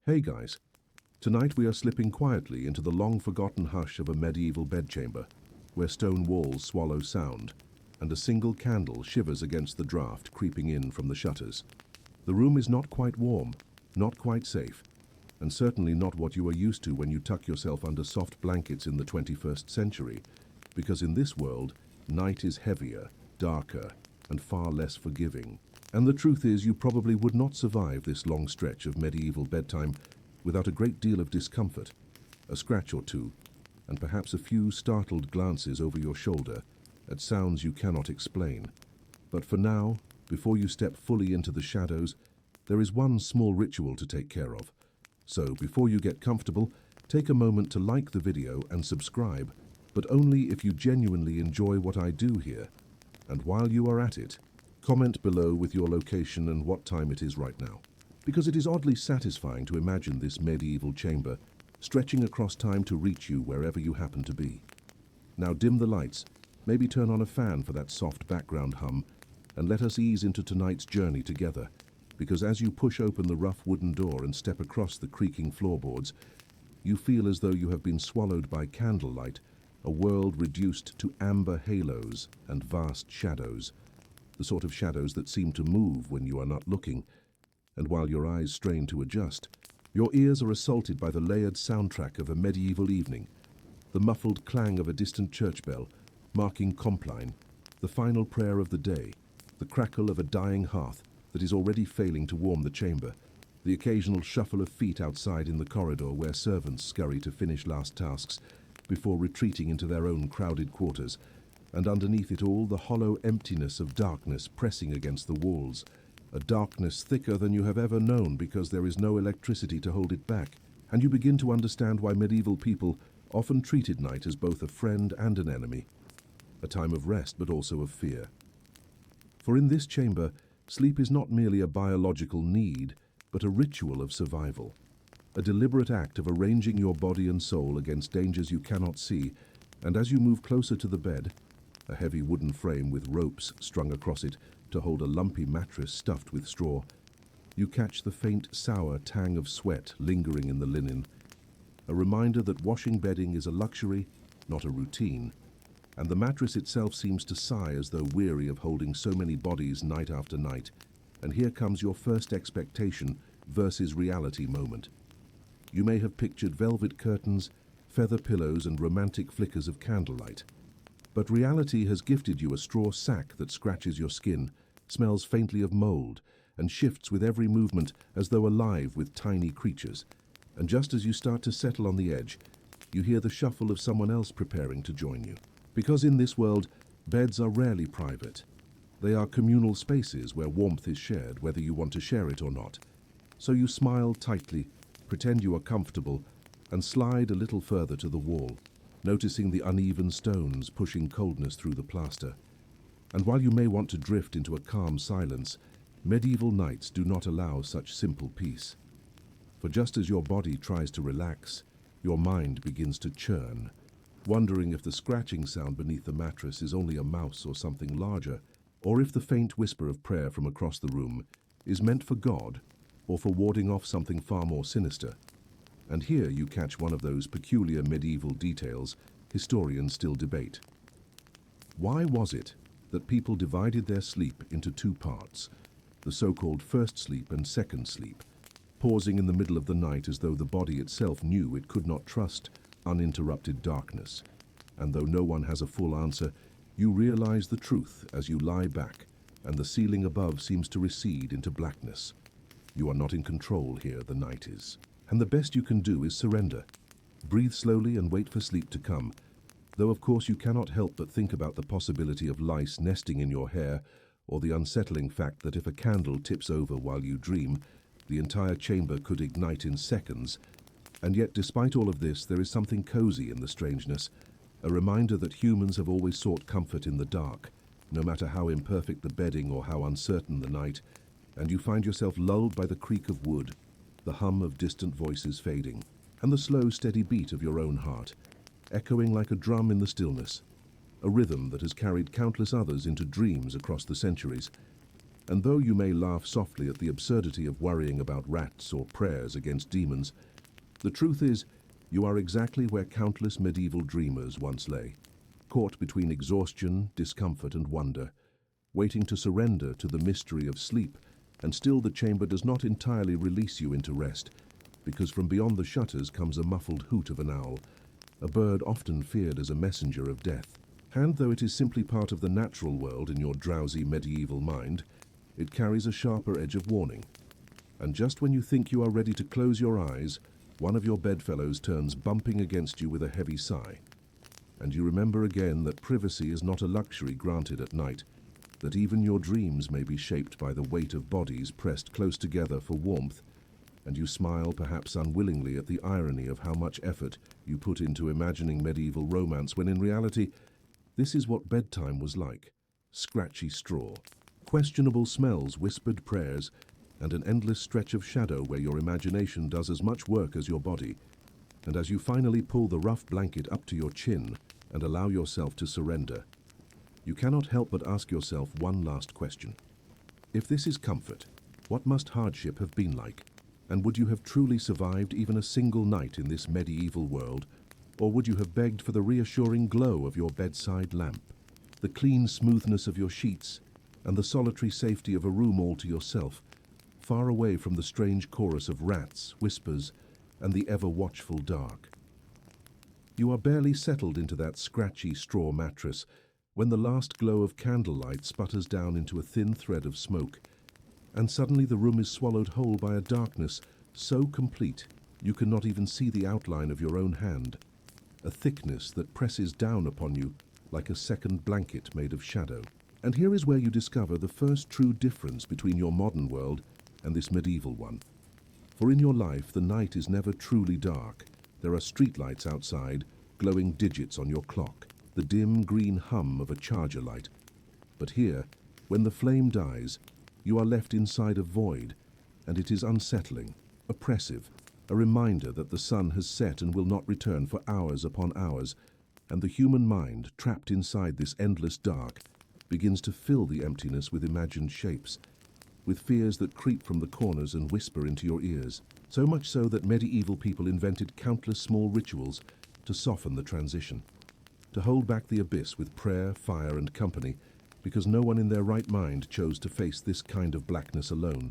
Hey guys, tonight we are slipping quietly into the long-forgotten hush of a medieval bedchamber, where stone walls swallow sound, and a single candle shivers against the draught creeping in from the shutters. The room is not quite warm, not quite safe, and certainly not what you are used to when you tuck yourself under soft blankets in the 21st century, because in this world, night is heavier, darker, and far less forgiving. And the truth is, you probably would not survive this long stretch of medieval bedtime without a great deal of discomfort, a scratch or two, and perhaps a few startled glances over your shoulder at sounds you cannot explain. But for now, before you step fully into the shadows, there is one small ritual to take care of. So before you get comfortable, take a moment to like the video and subscribe, but only if you genuinely enjoy what I do here. And while you are at it, comment below with your location and what time it is right now, because it is oddly satisfying to imagine this medieval chamber stretching across time to reach you wherever you happen to be. Now dim the lights, maybe turn on a fan for that soft background hum, and let us ease into tonight's journey together, because as you push open the rough wooden door and step across the creaking floorboards, you feel as though you have been swallowed by candlelight, a world reduced to amber halos and vast shadows. The sort of shadows that seem to move when you are not looking, and while your eyes strain to adjust, your ears are assaulted by the layered soundtrack of a medieval evening, the muffled clang of a distant church bell, marking compline, the final prayer of the day, the crackle of a dying hearth that is already failing to warm the chamber, the occasional shuffle of feet outside in the corridor where servants scurry to finish last tasks before retreating into their own crowded quarters, and underneath it all the hollow emptiness of darkness pressing against the walls, a darkness thicker than you have ever known because there is no electricity to hold it back, and you begin to understand why medieval people often treated night as both a friend and an enemy, a time of rest but also of fear. For in this chamber, sleep is not merely a biological need, but a ritual of survival, a deliberate act of arranging your body and soul against dangers you cannot see, and as you move closer to the bed, a heavy wooden frame with ropes strung across it to hold a lumpy mattress stuffed with straw, you catch the faint, sour tang of sweat lingering in the linen, a reminder that washing bedding is a luxury, not a routine, and the mattress itself seems to sigh as though weary of holding so many bodies night after night. And here comes your first expectation versus reality moment. You may have pictured velvet curtains, feather pillows, and romantic flickers of candlelight. But reality has gifted you a straw sack that scratches your skin, smells faintly of mold, and shifts with every movement as though alive with tiny creatures. And just as you start to settle on the edge, you hear the shuffle of someone else preparing to join you. Because in this world, beds are rarely private. They are communal spaces where warmth is shared, whether you want to share it or not. So you smile tightly, pretend you are comfortable, and slide a little further to the wall, noticing the uneven stones pushing coldness through the plaster. And while you may want to drift into a calm silence, medieval nights do not allow such simple peace. For just as your body tries to relax, your mind begins to churn, wondering if the scratching sound beneath the mattress is only a mouse or something larger, or if the faint whisper of prayer from across the room is meant for God or for warding off something far more sinister. And here you catch one of those peculiar medieval details historians still debate. Why was it that people divided their sleep into two parts, the so-called first sleep and second sleep, pausing in the middle of the night as though the body itself knew it could not trust uninterrupted darkness? And though no one has a full answer, you realize the truth as you lie back, and the ceiling above seems to recede into blackness. You are not in control here, the night is. And the best you can do is surrender. Breathe slowly and wait for sleep to come, though of course you cannot help but think about the possibility of lice nesting in your hair, or the unsettling fact that if a candle tips over while you dream, the entire chamber could ignite in seconds. And yet, despite all of this, there is something cozy in the strangeness, a reminder that humans have always sought comfort in the dark, no matter how imperfect the bedding or how uncertain the night, and you find yourself lulled by the creak of wood, the hum of distant voices fading, and the slow, steady beat of your own heart, echoing like a drum in the stillness, a rhythm that has carried countless others into dreams across the centuries. And though you may laugh softly at the absurdity of worrying about rats or prayers against demons, the truth is, you are exactly where countless medieval dreamers once lay, caught between exhaustion, discomfort, and wonder, waiting to surrender to the mystery of sleep. And still the chamber does not entirely release you into rest, because from beyond the shutters comes a muffled hoot of an owl, a bird often feared as a messenger of death. And though it is simply part of the natural world in your drowsy medieval mind, it carries a sharper edge of warning. And just when you think you are ready to close your eyes, one of your bedfellows turns bumping against you with a heavy sigh. And you remember again that privacy is not a luxury granted at night, that even your dreams may be shaped by the weight of bodies pressed close together for warmth, and you smile perhaps unwillingly at the irony of how much effort you put into imagining medieval romance when in reality, this is what bedtime was like: scratchy straw, questionable smells, whispered prayers, and an endless stretch of shadow where your imagination does as much work as your body. And as you finally pull the rough blanket up to your chin and allow yourself to surrender, you cannot help but ask yourself one last question. If this is comfort, what must hardship have been like? And would you have truly survived even a single night in this medieval world? Or would you have begged for the reassuring glow of your bedside lamp, the clean smoothness of your sheets, and the solitary safety of a room all to yourself, far away from the strange chorus of rats, whispers, and the ever-watchful dark? You are barely settled into that scratchy straw mattress when the last glow of candlelight sputters down into a thin thread of smoke, and suddenly the room is swallowed whole by a darkness so complete you cannot even see the outline of your own hand, a thickness that presses down upon you like a second blanket made of shadow. And here is where you discover the first true difference between your modern world and this medieval one. For in your life, the night is never truly dark. There are streetlights outside, glowing digits on your clock, the dim green hum of a charger light. But here, when the flame dies, you are left inside a void, and it is unsettling, oppressive, a reminder that the sun has set and will not return for hours upon hours, and the human mind, trapped inside this endless dark, begins to fill the emptiness with imagined shapes, with fears that creep from the corners and whisper into your ears, so much so that medieval people invented countless small rituals to soften the transition, to hold back the abyss with prayer, fire, and company, because no one in their right mind chose to face this kind of blackness alone.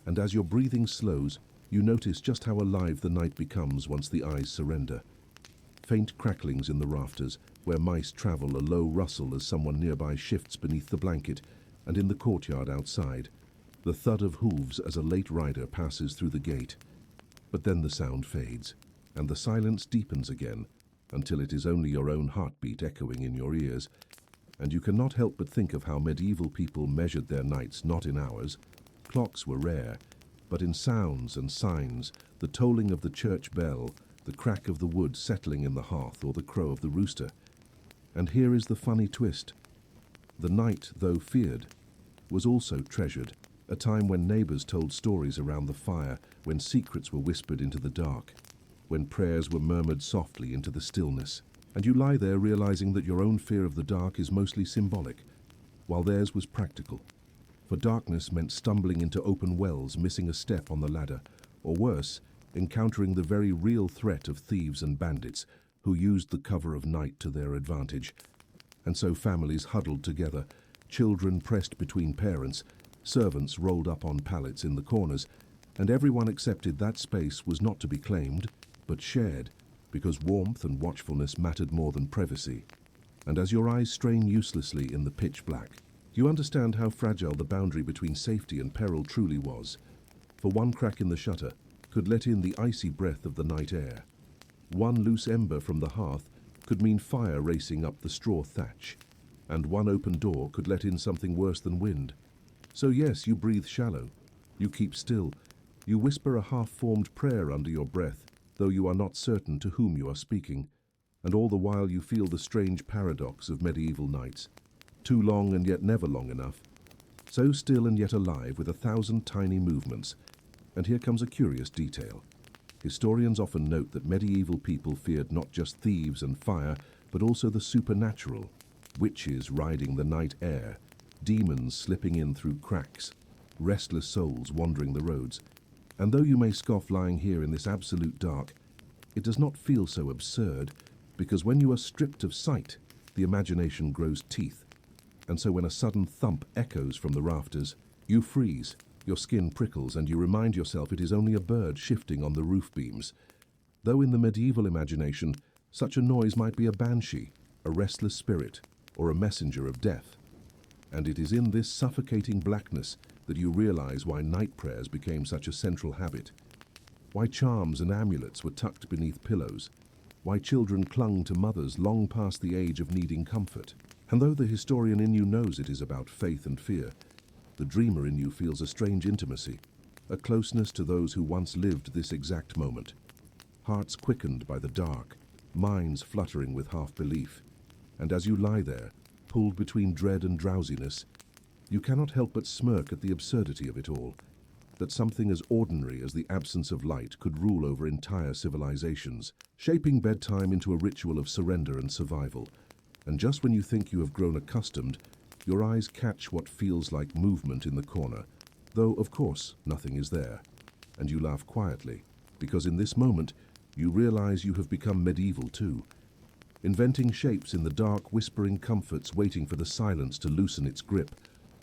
And as your breathing slows, you notice just how alive the night becomes once the eyes surrender. Faint cracklings in the rafters, where mice travel, a low rustle as someone nearby shifts beneath the blanket, and in the courtyard outside, the thud of hooves as a late rider passes through the gate. But then the sound fades, and the silence deepens again, until it is only your own heartbeat echoing in your ears, and you cannot help but think of how medieval people measured their nights not in hours. Clocks were rare, but in sounds and signs, the tolling of the church bell, the crack of the wood settling in the hearth, or the crow of the rooster. And here is the funny twist. The night, though feared, was also treasured, a time when neighbors told stories around the fire, when secrets were whispered into the dark, when prayers were murmured softly into the stillness. And you lie there realizing that your own fear of the dark is mostly symbolic, while theirs was practical. For darkness meant stumbling into open wells, missing a step on the ladder, or worse, encountering the very real threat of thieves and bandits who used the cover of night to their advantage. And so families huddled together, children pressed between parents, servants rolled up on pallets in the corners, and everyone accepted that space was not to be claimed, but shared, because warmth and watchfulness mattered more than privacy. And as your eyes strain uselessly in the pitch black, you understand how fragile the boundary between safety and peril truly was. For one crack in the shutter could let in the icy breath of the night air. One loose ember from the hearth could mean fire racing up the straw thatch, and one open door could let in something worse than wind. So yes, you breathe shallow, you keep still, you whisper a half-formed prayer under your breath, though you are not certain to whom you are speaking, and all the while you feel the strange paradox of medieval nights. Too long and yet never long enough. So still and yet alive with 1,000 tiny movements. And here comes a curious detail. Historians often note that medieval people feared not just thieves and fire, but also the supernatural, witches riding the night air, demons slipping in through cracks, restless souls wandering the roads. And though you may scoff lying here in this absolute dark, it does not feel so absurd, because when you are stripped of sight, the imagination grows teeth. And so when a sudden thump echoes from the rafters, you freeze, your skin prickles, and you remind yourself it is only a bird shifting on the roof beams. Though in the medieval imagination, such a noise might be a banshee, a restless spirit, or a messenger of death. And it is in this suffocating blackness that you realize why night prayers became such a central habit, why charms and amulets were tucked beneath pillows, why children clung to mothers long past the age of needing comfort. And though the historian in you knows it is about faith and fear, the dreamer in you feels a strange intimacy, a closeness to those who once lived this exact moment. Hearts quickened by the dark, minds fluttering with half-belief. And as you lie there, pulled between dread and drowsiness, you cannot help but smirk at the absurdity of it all, that something as ordinary as the absence of light could rule over entire civilizations, shaping bedtime into a ritual of surrender and survival. And just when you think you have grown accustomed, your eyes catch what feels like movement in the corner, though, of course, nothing is there. And you laugh quietly, because in this moment, you realize you have become medieval too, inventing shapes in the dark, whispering comforts, waiting for the silence to loosen its grip,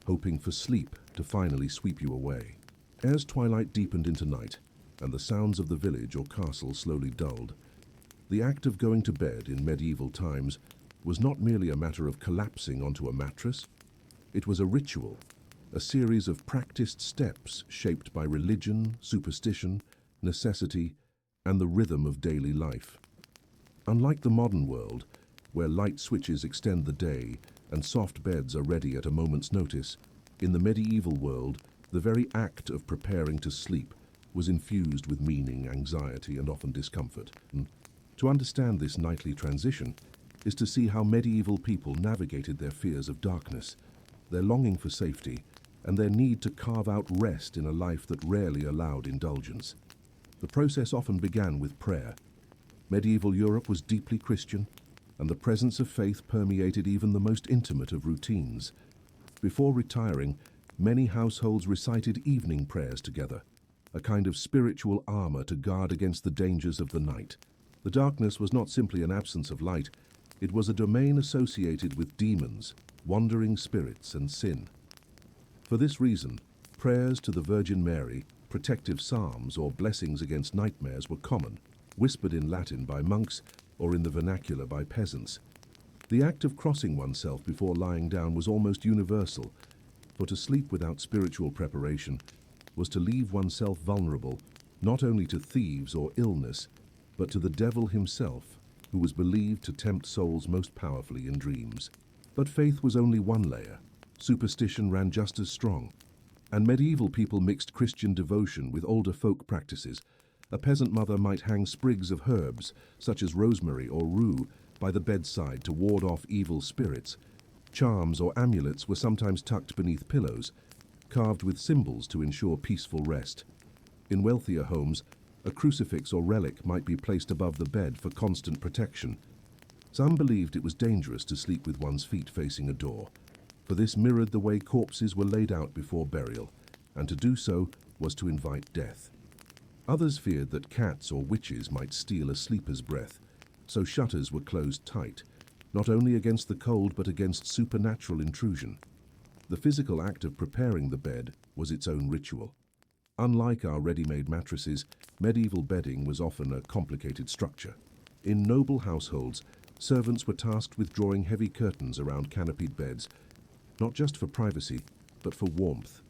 hoping for sleep to finally sweep you away. As twilight deepened into night, and the sounds of the village or castle slowly dulled, the act of going to bed in medieval times was not merely a matter of collapsing onto a mattress. It was a ritual, a series of practiced steps shaped by religion, superstition, necessity, and the rhythm of daily life. Unlike the modern world, where light switches extend the day and soft beds are ready at a moment's notice, in the medieval world, the very act of preparing to sleep was infused with meaning, anxiety, and often discomfort. And to understand this nightly transition is to see how medieval people navigated their fears of darkness, their longing for safety, and their need to carve out rest in a life that rarely allowed indulgence. The process often began with prayer. Medieval Europe was deeply Christian, and the presence of faith permeated even the most intimate of routines. Before retiring, many households recited evening prayers together, a kind of spiritual armor to guard against the dangers of the night. The darkness was not simply an absence of light, it was a domain associated with demons, wandering spirits, and sin. For this reason, prayers to the Virgin Mary, protective psalms, or blessings against nightmares were common, whispered in Latin by monks or in the vernacular by peasants. The act of crossing oneself before lying down was almost universal, for to sleep without spiritual preparation was to leave oneself vulnerable not only to thieves or illness, but to the devil himself, who was believed to tempt souls most powerfully in dreams. But faith was only one layer. Superstition ran just as strong, and medieval people mixed Christian devotion with older folk practices. A peasant mother might hang sprigs of herbs, such as rosemary or rue, by the bedside to ward off evil spirits. Charms or amulets were sometimes tucked beneath pillows, carved with symbols to ensure peaceful rest. In wealthier homes, a crucifix or relic might be placed above the bed for constant protection. Some believed it was dangerous to sleep with one's feet facing a door, for this mirrored the way corpses were laid out before burial, and to do so was to invite death. Others feared that cats or witches might steal a sleeper's breath, so shutters were closed tight, not only against the cold but against supernatural intrusion. The physical act of preparing the bed was its own ritual. Unlike our ready-made mattresses, medieval bedding was often a complicated structure. In noble households, servants were tasked with drawing heavy curtains around canopied beds, not just for privacy, but for warmth.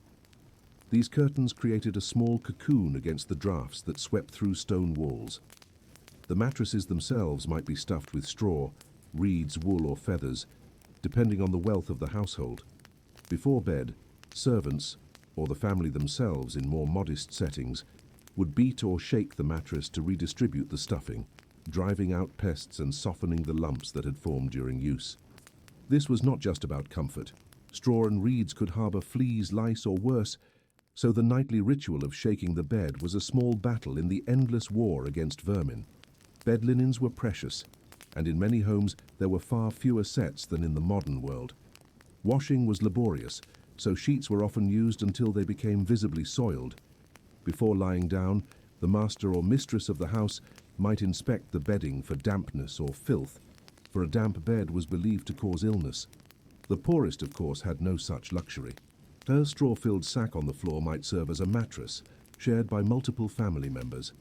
These curtains created a small cocoon against the drafts that swept through stone walls. The mattresses themselves might be stuffed with straw, reeds, wool, or feathers, depending on the wealth of the household. Before bed, servants, or the family themselves in more modest settings, would beat or shake the mattress to redistribute the stuffing, driving out pests and softening the lumps that had formed during use. This was not just about comfort. Straw and reeds could harbor fleas, lice, or worse, so the nightly ritual of shaking the bed was a small battle in the endless war against vermin. Bed linens were precious, and in many homes there were far fewer sets than in the modern world. Washing was laborious, so sheets were often used until they became visibly soiled. Before lying down, the master or mistress of the house might inspect the bedding for dampness or filth, for a damp bed was believed to cause illness. The poorest, of course, had no such luxury. Her straw-filled sack on the floor might serve as a mattress, shared by multiple family members.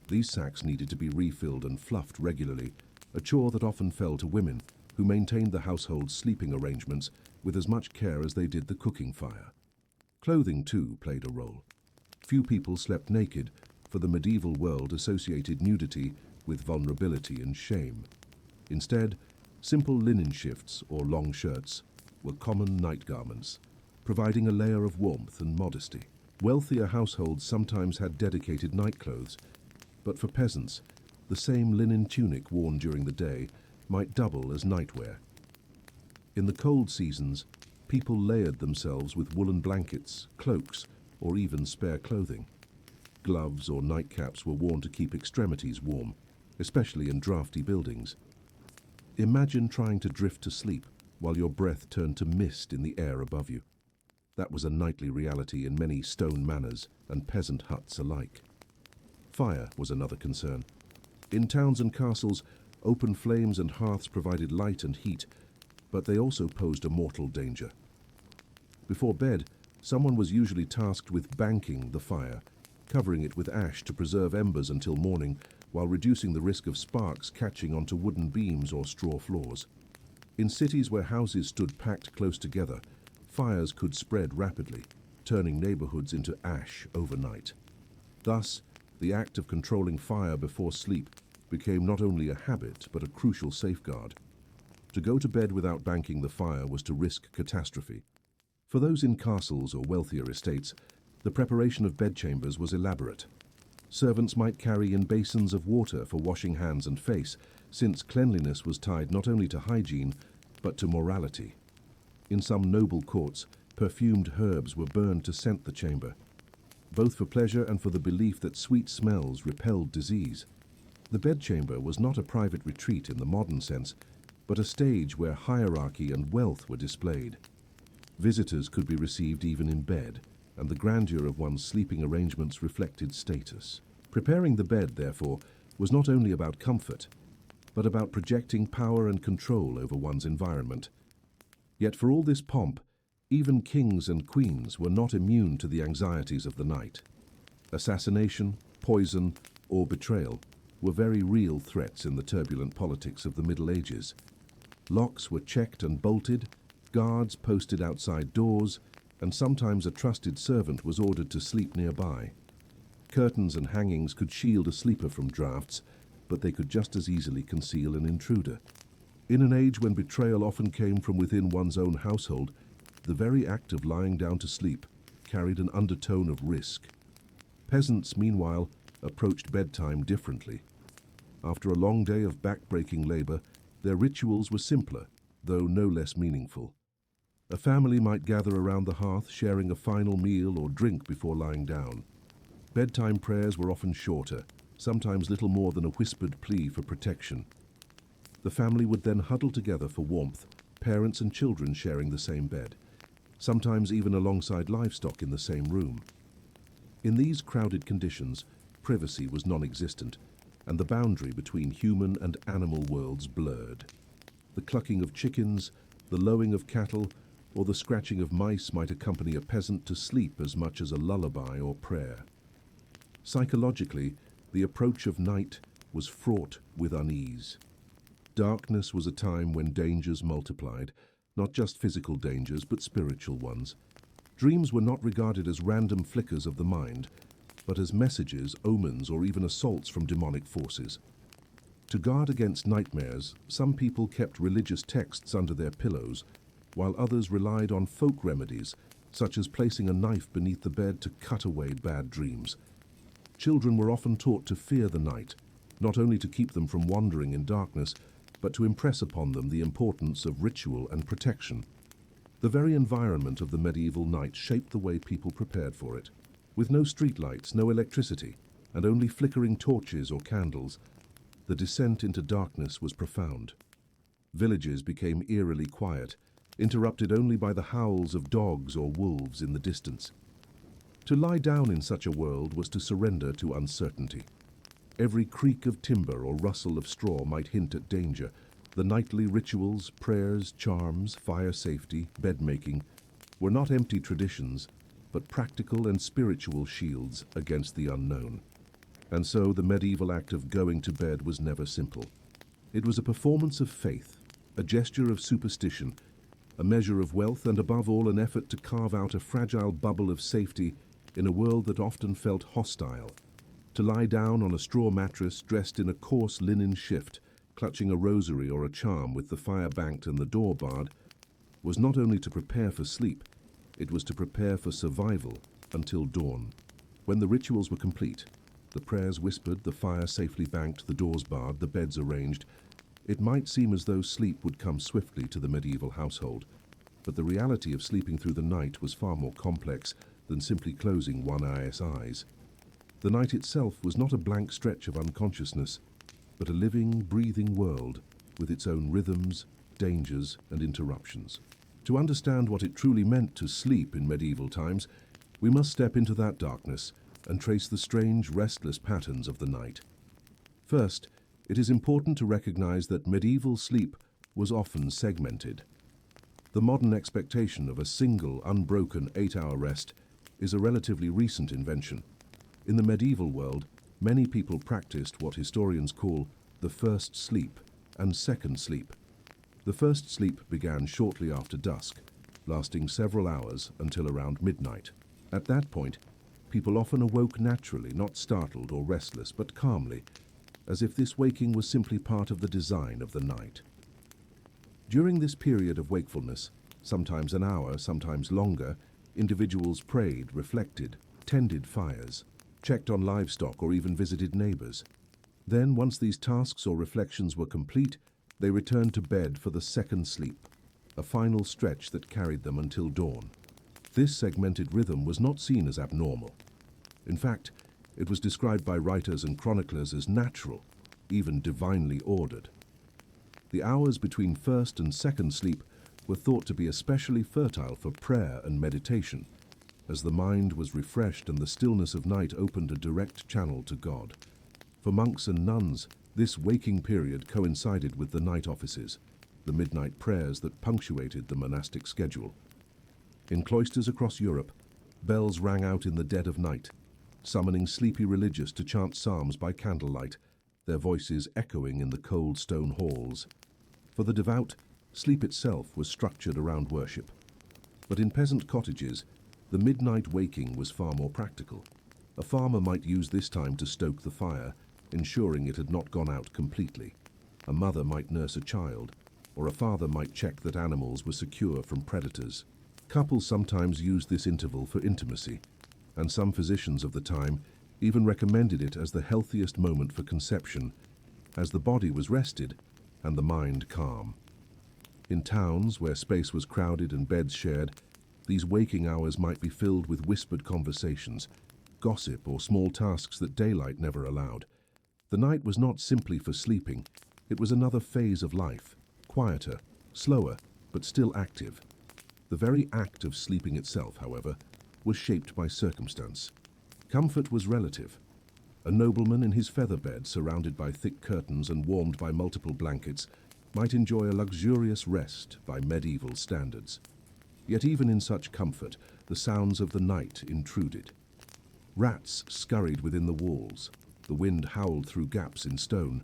These sacks needed to be refilled and fluffed regularly, a chore that often fell to women, who maintained the household's sleeping arrangements with as much care as they did the cooking fire. Clothing, too, played a role. Few people slept naked, for the medieval world associated nudity with vulnerability and shame. Instead, simple linen shifts or long shirts were common night garments, providing a layer of warmth and modesty. Wealthier households sometimes had dedicated nightclothes, but for peasants, the same linen tunic worn during the day might double as nightwear. In the cold seasons, people layered themselves with woolen blankets, cloaks, or even spare clothing. Gloves or nightcaps were worn to keep extremities warm, especially in drafty buildings. Imagine trying to drift to sleep while your breath turned to mist in the air above you. That was a nightly reality in many stone manors and peasant huts alike. Fire was another concern. In towns and castles, open flames and hearths provided light and heat, but they also posed a mortal danger. Before bed, someone was usually tasked with banking the fire, covering it with ash to preserve embers until morning, while reducing the risk of sparks catching onto wooden beams or straw floors. In cities where houses stood packed close together, fires could spread rapidly, turning neighborhoods into ash overnight. Thus, the act of controlling fire before sleep became not only a habit but a crucial safeguard. To go to bed without banking the fire was to risk catastrophe. For those in castles or wealthier estates, the preparation of bedchambers was elaborate. Servants might carry in basins of water for washing hands and face, since cleanliness was tied not only to hygiene, but to morality. In some noble courts, perfumed herbs were burned to scent the chamber, both for pleasure and for the belief that sweet smells repelled disease. The bedchamber was not a private retreat in the modern sense, but a stage where hierarchy and wealth were displayed. Visitors could be received even in bed, and the grandeur of one's sleeping arrangements reflected status. Preparing the bed, therefore, was not only about comfort, but about projecting power and control over one's environment. Yet for all this pomp, even kings and queens were not immune to the anxieties of the night. Assassination, poison, or betrayal were very real threats in the turbulent politics of the Middle Ages. Locks were checked and bolted, guards posted outside doors, and sometimes a trusted servant was ordered to sleep nearby. Curtains and hangings could shield a sleeper from drafts, but they could just as easily conceal an intruder. In an age when betrayal often came from within one's own household, the very act of lying down to sleep carried an undertone of risk. Peasants, meanwhile, approached bedtime differently. After a long day of back-breaking labor, their rituals were simpler, though no less meaningful. A family might gather around the hearth, sharing a final meal or drink before lying down. Bedtime prayers were often shorter, sometimes little more than a whispered plea for protection. The family would then huddle together for warmth, parents and children sharing the same bed, sometimes even alongside livestock in the same room. In these crowded conditions, privacy was non-existent, and the boundary between human and animal worlds blurred. The clucking of chickens, the lowing of cattle, or the scratching of mice might accompany a peasant to sleep as much as a lullaby or prayer. Psychologically, the approach of night was fraught with unease. Darkness was a time when dangers multiplied, not just physical dangers, but spiritual ones. Dreams were not regarded as random flickers of the mind, but as messages, omens, or even assaults from demonic forces. To guard against nightmares, some people kept religious texts under their pillows, while others relied on folk remedies, such as placing a knife beneath the bed to cut away bad dreams. Children were often taught to fear the night, not only to keep them from wandering in darkness, but to impress upon them the importance of ritual and protection. The very environment of the medieval night shaped the way people prepared for it. With no streetlights, no electricity, and only flickering torches or candles, the descent into darkness was profound. Villages became eerily quiet, interrupted only by the howls of dogs or wolves in the distance. To lie down in such a world was to surrender to uncertainty. Every creak of timber or rustle of straw might hint at danger. The nightly rituals, prayers, charms, fire safety, bed-making were not empty traditions, but practical and spiritual shields against the unknown. And so the medieval act of going to bed was never simple. It was a performance of faith, a gesture of superstition, a measure of wealth, and above all an effort to carve out a fragile bubble of safety in a world that often felt hostile. To lie down on a straw mattress dressed in a coarse linen shift, clutching a rosary or a charm with the fire banked and the door barred, was not only to prepare for sleep, it was to prepare for survival until dawn. When the rituals were complete, the prayers whispered, the fire safely banked, the doors barred, the beds arranged, it might seem as though sleep would come swiftly to the medieval household. But the reality of sleeping through the night was far more complex than simply closing one eye's eyes. The night itself was not a blank stretch of unconsciousness, but a living, breathing world with its own rhythms, dangers, and interruptions. To understand what it truly meant to sleep in medieval times, we must step into that darkness and trace the strange, restless patterns of the night. First, it is important to recognize that medieval sleep was often segmented. The modern expectation of a single, unbroken 8-hour rest is a relatively recent invention. In the medieval world, many people practiced what historians call the first sleep and second sleep. The first sleep began shortly after dusk, lasting several hours until around midnight. At that point, people often awoke naturally, not startled or restless, but calmly, as if this waking was simply part of the design of the night. During this period of wakefulness, sometimes an hour, sometimes longer, individuals prayed, reflected, tended fires, checked on livestock, or even visited neighbors. Then, once these tasks or reflections were complete, they returned to bed for the second sleep, a final stretch that carried them until dawn. This segmented rhythm was not seen as abnormal. In fact, it was described by writers and chroniclers as natural, even divinely ordered. The hours between first and second sleep were thought to be especially fertile for prayer and meditation, as the mind was refreshed and the stillness of night opened a direct channel to God. For monks and nuns, this waking period coincided with the night offices, the midnight prayers that punctuated the monastic schedule. In cloisters across Europe, bells rang out in the dead of night, summoning sleepy religious to chant psalms by candlelight, their voices echoing in the cold stone halls. For the devout, sleep itself was structured around worship. But in peasant cottages, the midnight waking was far more practical. A farmer might use this time to stoke the fire, ensuring it had not gone out completely. A mother might nurse a child, or a father might check that animals were secure from predators. Couples sometimes used this interval for intimacy, and some physicians of the time even recommended it as the healthiest moment for conception, as the body was rested and the mind calm. In towns where space was crowded and beds shared, these waking hours might be filled with whispered conversations, gossip, or small tasks that daylight never allowed. The night was not simply for sleeping, it was another phase of life, quieter, slower, but still active. The very act of sleeping itself, however, was shaped by circumstance. Comfort was relative. A nobleman in his feather bed, surrounded by thick curtains and warmed by multiple blankets, might enjoy a luxurious rest by medieval standards. Yet even in such comfort, the sounds of the night intruded. Rats scurried within the walls, the wind howled through gaps in stone,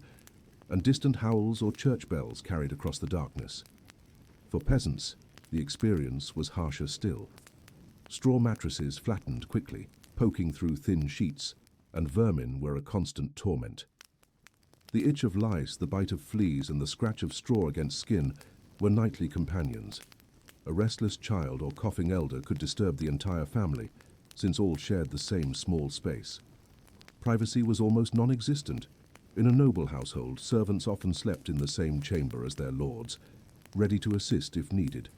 and distant howls or church bells carried across the darkness. For peasants, the experience was harsher still. Straw mattresses flattened quickly, poking through thin sheets, and vermin were a constant torment. The itch of lice, the bite of fleas, and the scratch of straw against skin were nightly companions. A restless child or coughing elder could disturb the entire family, since all shared the same small space. Privacy was almost non-existent. In a noble household, servants often slept in the same chamber as their lords, ready to assist if needed.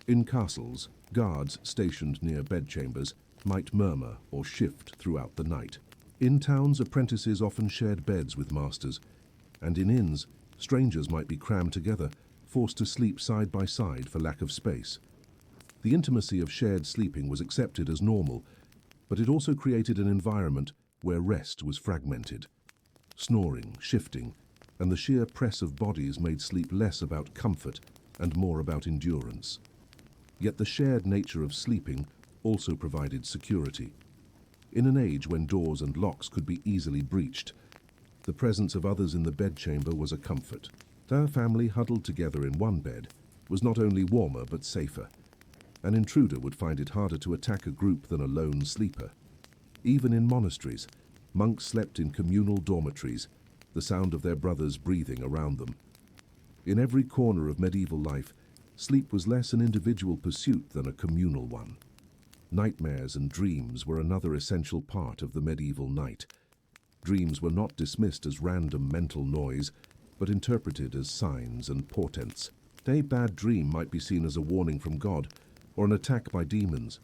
In castles, guards stationed near bedchambers might murmur or shift throughout the night. In towns, apprentices often shared beds with masters, and in inns, strangers might be crammed together, forced to sleep side by side for lack of space. The intimacy of shared sleeping was accepted as normal, but it also created an environment where rest was fragmented. Snoring, shifting, and the sheer press of bodies made sleep less about comfort and more about endurance. Yet the shared nature of sleeping also provided security. In an age when doors and locks could be easily breached, the presence of others in the bedchamber was a comfort. Our family huddled together in one bed was not only warmer but safer. An intruder would find it harder to attack a group than a lone sleeper. Even in monasteries, monks slept in communal dormitories, the sound of their brothers breathing around them. In every corner of medieval life, sleep was less an individual pursuit than a communal one. Nightmares and dreams were another essential part of the medieval night. Dreams were not dismissed as random mental noise, but interpreted as signs and portents. A bad dream might be seen as a warning from God or an attack by demons.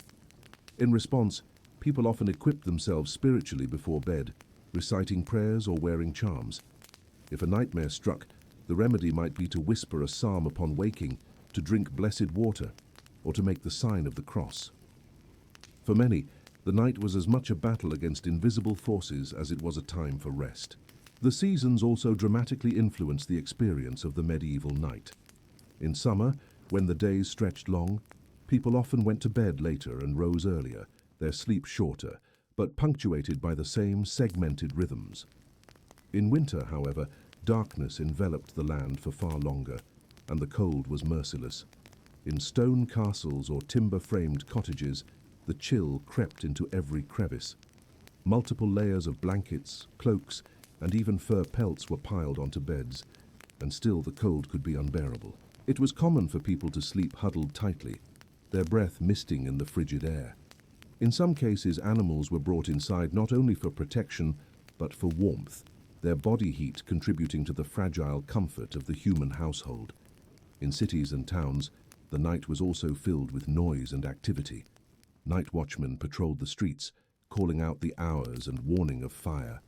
In response, people often equipped themselves spiritually before bed, reciting prayers or wearing charms. If a nightmare struck, the remedy might be to whisper a psalm upon waking, to drink blessed water, or to make the sign of the cross. For many, the night was as much a battle against invisible forces as it was a time for rest. The seasons also dramatically influenced the experience of the medieval night. In summer, when the days stretched long, people often went to bed later and rose earlier, their sleep shorter, but punctuated by the same segmented rhythms. In winter, however, darkness enveloped the land for far longer, and the cold was merciless. In stone castles or timber-framed cottages, the chill crept into every crevice. Multiple layers of blankets, cloaks, and even fur pelts were piled onto beds, and still the cold could be unbearable. It was common for people to sleep huddled tightly, their breath misting in the frigid air. In some cases, animals were brought inside not only for protection, but for warmth, their body heat contributing to the fragile comfort of the human household. In cities and towns, the night was also filled with noise and activity. Night watchmen patrolled the streets, calling out the hours and warning of fire.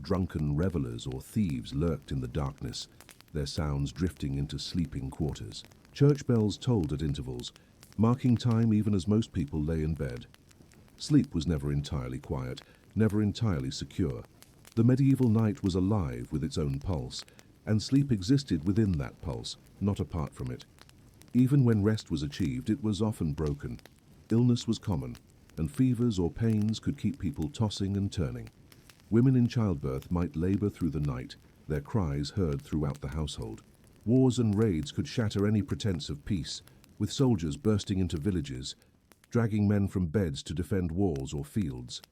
Drunken revelers or thieves lurked in the darkness, their sounds drifting into sleeping quarters. Church bells tolled at intervals, marking time even as most people lay in bed. Sleep was never entirely quiet, never entirely secure. The medieval night was alive with its own pulse, and sleep existed within that pulse, not apart from it. Even when rest was achieved, it was often broken. Illness was common, and fevers or pains could keep people tossing and turning. Women in childbirth might labor through the night, their cries heard throughout the household. Wars and raids could shatter any pretense of peace, with soldiers bursting into villages, dragging men from beds to defend walls or fields.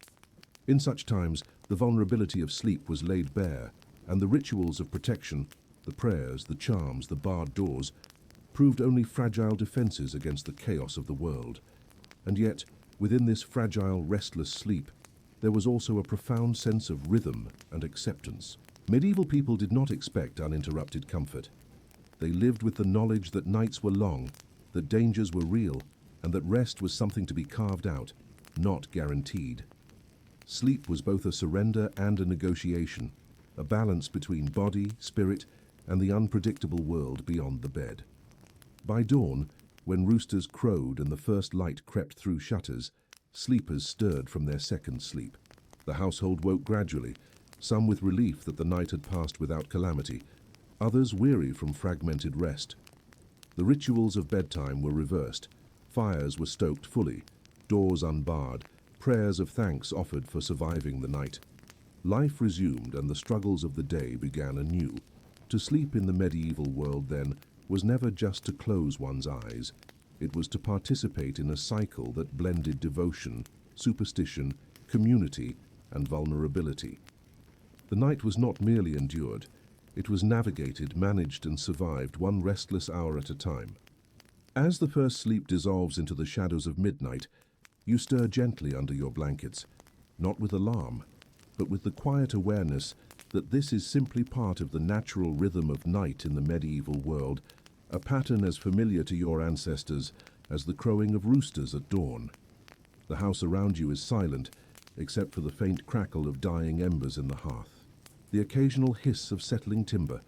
In such times, the vulnerability of sleep was laid bare, and the rituals of protection, the prayers, the charms, the barred doors, proved only fragile defenses against the chaos of the world. And yet, within this fragile, restless sleep, there was also a profound sense of rhythm and acceptance. Medieval people did not expect uninterrupted comfort. They lived with the knowledge that nights were long, that dangers were real, and that rest was something to be carved out, not guaranteed. Sleep was both a surrender and a negotiation, a balance between body, spirit, and the unpredictable world beyond the bed. By dawn, when roosters crowed and the first light crept through shutters, sleepers stirred from their second sleep. The household woke gradually, some with relief that the night had passed without calamity, others weary from fragmented rest. The rituals of bedtime were reversed. Fires were stoked fully, doors unbarred, prayers of thanks offered for surviving the night. Life resumed and the struggles of the day began anew. To sleep in the medieval world, then, was never just to close one's eyes. It was to participate in a cycle that blended devotion, superstition, community, and vulnerability. The night was not merely endured. It was navigated, managed, and survived one restless hour at a time. As the first sleep dissolves into the shadows of midnight, you stir gently under your blankets, not with alarm, but with the quiet awareness that this is simply part of the natural rhythm of night in the medieval world, a pattern as familiar to your ancestors as the crowing of roosters at dawn. The house around you is silent, except for the faint crackle of dying embers in the hearth. The occasional hiss of settling timber,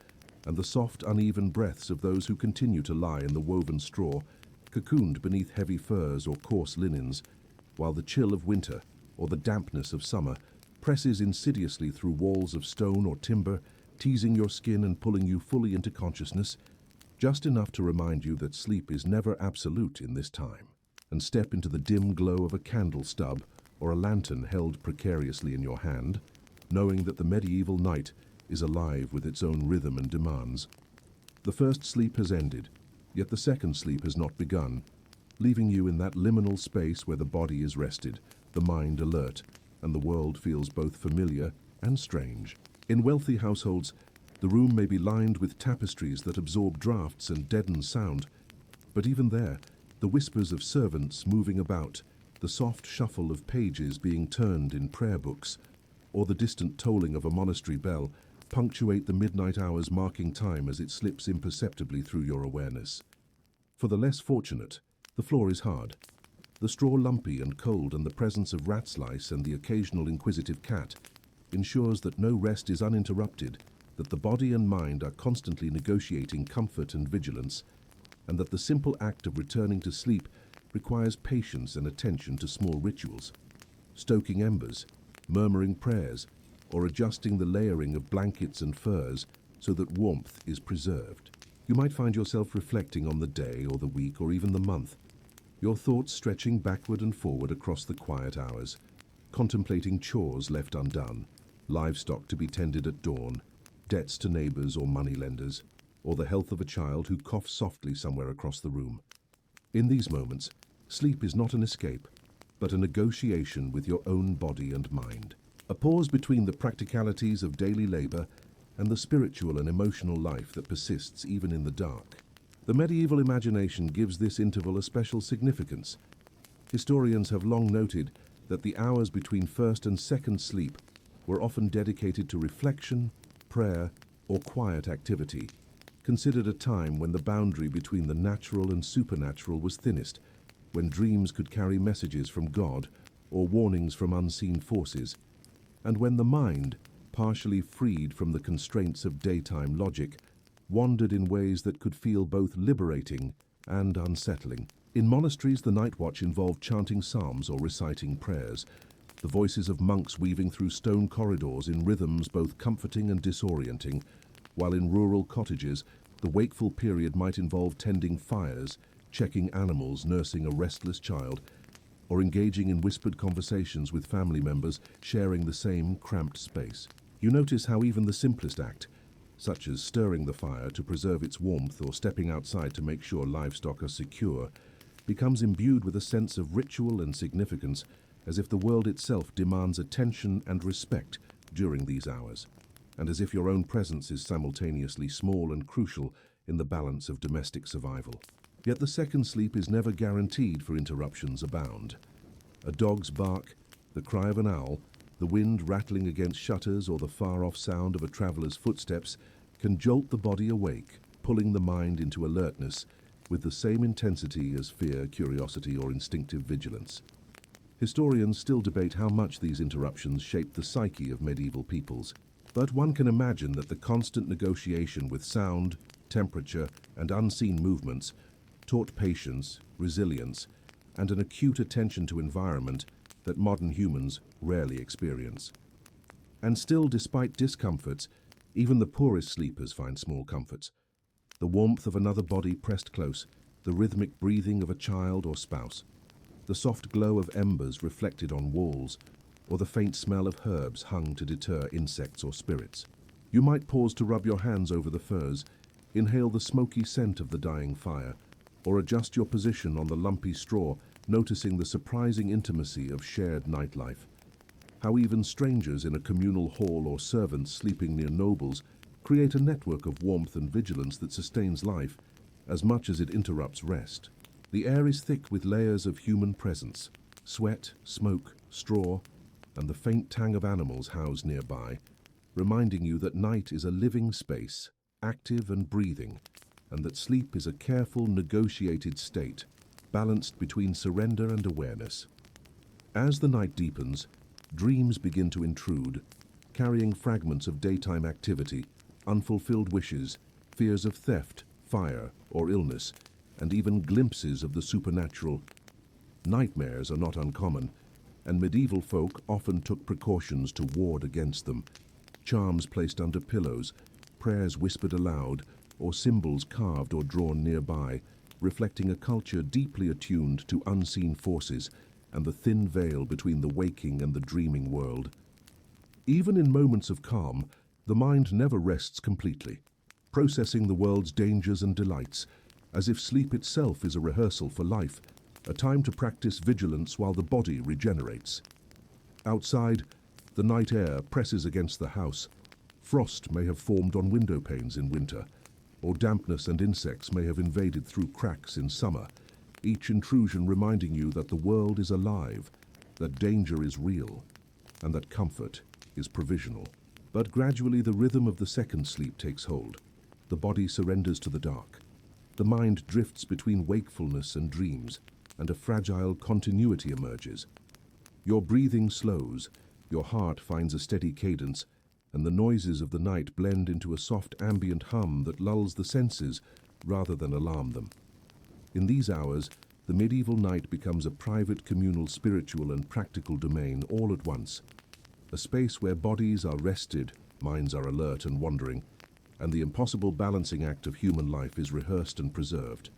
and the soft, uneven breaths of those who continue to lie in the woven straw, cocooned beneath heavy furs or coarse linens, while the chill of winter or the dampness of summer presses insidiously through walls of stone or timber, teasing your skin and pulling you fully into consciousness, just enough to remind you that sleep is never absolute in this time, and step into the dim glow of a candle stub or a lantern held precariously in your hand, knowing that the medieval night is alive with its own rhythm and demands. The first sleep has ended, yet the second sleep has not begun, leaving you in that liminal space where the body is rested, the mind alert, and the world feels both familiar and strange. In wealthy households, the room may be lined with tapestries that absorb drafts and deaden sound, but even there, the whispers of servants moving about, the soft shuffle of pages being turned in prayer books, or the distant tolling of a monastery bell punctuate the midnight hours, marking time as it slips imperceptibly through your awareness. For the less fortunate, the floor is hard, the straw lumpy and cold, and the presence of rat lice and the occasional inquisitive cat ensures that no rest is uninterrupted, that the body and mind are constantly negotiating comfort and vigilance, and that the simple act of returning to sleep requires patience and attention to small rituals, stoking embers, murmuring prayers, or adjusting the layering of blankets and furs so that warmth is preserved. You might find yourself reflecting on the day or the week or even the month, your thoughts stretching backward and forward across the quiet hours, contemplating chores left undone, livestock to be tended at dawn, debts to neighbors or moneylenders, or the health of a child who coughs softly somewhere across the room. In these moments, sleep is not an escape, but a negotiation with your own body and mind. A pause between the practicalities of daily labor and the spiritual and emotional life that persists even in the dark. The medieval imagination gives this interval a special significance. Historians have long noted that the hours between first and second sleep were often dedicated to reflection, prayer, or quiet activity, considered a time when the boundary between the natural and supernatural was thinnest, when dreams could carry messages from God or warnings from unseen forces, and when the mind, partially freed from the constraints of daytime logic, wandered in ways that could feel both liberating and unsettling. In monasteries, the night watch involved chanting psalms or reciting prayers, the voices of monks weaving through stone corridors in rhythms both comforting and disorienting, while in rural cottages, the wakeful period might involve tending fires, checking animals, nursing a restless child, or engaging in whispered conversations with family members sharing the same cramped space. You notice how even the simplest act, such as stirring the fire to preserve its warmth or stepping outside to make sure livestock are secure, becomes imbued with a sense of ritual and significance, as if the world itself demands attention and respect during these hours, and as if your own presence is simultaneously small and crucial in the balance of domestic survival. Yet the second sleep is never guaranteed, for interruptions abound. A dog's bark, the cry of an owl, the wind rattling against shutters, or the far-off sound of a traveler's footsteps can jolt the body awake, pulling the mind into alertness with the same intensity as fear, curiosity, or instinctive vigilance. Historians still debate how much these interruptions shaped the psyche of medieval peoples, but one can imagine that the constant negotiation with sound, temperature, and unseen movements taught patience, resilience, and an acute attention to environment that modern humans rarely experience. And still, despite discomforts, even the poorest sleepers find small comforts. The warmth of another body pressed close, the rhythmic breathing of a child or spouse, the soft glow of embers reflected on walls, or the faint smell of herbs hung to deter insects or spirits. You might pause to rub your hands over the furs, inhale the smoky scent of the dying fire, or adjust your position on the lumpy straw, noticing the surprising intimacy of shared nightlife. How even strangers in a communal hall or servants sleeping near nobles create a network of warmth and vigilance that sustains life as much as it interrupts rest. The air is thick with layers of human presence, sweat, smoke, straw, and the faint tang of animals housed nearby, reminding you that night is a living space, active and breathing, and that sleep is a careful, negotiated state, balanced between surrender and awareness. As the night deepens, dreams begin to intrude, carrying fragments of daytime activity, unfulfilled wishes, fears of theft, fire, or illness, and even glimpses of the supernatural. Nightmares are not uncommon, and medieval folk often took precautions to ward against them. Charms placed under pillows, prayers whispered aloud, or symbols carved or drawn nearby, reflecting a culture deeply attuned to unseen forces and the thin veil between the waking and the dreaming world. Even in moments of calm, the mind never rests completely, processing the world's dangers and delights, as if sleep itself is a rehearsal for life, a time to practice vigilance while the body regenerates. Outside, the night air presses against the house. Frost may have formed on window panes in winter, or dampness and insects may have invaded through cracks in summer, each intrusion reminding you that the world is alive, that danger is real, and that comfort is provisional. But gradually the rhythm of the second sleep takes hold. The body surrenders to the dark. The mind drifts between wakefulness and dreams, and a fragile continuity emerges. Your breathing slows, your heart finds a steady cadence, and the noises of the night blend into a soft ambient hum that lulls the senses rather than alarm them. In these hours, the medieval night becomes a private, communal, spiritual and practical domain all at once. A space where bodies are rested, minds are alert and wandering, and the impossible balancing act of human life is rehearsed and preserved.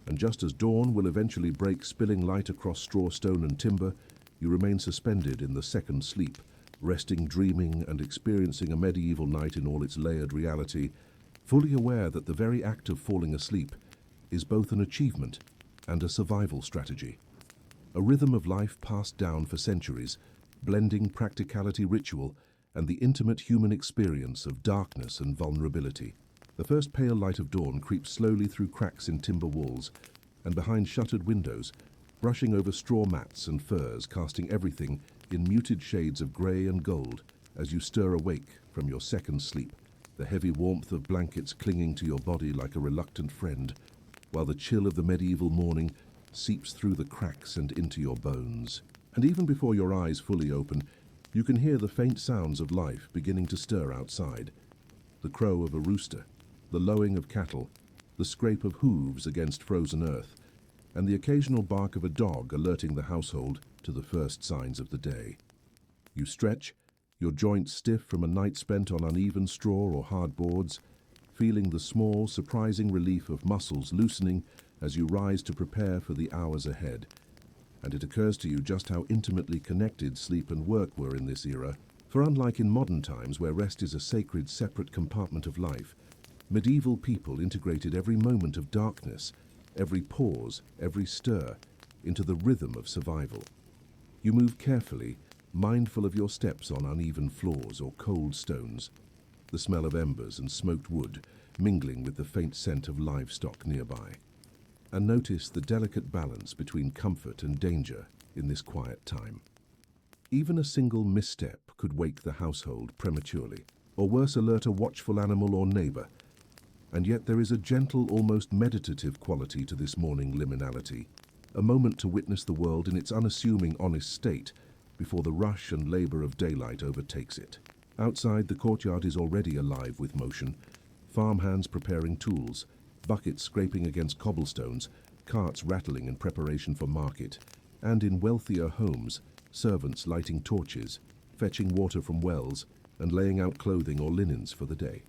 And just as dawn will eventually break, spilling light across straw, stone and timber, you remain suspended in the second sleep, resting, dreaming, and experiencing a medieval night in all its layered reality, fully aware that the very act of falling asleep is both an achievement and a survival strategy. A rhythm of life passed down for centuries, blending practicality, ritual, and the intimate human experience of darkness and vulnerability. The first pale light of dawn creeps slowly through cracks in timber walls and behind shuttered windows, brushing over straw mats and furs, casting everything in muted shades of grey and gold as you stir awake from your second sleep, the heavy warmth of blankets clinging to your body like a reluctant friend, while the chill of the medieval morning seeps through the cracks and into your bones. And even before your eyes fully open, you can hear the faint sounds of life beginning to stir outside. The crow of a rooster, the lowing of cattle, the scrape of hooves against frozen earth, and the occasional bark of a dog alerting the household to the first signs of the day. You stretch, your joints stiff from a night spent on uneven straw or hard boards, feeling the small, surprising relief of muscles loosening as you rise to prepare for the hours ahead. And it occurs to you just how intimately connected sleep and work were in this era, for unlike in modern times where rest is a sacred, separate compartment of life, medieval people integrated every moment of darkness, every pause, every stir, into the rhythm of survival. You move carefully, mindful of your steps on uneven floors or cold stones, the smell of embers and smoked wood mingling with the faint scent of livestock nearby. And notice the delicate balance between comfort and danger in this quiet time. Even a single misstep could wake the household prematurely, or worse, alert a watchful animal or neighbor. And yet there is a gentle, almost meditative quality to this morning liminality, a moment to witness the world in its unassuming, honest state before the rush and labor of daylight overtakes it. Outside, the courtyard is already alive with motion, farmhands preparing tools, buckets scraping against cobblestones, carts rattling in preparation for market, and in wealthier homes, servants lighting torches, fetching water from wells, and laying out clothing or linens for the day.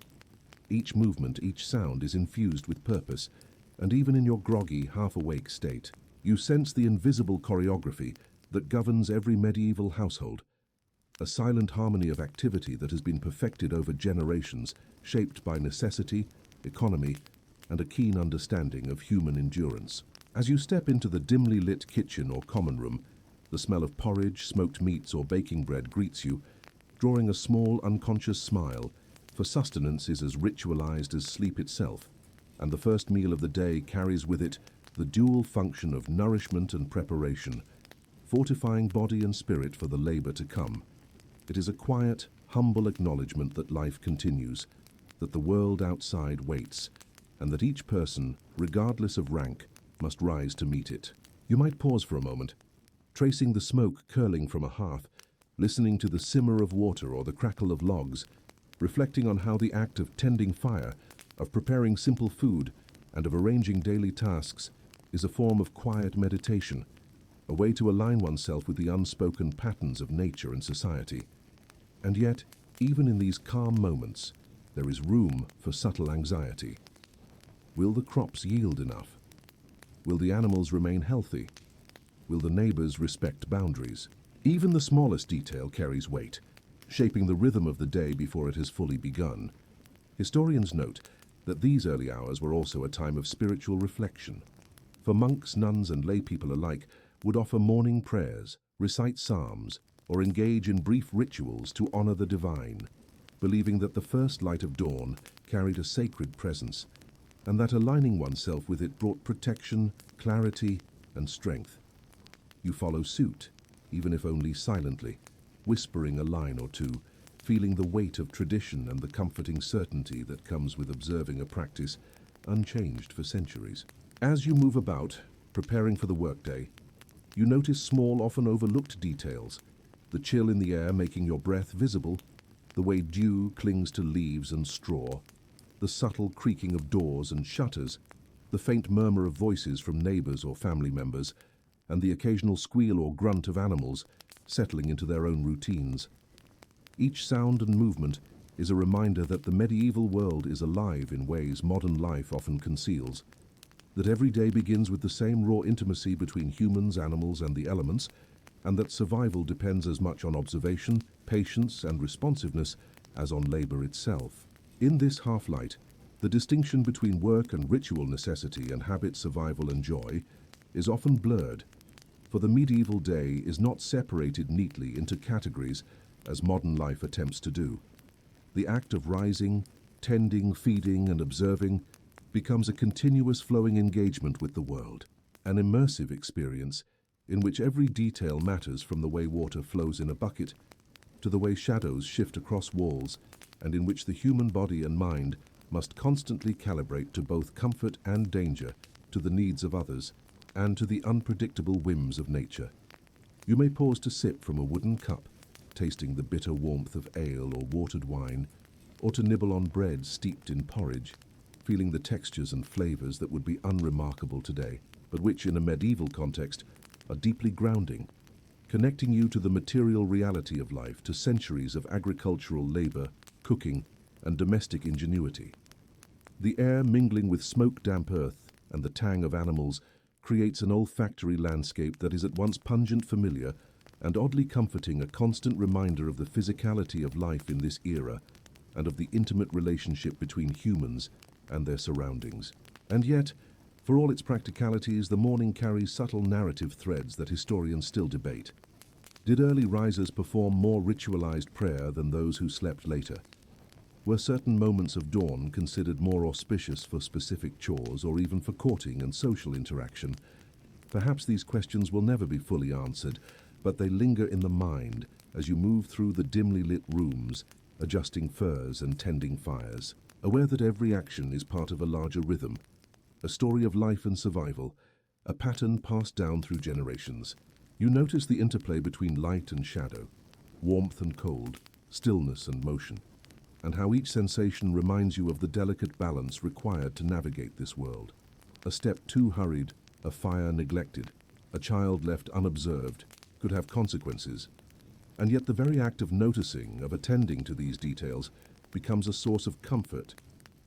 Each movement, each sound is infused with purpose, and even in your groggy, half-awake state, you sense the invisible choreography that governs every medieval household, a silent harmony of activity that has been perfected over generations, shaped by necessity, economy, and a keen understanding of human endurance. As you step into the dimly lit kitchen or common room, the smell of porridge, smoked meats, or baking bread greets you, drawing a small, unconscious smile, for sustenance is as ritualized as sleep itself, and the first meal of the day carries with it the dual function of nourishment and preparation, fortifying body and spirit for the labor to come. It is a quiet, humble acknowledgement that life continues, that the world outside waits, and that each person, regardless of rank, must rise to meet it. You might pause for a moment, tracing the smoke curling from a hearth, listening to the simmer of water or the crackle of logs, reflecting on how the act of tending fire of preparing simple food, and of arranging daily tasks is a form of quiet meditation, a way to align oneself with the unspoken patterns of nature and society. And yet, even in these calm moments, there is room for subtle anxiety. Will the crops yield enough? Will the animals remain healthy? Will the neighbors respect boundaries? Even the smallest detail carries weight, shaping the rhythm of the day before it has fully begun. Historians note that these early hours were also a time of spiritual reflection. For monks, nuns, and lay people alike would offer morning prayers, recite psalms, or engage in brief rituals to honor the divine, believing that the first light of dawn carried a sacred presence, and that aligning oneself with it brought protection, clarity, and strength. You follow suit, even if only silently, whispering a line or two, feeling the weight of tradition and the comforting certainty that comes with observing a practice unchanged for centuries. As you move about, preparing for the workday, you notice small, often overlooked details, the chill in the air making your breath visible, the way dew clings to leaves and straw, the subtle creaking of doors and shutters, the faint murmur of voices from neighbors or family members, and the occasional squeal or grunt of animals settling into their own routines. Each sound and movement is a reminder that the medieval world is alive in ways modern life often conceals, that every day begins with the same raw intimacy between humans, animals, and the elements, and that survival depends as much on observation, patience, and responsiveness as on labor itself. In this half-light, the distinction between work and ritual necessity and habit, survival, and joy is often blurred, for the medieval day is not separated neatly into categories as modern life attempts to do. The act of rising, tending, feeding, and observing becomes a continuous flowing engagement with the world, an immersive experience in which every detail matters, from the way water flows in a bucket to the way shadows shift across walls, and in which the human body and mind must constantly calibrate to both comfort and danger, to the needs of others, and to the unpredictable whims of nature. You may pause to sip from a wooden cup, tasting the bitter warmth of ale or watered wine, or to nibble on bread steeped in porridge, feeling the textures and flavors that would be unremarkable today, but which in a medieval context are deeply grounding, connecting you to the material reality of life, to centuries of agricultural labor, cooking, and domestic ingenuity. The air mingling with smoke-damp earth and the tang of animals creates an olfactory landscape that is at once pungent, familiar, and oddly comforting, a constant reminder of the physicality of life in this era and of the intimate relationship between humans and their surroundings. And yet, for all its practicalities, the morning carries subtle narrative threads that historians still debate. Did early risers perform more ritualized prayer than those who slept later? Were certain moments of dawn considered more auspicious for specific chores or even for courting and social interaction? Perhaps these questions will never be fully answered, but they linger in the mind as you move through the dimly lit rooms, adjusting furs and tending fires, aware that every action is part of a larger rhythm, a story of life and survival, a pattern passed down through generations. You notice the interplay between light and shadow, warmth and cold, stillness and motion, and how each sensation reminds you of the delicate balance required to navigate this world. A step too hurried, a fire neglected, a child left unobserved could have consequences, and yet the very act of noticing, of attending to these details, becomes a source of comfort,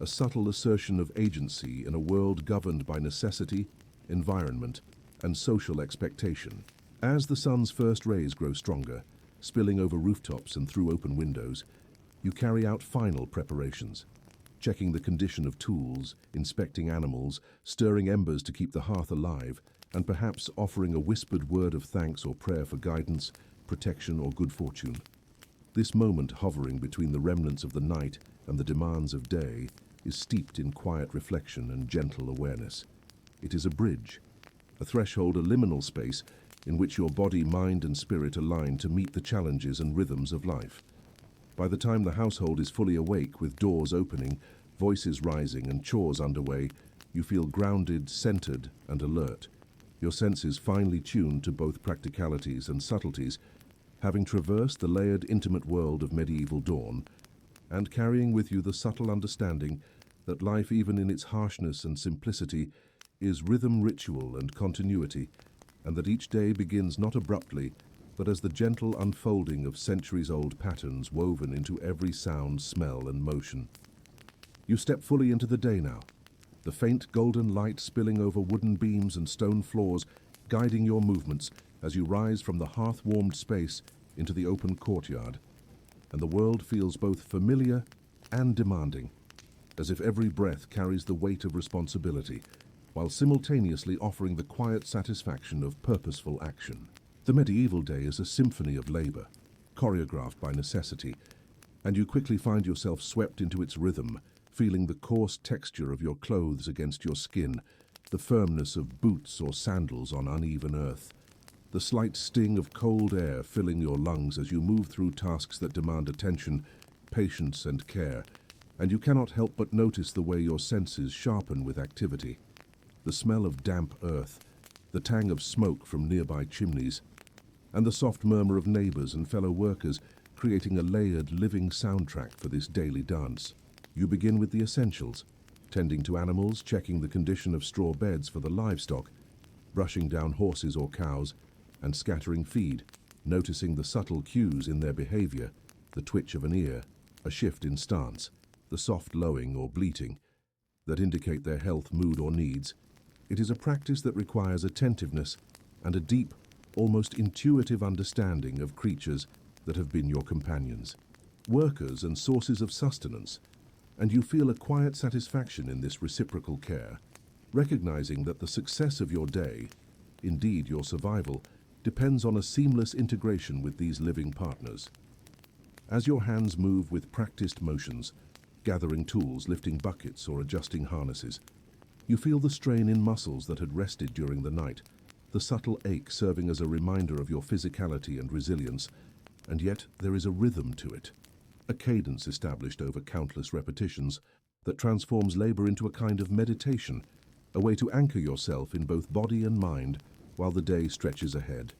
a subtle assertion of agency in a world governed by necessity, environment, and social expectation. As the sun's first rays grow stronger, spilling over rooftops and through open windows, you carry out final preparations, checking the condition of tools, inspecting animals, stirring embers to keep the hearth alive, and perhaps offering a whispered word of thanks or prayer for guidance, protection, or good fortune. This moment, hovering between the remnants of the night and the demands of day, is steeped in quiet reflection and gentle awareness. It is a bridge, a threshold, a liminal space in which your body, mind, and spirit align to meet the challenges and rhythms of life. By the time the household is fully awake, with doors opening, voices rising, and chores underway, you feel grounded, centered, and alert, your senses finely tuned to both practicalities and subtleties, having traversed the layered, intimate world of medieval dawn, and carrying with you the subtle understanding that life, even in its harshness and simplicity, is rhythm, ritual, and continuity, and that each day begins not abruptly, but as the gentle unfolding of centuries-old patterns woven into every sound, smell, and motion. You step fully into the day now, the faint golden light spilling over wooden beams and stone floors, guiding your movements as you rise from the hearth-warmed space into the open courtyard. And the world feels both familiar and demanding, as if every breath carries the weight of responsibility, while simultaneously offering the quiet satisfaction of purposeful action. The medieval day is a symphony of labor, choreographed by necessity, and you quickly find yourself swept into its rhythm, feeling the coarse texture of your clothes against your skin, the firmness of boots or sandals on uneven earth, the slight sting of cold air filling your lungs as you move through tasks that demand attention, patience, and care, and you cannot help but notice the way your senses sharpen with activity. The smell of damp earth, the tang of smoke from nearby chimneys, and the soft murmur of neighbors and fellow workers, creating a layered, living soundtrack for this daily dance. You begin with the essentials, tending to animals, checking the condition of straw beds for the livestock, brushing down horses or cows, and scattering feed, noticing the subtle cues in their behavior, the twitch of an ear, a shift in stance, the soft lowing or bleating, that indicate their health, mood, or needs. It is a practice that requires attentiveness and a deep, almost intuitive understanding of creatures that have been your companions, workers and sources of sustenance, and you feel a quiet satisfaction in this reciprocal care, recognizing that the success of your day, indeed your survival, depends on a seamless integration with these living partners. As your hands move with practiced motions, gathering tools, lifting buckets, or adjusting harnesses, you feel the strain in muscles that had rested during the night, the subtle ache serving as a reminder of your physicality and resilience, and yet there is a rhythm to it, a cadence established over countless repetitions that transforms labor into a kind of meditation, a way to anchor yourself in both body and mind while the day stretches ahead.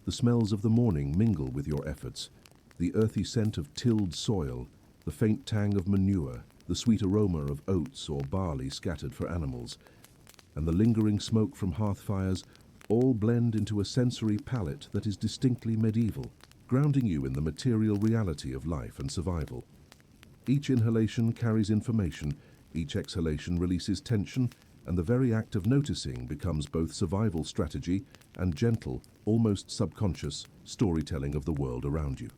The smells of the morning mingle with your efforts, the earthy scent of tilled soil, the faint tang of manure, the sweet aroma of oats or barley scattered for animals, and the lingering smoke from hearth fires all blend into a sensory palette that is distinctly medieval, grounding you in the material reality of life and survival. Each inhalation carries information, each exhalation releases tension, and the very act of noticing becomes both survival strategy and gentle, almost subconscious, storytelling of the world around you.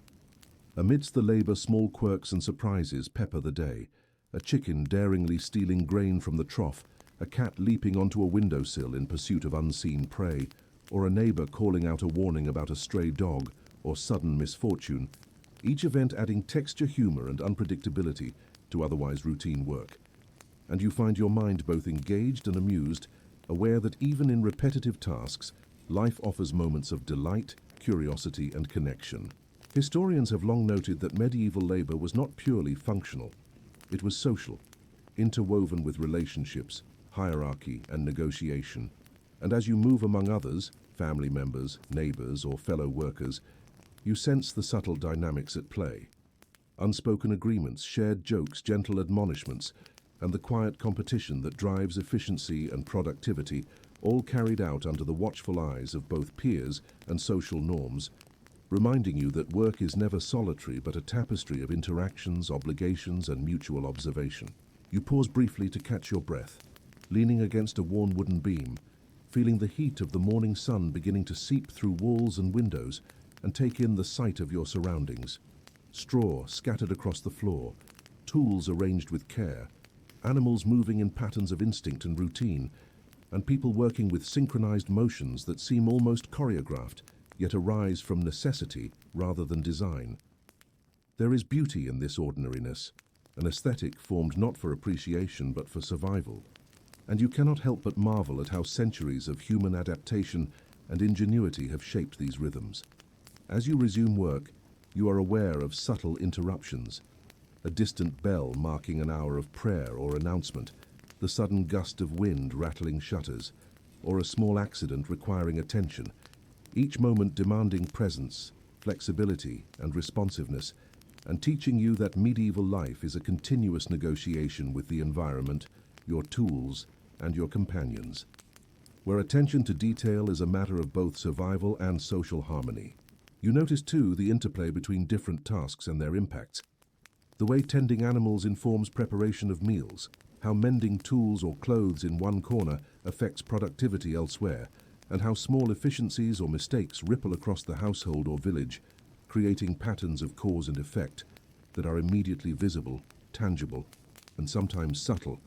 Amidst the labor, small quirks and surprises pepper the day. A chicken daringly stealing grain from the trough, a cat leaping onto a windowsill in pursuit of unseen prey, or a neighbor calling out a warning about a stray dog or sudden misfortune, each event adding texture, humor, and unpredictability to otherwise routine work. And you find your mind both engaged and amused, aware that even in repetitive tasks, life offers moments of delight, curiosity, and connection. Historians have long noted that medieval labor was not purely functional. It was social, interwoven with relationships, hierarchy, and negotiation. And as you move among others, family members, neighbors, or fellow workers, you sense the subtle dynamics at play. Unspoken agreements, shared jokes, gentle admonishments, and the quiet competition that drives efficiency and productivity, all carried out under the watchful eyes of both peers and social norms, reminding you that work is never solitary but a tapestry of interactions, obligations, and mutual observation. You pause briefly to catch your breath, leaning against a worn wooden beam, feeling the heat of the morning sun beginning to seep through walls and windows, and take in the sight of your surroundings. Straw scattered across the floor, tools arranged with care, animals moving in patterns of instinct and routine, and people working with synchronized motions that seem almost choreographed, yet arise from necessity rather than design. There is beauty in this ordinariness, an aesthetic formed not for appreciation but for survival, and you cannot help but marvel at how centuries of human adaptation and ingenuity have shaped these rhythms. As you resume work, you are aware of subtle interruptions, a distant bell marking an hour of prayer or announcement, the sudden gust of wind rattling shutters, or a small accident requiring attention, each moment demanding presence, flexibility, and responsiveness, and teaching you that medieval life is a continuous negotiation with the environment, your tools, and your companions, where attention to detail is a matter of both survival and social harmony. You notice too the interplay between different tasks and their impacts. The way tending animals informs preparation of meals, how mending tools or clothes in one corner affects productivity elsewhere, and how small efficiencies or mistakes ripple across the household or village, creating patterns of cause and effect that are immediately visible, tangible, and sometimes subtle,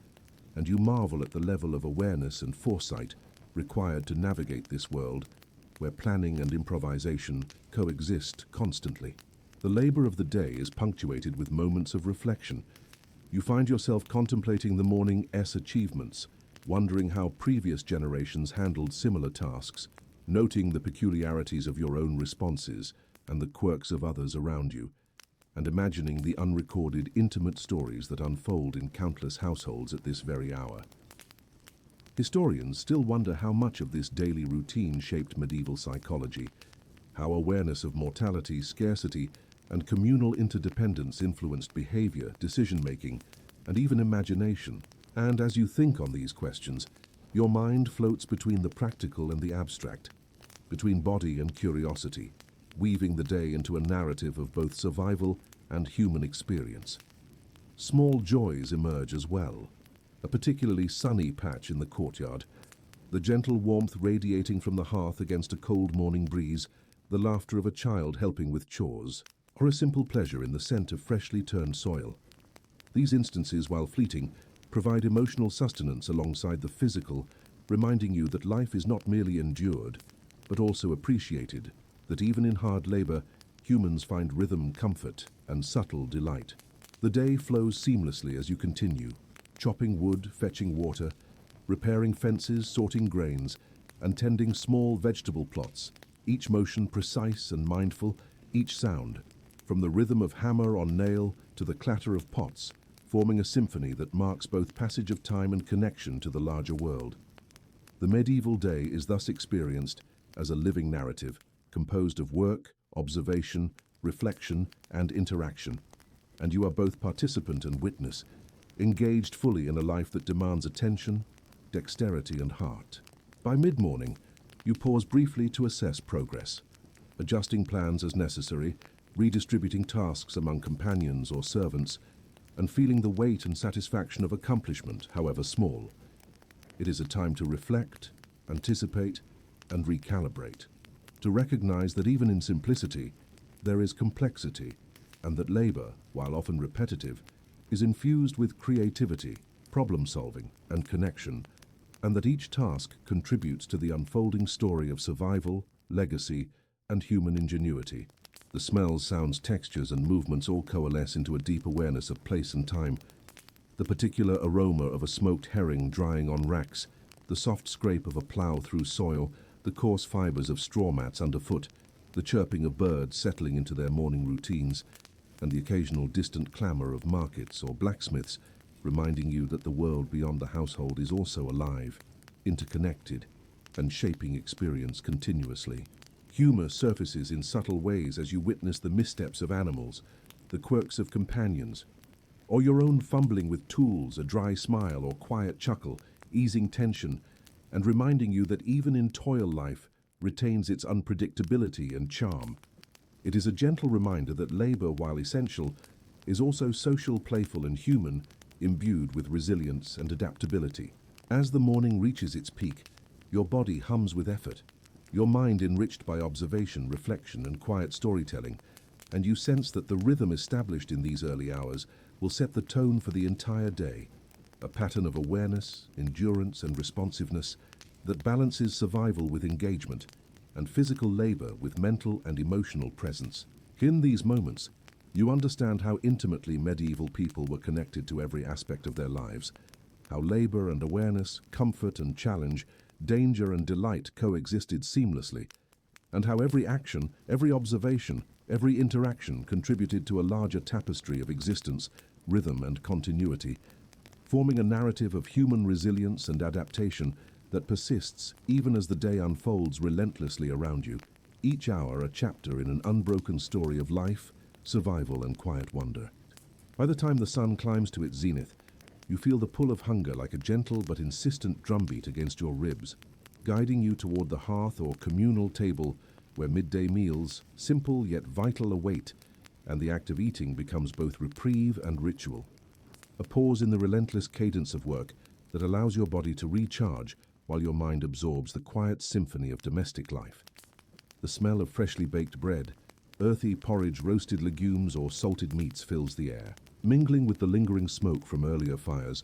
and you marvel at the level of awareness and foresight required to navigate this world where planning and improvisation coexist constantly. The labor of the day is punctuated with moments of reflection. You find yourself contemplating the morning's achievements, wondering how previous generations handled similar tasks, noting the peculiarities of your own responses and the quirks of others around you, and imagining the unrecorded, intimate stories that unfold in countless households at this very hour. Historians still wonder how much of this daily routine shaped medieval psychology, how awareness of mortality, scarcity, and communal interdependence influenced behavior, decision-making, and even imagination. And as you think on these questions, your mind floats between the practical and the abstract, between body and curiosity, weaving the day into a narrative of both survival and human experience. Small joys emerge as well. A particularly sunny patch in the courtyard, the gentle warmth radiating from the hearth against a cold morning breeze, the laughter of a child helping with chores, or a simple pleasure in the scent of freshly turned soil. These instances, while fleeting, provide emotional sustenance alongside the physical, reminding you that life is not merely endured, but also appreciated, that even in hard labor, humans find rhythm, comfort, and subtle delight. The day flows seamlessly as you continue, chopping wood, fetching water, repairing fences, sorting grains, and tending small vegetable plots, each motion precise and mindful, each sound, from the rhythm of hammer on nail to the clatter of pots, forming a symphony that marks both passage of time and connection to the larger world. The medieval day is thus experienced as a living narrative, composed of work, observation, reflection, and interaction, and you are both participant and witness, engaged fully in a life that demands attention, dexterity, and heart. By mid-morning, you pause briefly to assess progress, adjusting plans as necessary, redistributing tasks among companions or servants, and feeling the weight and satisfaction of accomplishment, however small. It is a time to reflect, anticipate, and recalibrate, to recognize that even in simplicity, there is complexity, and that labor, while often repetitive, is infused with creativity, problem-solving, and connection, and that each task contributes to the unfolding story of survival, legacy, and human ingenuity. The smells, sounds, textures, and movements all coalesce into a deep awareness of place and time. The particular aroma of a smoked herring drying on racks, the soft scrape of a plow through soil, the coarse fibers of straw mats underfoot, the chirping of birds settling into their morning routines, and the occasional distant clamor of markets or blacksmiths, reminding you that the world beyond the household is also alive, interconnected, and shaping experience continuously. Humor surfaces in subtle ways as you witness the missteps of animals, the quirks of companions, or your own fumbling with tools, a dry smile or quiet chuckle, easing tension, and reminding you that even in toil life retains its unpredictability and charm. It is a gentle reminder that labor, while essential, is also social, playful, and human, imbued with resilience and adaptability. As the morning reaches its peak, your body hums with effort, your mind enriched by observation, reflection, and quiet storytelling, and you sense that the rhythm established in these early hours will set the tone for the entire day, a pattern of awareness, endurance, and responsiveness that balances survival with engagement and physical labor with mental and emotional presence. In these moments, you understand how intimately medieval people were connected to every aspect of their lives, how labor and awareness, comfort and challenge, danger and delight coexisted seamlessly, and how every action, every observation, every interaction contributed to a larger tapestry of existence, rhythm and continuity, forming a narrative of human resilience and adaptation that persists even as the day unfolds relentlessly around you, each hour a chapter in an unbroken story of life, survival and quiet wonder. By the time the sun climbs to its zenith, you feel the pull of hunger like a gentle but insistent drumbeat against your ribs, guiding you toward the hearth or communal table where midday meals, simple yet vital, await, and the act of eating becomes both reprieve and ritual. A pause in the relentless cadence of work that allows your body to recharge while your mind absorbs the quiet symphony of domestic life. The smell of freshly baked bread, earthy porridge, roasted legumes, or salted meats fills the air, mingling with the lingering smoke from earlier fires,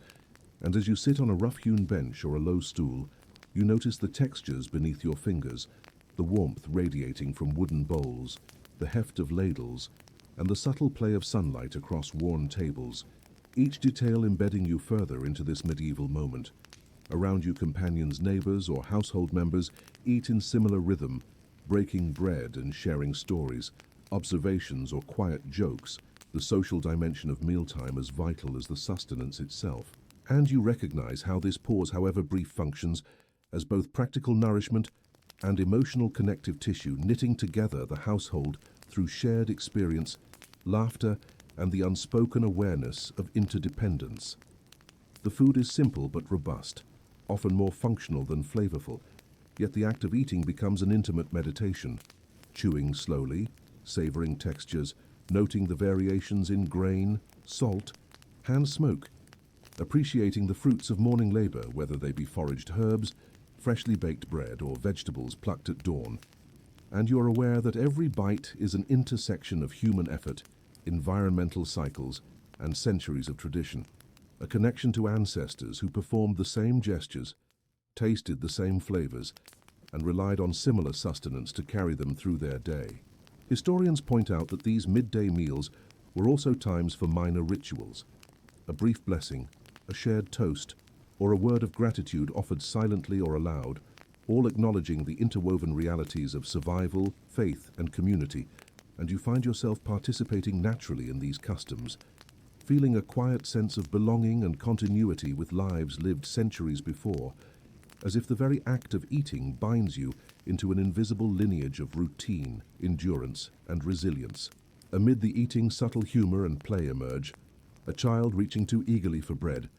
and as you sit on a rough-hewn bench or a low stool, you notice the textures beneath your fingers, the warmth radiating from wooden bowls, the heft of ladles, and the subtle play of sunlight across worn tables, each detail embedding you further into this medieval moment. Around you, companions, neighbors, or household members eat in similar rhythm, breaking bread and sharing stories, observations, or quiet jokes, the social dimension of mealtime as vital as the sustenance itself. And you recognize how this pause, however brief, functions as both practical nourishment and emotional connective tissue, knitting together the household through shared experience, laughter, and the unspoken awareness of interdependence. The food is simple but robust, often more functional than flavorful, yet the act of eating becomes an intimate meditation, chewing slowly, savoring textures, noting the variations in grain, salt, and smoke, appreciating the fruits of morning labor, whether they be foraged herbs, freshly baked bread, or vegetables plucked at dawn. And you're aware that every bite is an intersection of human effort, environmental cycles, and centuries of tradition, a connection to ancestors who performed the same gestures, tasted the same flavors, and relied on similar sustenance to carry them through their day. Historians point out that these midday meals were also times for minor rituals, a brief blessing, a shared toast, or a word of gratitude offered silently or aloud, all acknowledging the interwoven realities of survival, faith, and community, and you find yourself participating naturally in these customs, feeling a quiet sense of belonging and continuity with lives lived centuries before, as if the very act of eating binds you into an invisible lineage of routine, endurance, and resilience. Amid the eating, subtle humor and play emerge, a child reaching too eagerly for bread,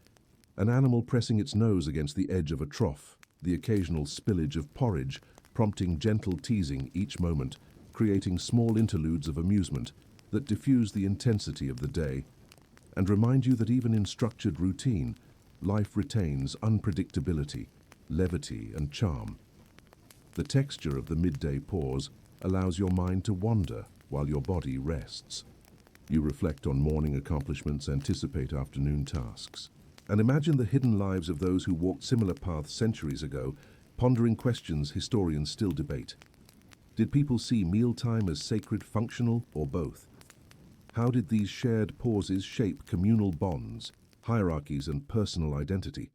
an animal pressing its nose against the edge of a trough, the occasional spillage of porridge prompting gentle teasing each moment, creating small interludes of amusement that diffuse the intensity of the day and remind you that even in structured routine, life retains unpredictability, levity, and charm. The texture of the midday pause allows your mind to wander while your body rests. You reflect on morning accomplishments, anticipate afternoon tasks, and imagine the hidden lives of those who walked similar paths centuries ago, pondering questions historians still debate. Did people see mealtime as sacred, functional, or both? How did these shared pauses shape communal bonds, hierarchies, and personal identity?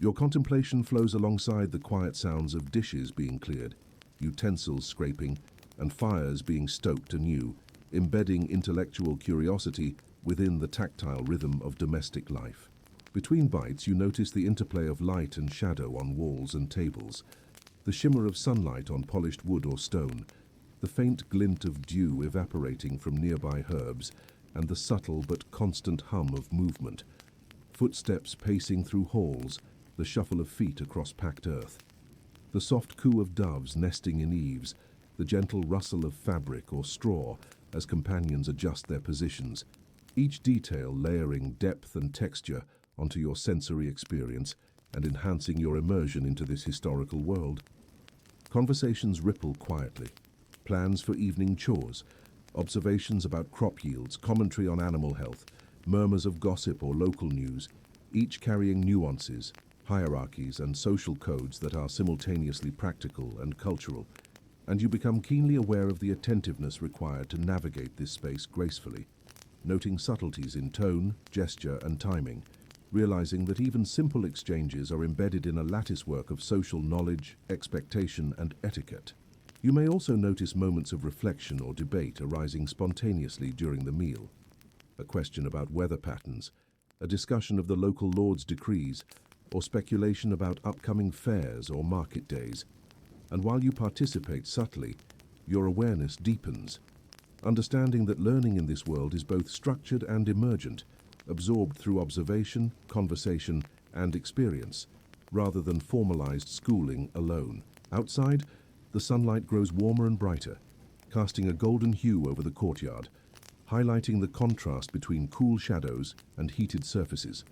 Your contemplation flows alongside the quiet sounds of dishes being cleared, utensils scraping, and fires being stoked anew, embedding intellectual curiosity within the tactile rhythm of domestic life. Between bites, you notice the interplay of light and shadow on walls and tables, the shimmer of sunlight on polished wood or stone, the faint glint of dew evaporating from nearby herbs, and the subtle but constant hum of movement, footsteps pacing through halls, the shuffle of feet across packed earth, the soft coo of doves nesting in eaves, the gentle rustle of fabric or straw as companions adjust their positions, each detail layering depth and texture onto your sensory experience and enhancing your immersion into this historical world. Conversations ripple quietly, plans for evening chores, observations about crop yields, commentary on animal health, murmurs of gossip or local news, each carrying nuances, hierarchies, and social codes that are simultaneously practical and cultural, and you become keenly aware of the attentiveness required to navigate this space gracefully, noting subtleties in tone, gesture, and timing, realizing that even simple exchanges are embedded in a latticework of social knowledge, expectation, and etiquette. You may also notice moments of reflection or debate arising spontaneously during the meal. A question about weather patterns, a discussion of the local lord's decrees, or speculation about upcoming fairs or market days. And while you participate subtly, your awareness deepens, understanding that learning in this world is both structured and emergent, absorbed through observation, conversation, and experience, rather than formalized schooling alone. Outside, the sunlight grows warmer and brighter, casting a golden hue over the courtyard, highlighting the contrast between cool shadows and heated surfaces,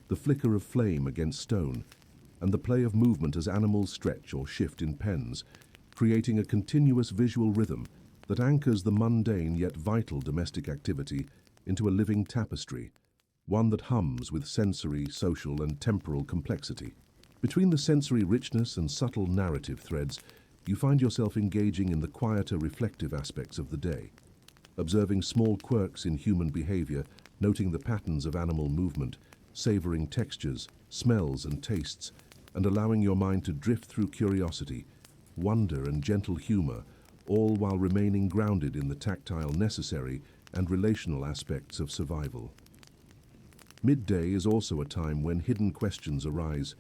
the flicker of flame against stone, and the play of movement as animals stretch or shift in pens, creating a continuous visual rhythm that anchors the mundane yet vital domestic activity into a living tapestry, one that hums with sensory, social, and temporal complexity. Between the sensory richness and subtle narrative threads, you find yourself engaging in the quieter, reflective aspects of the day, observing small quirks in human behavior, noting the patterns of animal movement, savoring textures, smells, and tastes, and allowing your mind to drift through curiosity, wonder, and gentle humor, all while remaining grounded in the tactile, necessary, and relational aspects of survival. Midday is also a time when hidden questions arise.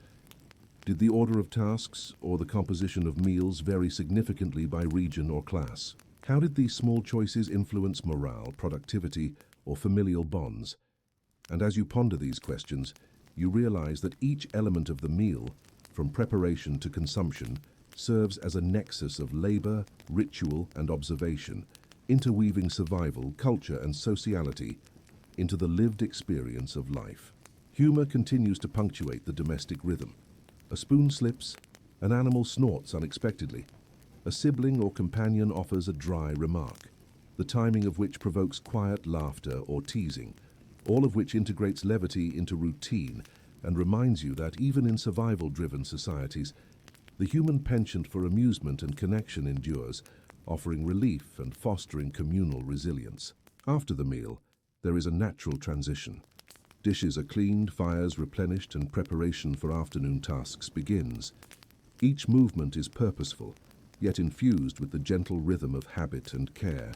Did the order of tasks or the composition of meals vary significantly by region or class? How did these small choices influence morale, productivity, or familial bonds? And as you ponder these questions, you realize that each element of the meal, from preparation to consumption, serves as a nexus of labor, ritual, and observation, interweaving survival, culture, and sociality into the lived experience of life. Humor continues to punctuate the domestic rhythm. A spoon slips, an animal snorts unexpectedly, a sibling or companion offers a dry remark, the timing of which provokes quiet laughter or teasing, all of which integrates levity into routine and reminds you that even in survival-driven societies, the human penchant for amusement and connection endures, offering relief and fostering communal resilience. After the meal, there is a natural transition. Dishes are cleaned, fires replenished, and preparation for afternoon tasks begins. Each movement is purposeful, yet infused with the gentle rhythm of habit and care,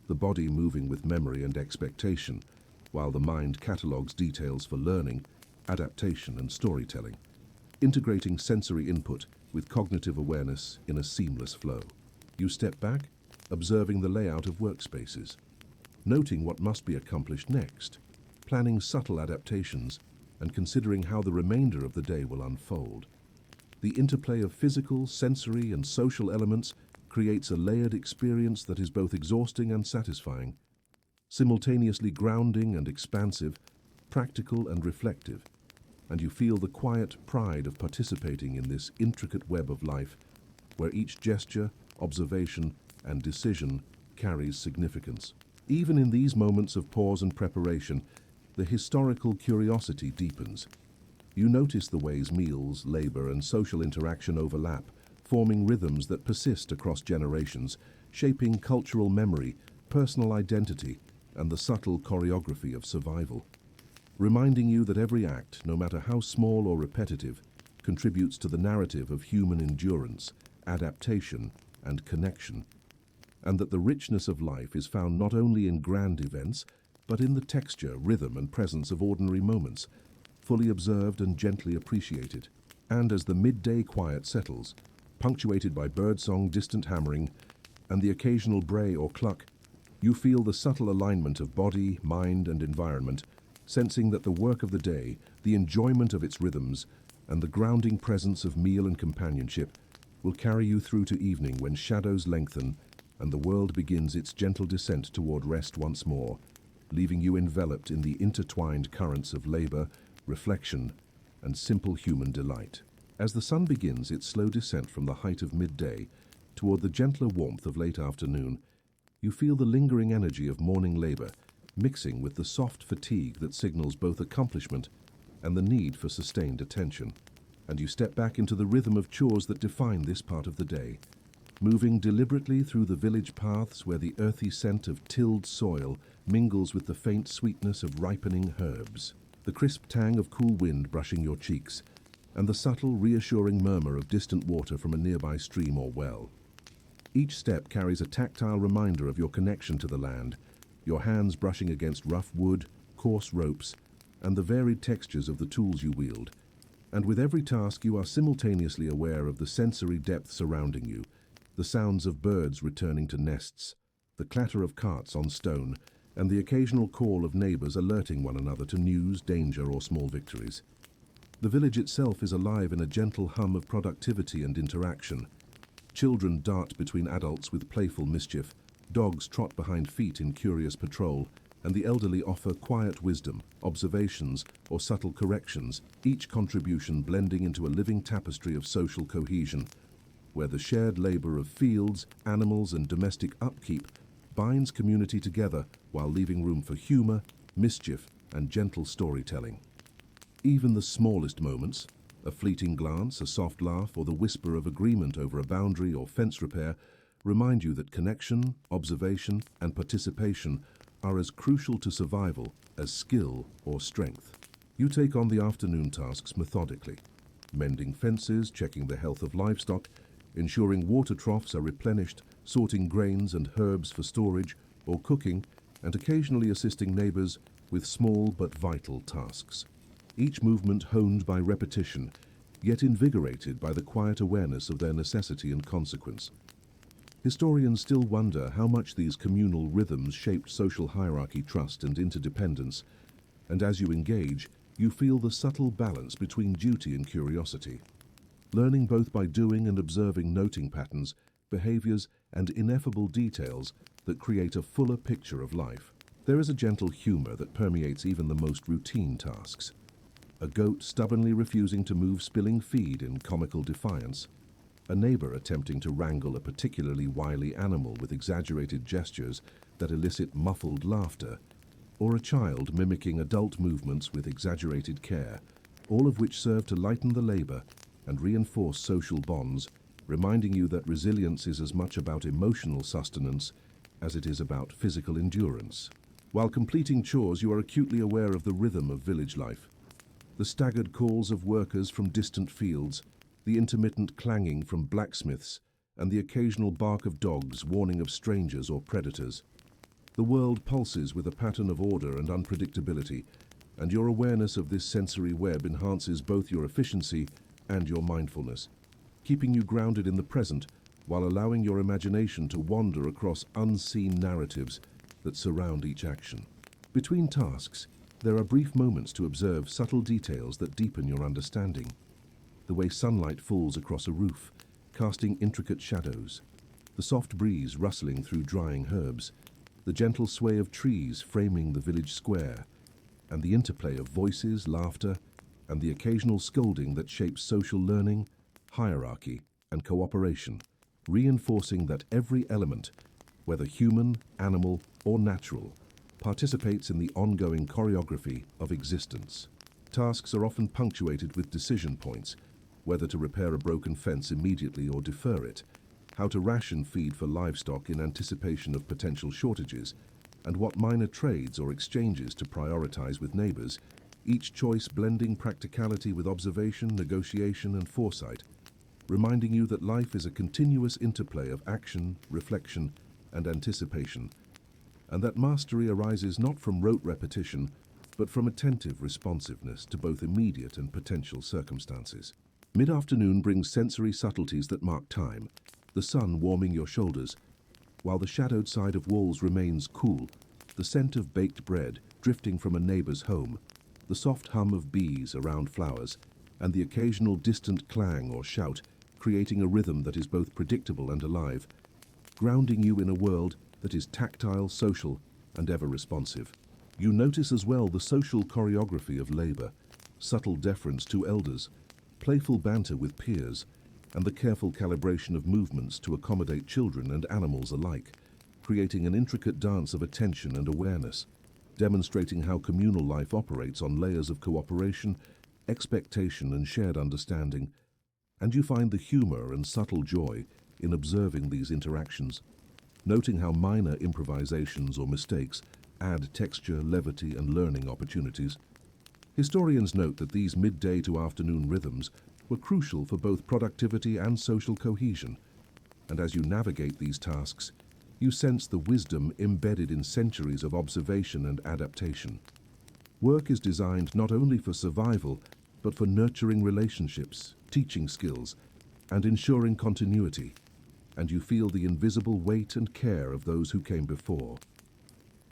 the body moving with memory and expectation, while the mind catalogues details for learning, adaptation, and storytelling, integrating sensory input with cognitive awareness in a seamless flow. You step back, observing the layout of workspaces, noting what must be accomplished next, planning subtle adaptations, and considering how the remainder of the day will unfold. The interplay of physical, sensory, and social elements creates a layered experience that is both exhausting and satisfying, simultaneously grounding and expansive, practical and reflective, and you feel the quiet pride of participating in this intricate web of life, where each gesture, observation, and decision carries significance. Even in these moments of pause and preparation, the historical curiosity deepens. You notice the ways meals, labor, and social interaction overlap, forming rhythms that persist across generations, shaping cultural memory, personal identity, and the subtle choreography of survival, reminding you that every act, no matter how small or repetitive, contributes to the narrative of human endurance, adaptation, and connection, and that the richness of life is found not only in grand events, but in the texture, rhythm, and presence of ordinary moments, fully observed and gently appreciated. And as the midday quiet settles, punctuated by birdsong, distant hammering, and the occasional bray or cluck, you feel the subtle alignment of body, mind, and environment, sensing that the work of the day, the enjoyment of its rhythms, and the grounding presence of meal and companionship will carry you through to evening when shadows lengthen and the world begins its gentle descent toward rest once more, leaving you enveloped in the intertwined currents of labor, reflection, and simple human delight. As the sun begins its slow descent from the height of midday toward the gentler warmth of late afternoon, you feel the lingering energy of morning labor mixing with the soft fatigue that signals both accomplishment and the need for sustained attention. And you step back into the rhythm of chores that define this part of the day, moving deliberately through the village paths where the earthy scent of tilled soil mingles with the faint sweetness of ripening herbs, the crisp tang of cool wind brushing your cheeks, and the subtle, reassuring murmur of distant water from a nearby stream or well. Each step carries a tactile reminder of your connection to the land, your hands brushing against rough wood, coarse ropes, and the varied textures of the tools you wield. And with every task you are simultaneously aware of the sensory depth surrounding you, the sounds of birds returning to nests, the clatter of carts on stone, and the occasional call of neighbours alerting one another to news, danger, or small victories. The village itself is alive in a gentle hum of productivity and interaction. Children dart between adults with playful mischief, dogs trot behind feet in curious patrol, and the elderly offer quiet wisdom, observations, or subtle corrections, each contribution blending into a living tapestry of social cohesion, where the shared labour of fields, animals, and domestic upkeep binds community together while leaving room for humour, mischief, and gentle storytelling. Even the smallest moments, a fleeting glance, a soft laugh, or the whisper of agreement over a boundary or fence repair, remind you that connection, observation, and participation are as crucial to survival as skill or strength. You take on the afternoon tasks methodically, mending fences, checking the health of livestock, ensuring water troughs are replenished, sorting grains and herbs for storage, or cooking, and occasionally assisting neighbours with small but vital tasks. Each movement honed by repetition, yet invigorated by the quiet awareness of their necessity and consequence. Historians still wonder how much these communal rhythms shaped social hierarchy, trust, and interdependence, and as you engage, you feel the subtle balance between duty and curiosity. Learning both by doing and observing, noting patterns, behaviors, and ineffable details that create a fuller picture of life. There is a gentle humor that permeates even the most routine tasks. A goat stubbornly refusing to move spilling feed in comical defiance, a neighbor attempting to wrangle a particularly wily animal with exaggerated gestures that elicit muffled laughter, or a child mimicking adult movements with exaggerated care, all of which serve to lighten the labor and reinforce social bonds, reminding you that resilience is as much about emotional sustenance as it is about physical endurance. While completing chores, you are acutely aware of the rhythm of village life. The staggered calls of workers from distant fields, the intermittent clanging from blacksmiths, and the occasional bark of dogs warning of strangers or predators. The world pulses with a pattern of order and unpredictability, and your awareness of this sensory web enhances both your efficiency and your mindfulness, keeping you grounded in the present while allowing your imagination to wander across unseen narratives that surround each action. Between tasks, there are brief moments to observe subtle details that deepen your understanding. The way sunlight falls across a roof, casting intricate shadows, the soft breeze rustling through drying herbs, the gentle sway of trees framing the village square, and the interplay of voices, laughter, and the occasional scolding that shapes social learning, hierarchy, and cooperation, reinforcing that every element, whether human, animal, or natural, participates in the ongoing choreography of existence. Tasks are often punctuated with decision points, whether to repair a broken fence immediately or defer it, how to ration feed for livestock in anticipation of potential shortages, and what minor trades or exchanges to prioritize with neighbors, each choice blending practicality with observation, negotiation, and foresight, reminding you that life is a continuous interplay of action, reflection, and anticipation, and that mastery arises not from rote repetition, but from attentive responsiveness to both immediate and potential circumstances. Mid-afternoon brings sensory subtleties that mark time, the sun warming your shoulders, while the shadowed side of walls remains cool, the scent of baked bread drifting from a neighbor's home, the soft hum of bees around flowers, and the occasional distant clang or shout, creating a rhythm that is both predictable and alive, grounding you in a world that is tactile, social, and ever responsive. You notice as well the social choreography of labor, subtle deference to elders, playful banter with peers, and the careful calibration of movements to accommodate children and animals alike, creating an intricate dance of attention and awareness, demonstrating how communal life operates on layers of cooperation, expectation, and shared understanding, and you find the humor and subtle joy in observing these interactions, noting how minor improvisations or mistakes add texture, levity, and learning opportunities. Historians note that these midday to afternoon rhythms were crucial for both productivity and social cohesion, and as you navigate these tasks, you sense the wisdom embedded in centuries of observation and adaptation. Work is designed not only for survival, but for nurturing relationships, teaching skills, and ensuring continuity, and you feel the invisible weight and care of those who came before.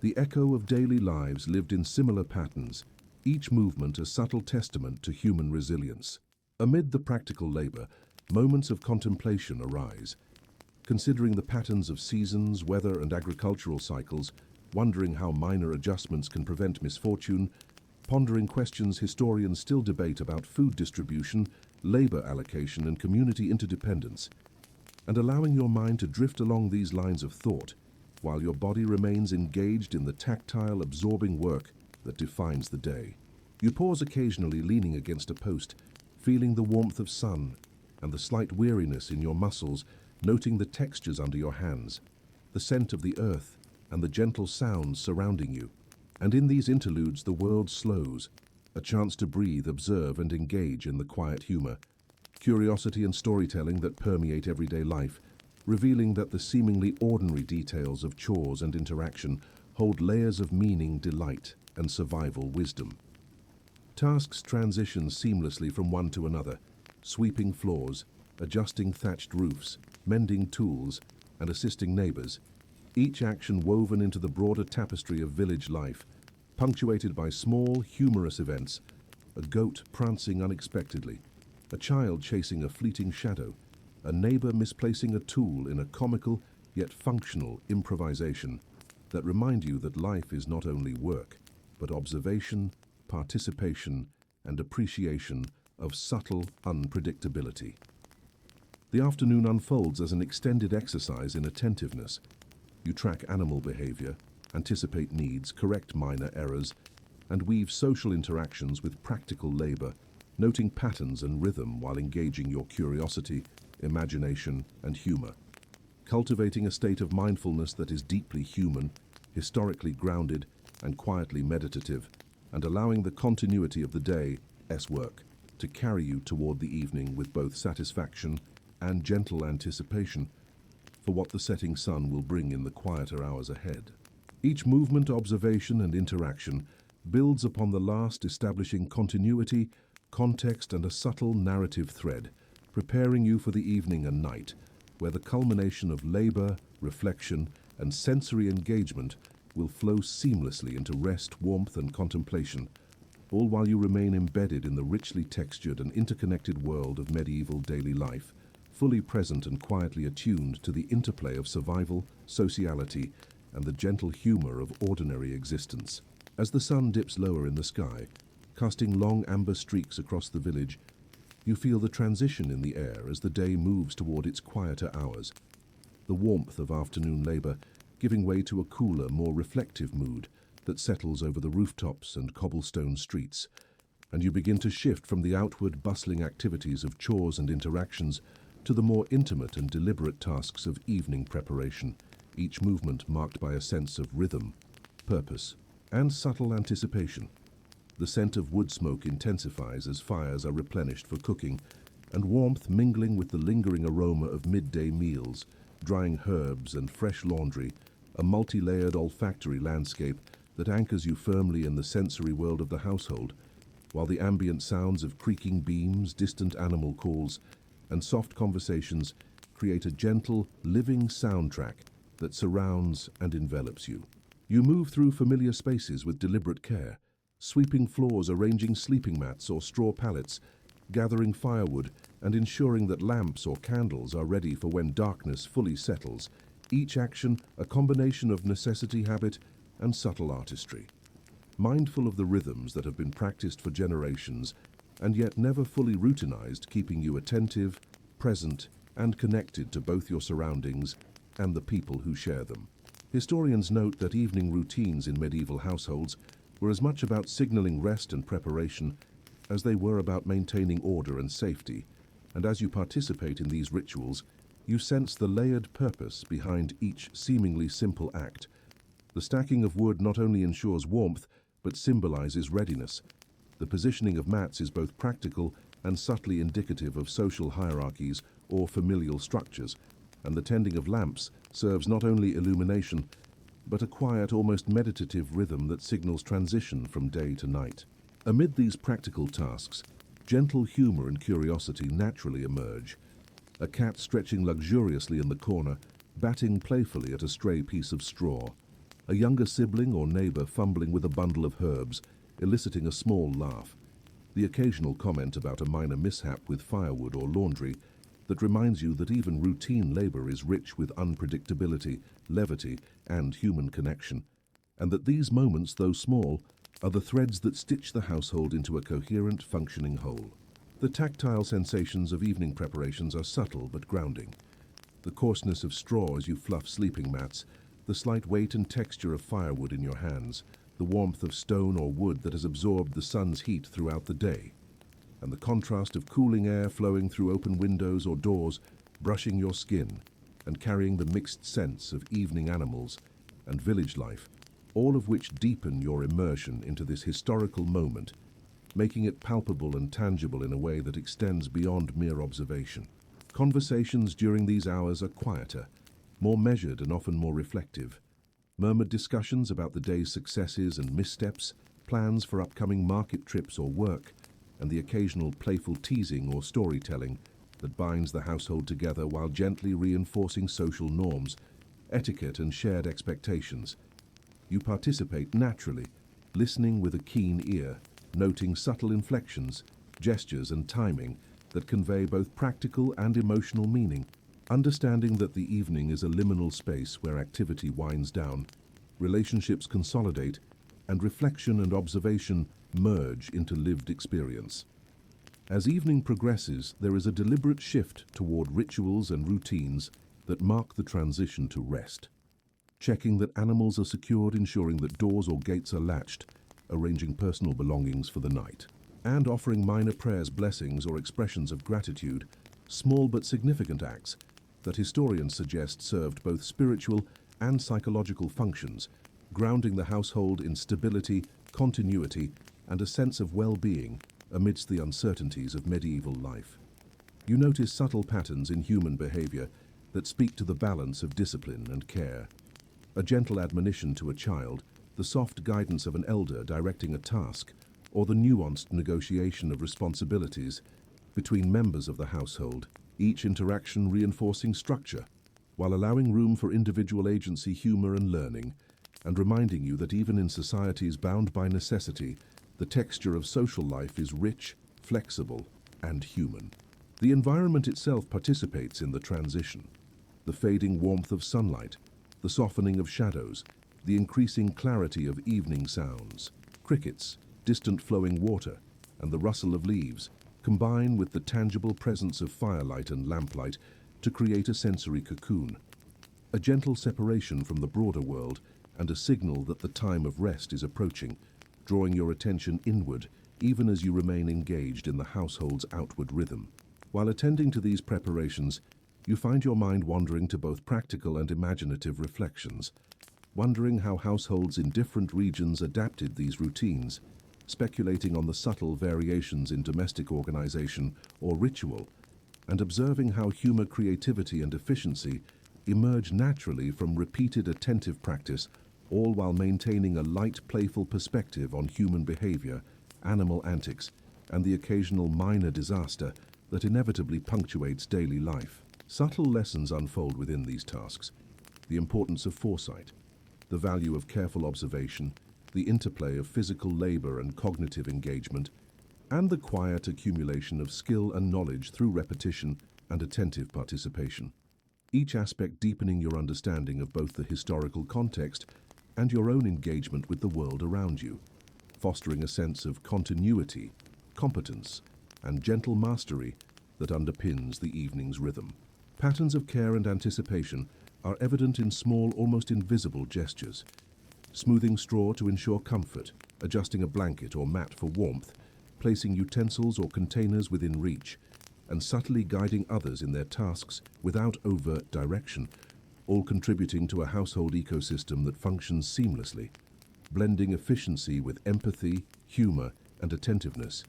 The echo of daily lives lived in similar patterns, each movement a subtle testament to human resilience. Amid the practical labor, moments of contemplation arise. Considering the patterns of seasons, weather, and agricultural cycles, wondering how minor adjustments can prevent misfortune, pondering questions historians still debate about food distribution, labor allocation, and community interdependence, and allowing your mind to drift along these lines of thought, while your body remains engaged in the tactile, absorbing work that defines the day. You pause occasionally, leaning against a post, feeling the warmth of sun and the slight weariness in your muscles, noting the textures under your hands, the scent of the earth, and the gentle sounds surrounding you. And in these interludes, the world slows, a chance to breathe, observe, and engage in the quiet humor, curiosity, and storytelling that permeate everyday life, revealing that the seemingly ordinary details of chores and interaction hold layers of meaning, delight, and survival wisdom. Tasks transition seamlessly from one to another, sweeping floors, adjusting thatched roofs, mending tools, and assisting neighbors, each action woven into the broader tapestry of village life, punctuated by small, humorous events, a goat prancing unexpectedly, a child chasing a fleeting shadow, a neighbor misplacing a tool in a comical yet functional improvisation that remind you that life is not only work, but observation, participation, and appreciation of subtle unpredictability. The afternoon unfolds as an extended exercise in attentiveness. You track animal behavior, anticipate needs, correct minor errors, and weave social interactions with practical labor, noting patterns and rhythm while engaging your curiosity, imagination, and humor. Cultivating a state of mindfulness that is deeply human, historically grounded, and quietly meditative, and allowing the continuity of the day's work to carry you toward the evening with both satisfaction and gentle anticipation for what the setting sun will bring in the quieter hours ahead. Each movement, observation, and interaction builds upon the last, establishing continuity, context, and a subtle narrative thread, preparing you for the evening and night, where the culmination of labor, reflection, and sensory engagement will flow seamlessly into rest, warmth, and contemplation, all while you remain embedded in the richly textured and interconnected world of medieval daily life, fully present and quietly attuned to the interplay of survival, sociality, and the gentle humor of ordinary existence. As the sun dips lower in the sky, casting long amber streaks across the village, you feel the transition in the air as the day moves toward its quieter hours, the warmth of afternoon labor giving way to a cooler, more reflective mood that settles over the rooftops and cobblestone streets, and you begin to shift from the outward, bustling activities of chores and interactions to the more intimate and deliberate tasks of evening preparation, each movement marked by a sense of rhythm, purpose, and subtle anticipation. The scent of wood smoke intensifies as fires are replenished for cooking, and warmth mingling with the lingering aroma of midday meals, drying herbs, and fresh laundry, a multi-layered olfactory landscape that anchors you firmly in the sensory world of the household, while the ambient sounds of creaking beams, distant animal calls, and soft conversations create a gentle, living soundtrack that surrounds and envelops you. You move through familiar spaces with deliberate care, sweeping floors, arranging sleeping mats or straw pallets, gathering firewood, and ensuring that lamps or candles are ready for when darkness fully settles, each action a combination of necessity, habit, and subtle artistry. Mindful of the rhythms that have been practiced for generations and yet never fully routinized, keeping you attentive, present, and connected to both your surroundings and the people who share them. Historians note that evening routines in medieval households were as much about signaling rest and preparation as they were about maintaining order and safety, and as you participate in these rituals, you sense the layered purpose behind each seemingly simple act. The stacking of wood not only ensures warmth, but symbolizes readiness. The positioning of mats is both practical and subtly indicative of social hierarchies or familial structures, and the tending of lamps serves not only illumination, but a quiet, almost meditative rhythm that signals transition from day to night. Amid these practical tasks, gentle humor and curiosity naturally emerge. a cat stretching luxuriously in the corner, batting playfully at a stray piece of straw, a younger sibling or neighbor fumbling with a bundle of herbs, eliciting a small laugh, the occasional comment about a minor mishap with firewood or laundry that reminds you that even routine labor is rich with unpredictability, levity, and human connection, and that these moments, though small, are the threads that stitch the household into a coherent, functioning whole. The tactile sensations of evening preparations are subtle but grounding. The coarseness of straw as you fluff sleeping mats, the slight weight and texture of firewood in your hands, the warmth of stone or wood that has absorbed the sun's heat throughout the day, and the contrast of cooling air flowing through open windows or doors, brushing your skin, and carrying the mixed scents of evening animals and village life, all of which deepen your immersion into this historical moment, making it palpable and tangible in a way that extends beyond mere observation. Conversations during these hours are quieter, more measured and often more reflective. Murmured discussions about the day's successes and missteps, plans for upcoming market trips or work, and the occasional playful teasing or storytelling that binds the household together while gently reinforcing social norms, etiquette and shared expectations. You participate naturally, listening with a keen ear, noting subtle inflections, gestures and timing that convey both practical and emotional meaning, understanding that the evening is a liminal space where activity winds down, relationships consolidate, and reflection and observation merge into lived experience. As evening progresses, there is a deliberate shift toward rituals and routines that mark the transition to rest. Checking that animals are secured, ensuring that doors or gates are latched, arranging personal belongings for the night, and offering minor prayers, blessings, or expressions of gratitude, small but significant acts that historians suggest served both spiritual and psychological functions, grounding the household in stability, continuity, and a sense of well-being amidst the uncertainties of medieval life. You notice subtle patterns in human behavior that speak to the balance of discipline and care. A gentle admonition to a child, the soft guidance of an elder directing a task, or the nuanced negotiation of responsibilities between members of the household, each interaction reinforcing structure, while allowing room for individual agency, humor, and learning, and reminding you that even in societies bound by necessity, the texture of social life is rich, flexible, and human. The environment itself participates in the transition. The fading warmth of sunlight, the softening of shadows, the increasing clarity of evening sounds, crickets, distant flowing water, and the rustle of leaves combine with the tangible presence of firelight and lamplight to create a sensory cocoon, a gentle separation from the broader world and a signal that the time of rest is approaching, drawing your attention inward even as you remain engaged in the household's outward rhythm. While attending to these preparations, you find your mind wandering to both practical and imaginative reflections, wondering how households in different regions adapted these routines, speculating on the subtle variations in domestic organization or ritual, and observing how human creativity and efficiency emerge naturally from repeated attentive practice, all while maintaining a light, playful perspective on human behavior, animal antics, and the occasional minor disaster that inevitably punctuates daily life. Subtle lessons unfold within these tasks: the importance of foresight, the value of careful observation, the interplay of physical labor and cognitive engagement, and the quiet accumulation of skill and knowledge through repetition and attentive participation. Each aspect deepening your understanding of both the historical context and your own engagement with the world around you, fostering a sense of continuity, competence, and gentle mastery that underpins the evening's rhythm. Patterns of care and anticipation are evident in small, almost invisible gestures: smoothing straw to ensure comfort, adjusting a blanket or mat for warmth, placing utensils or containers within reach, and subtly guiding others in their tasks without overt direction, all contributing to a household ecosystem that functions seamlessly, blending efficiency with empathy, humor, and attentiveness,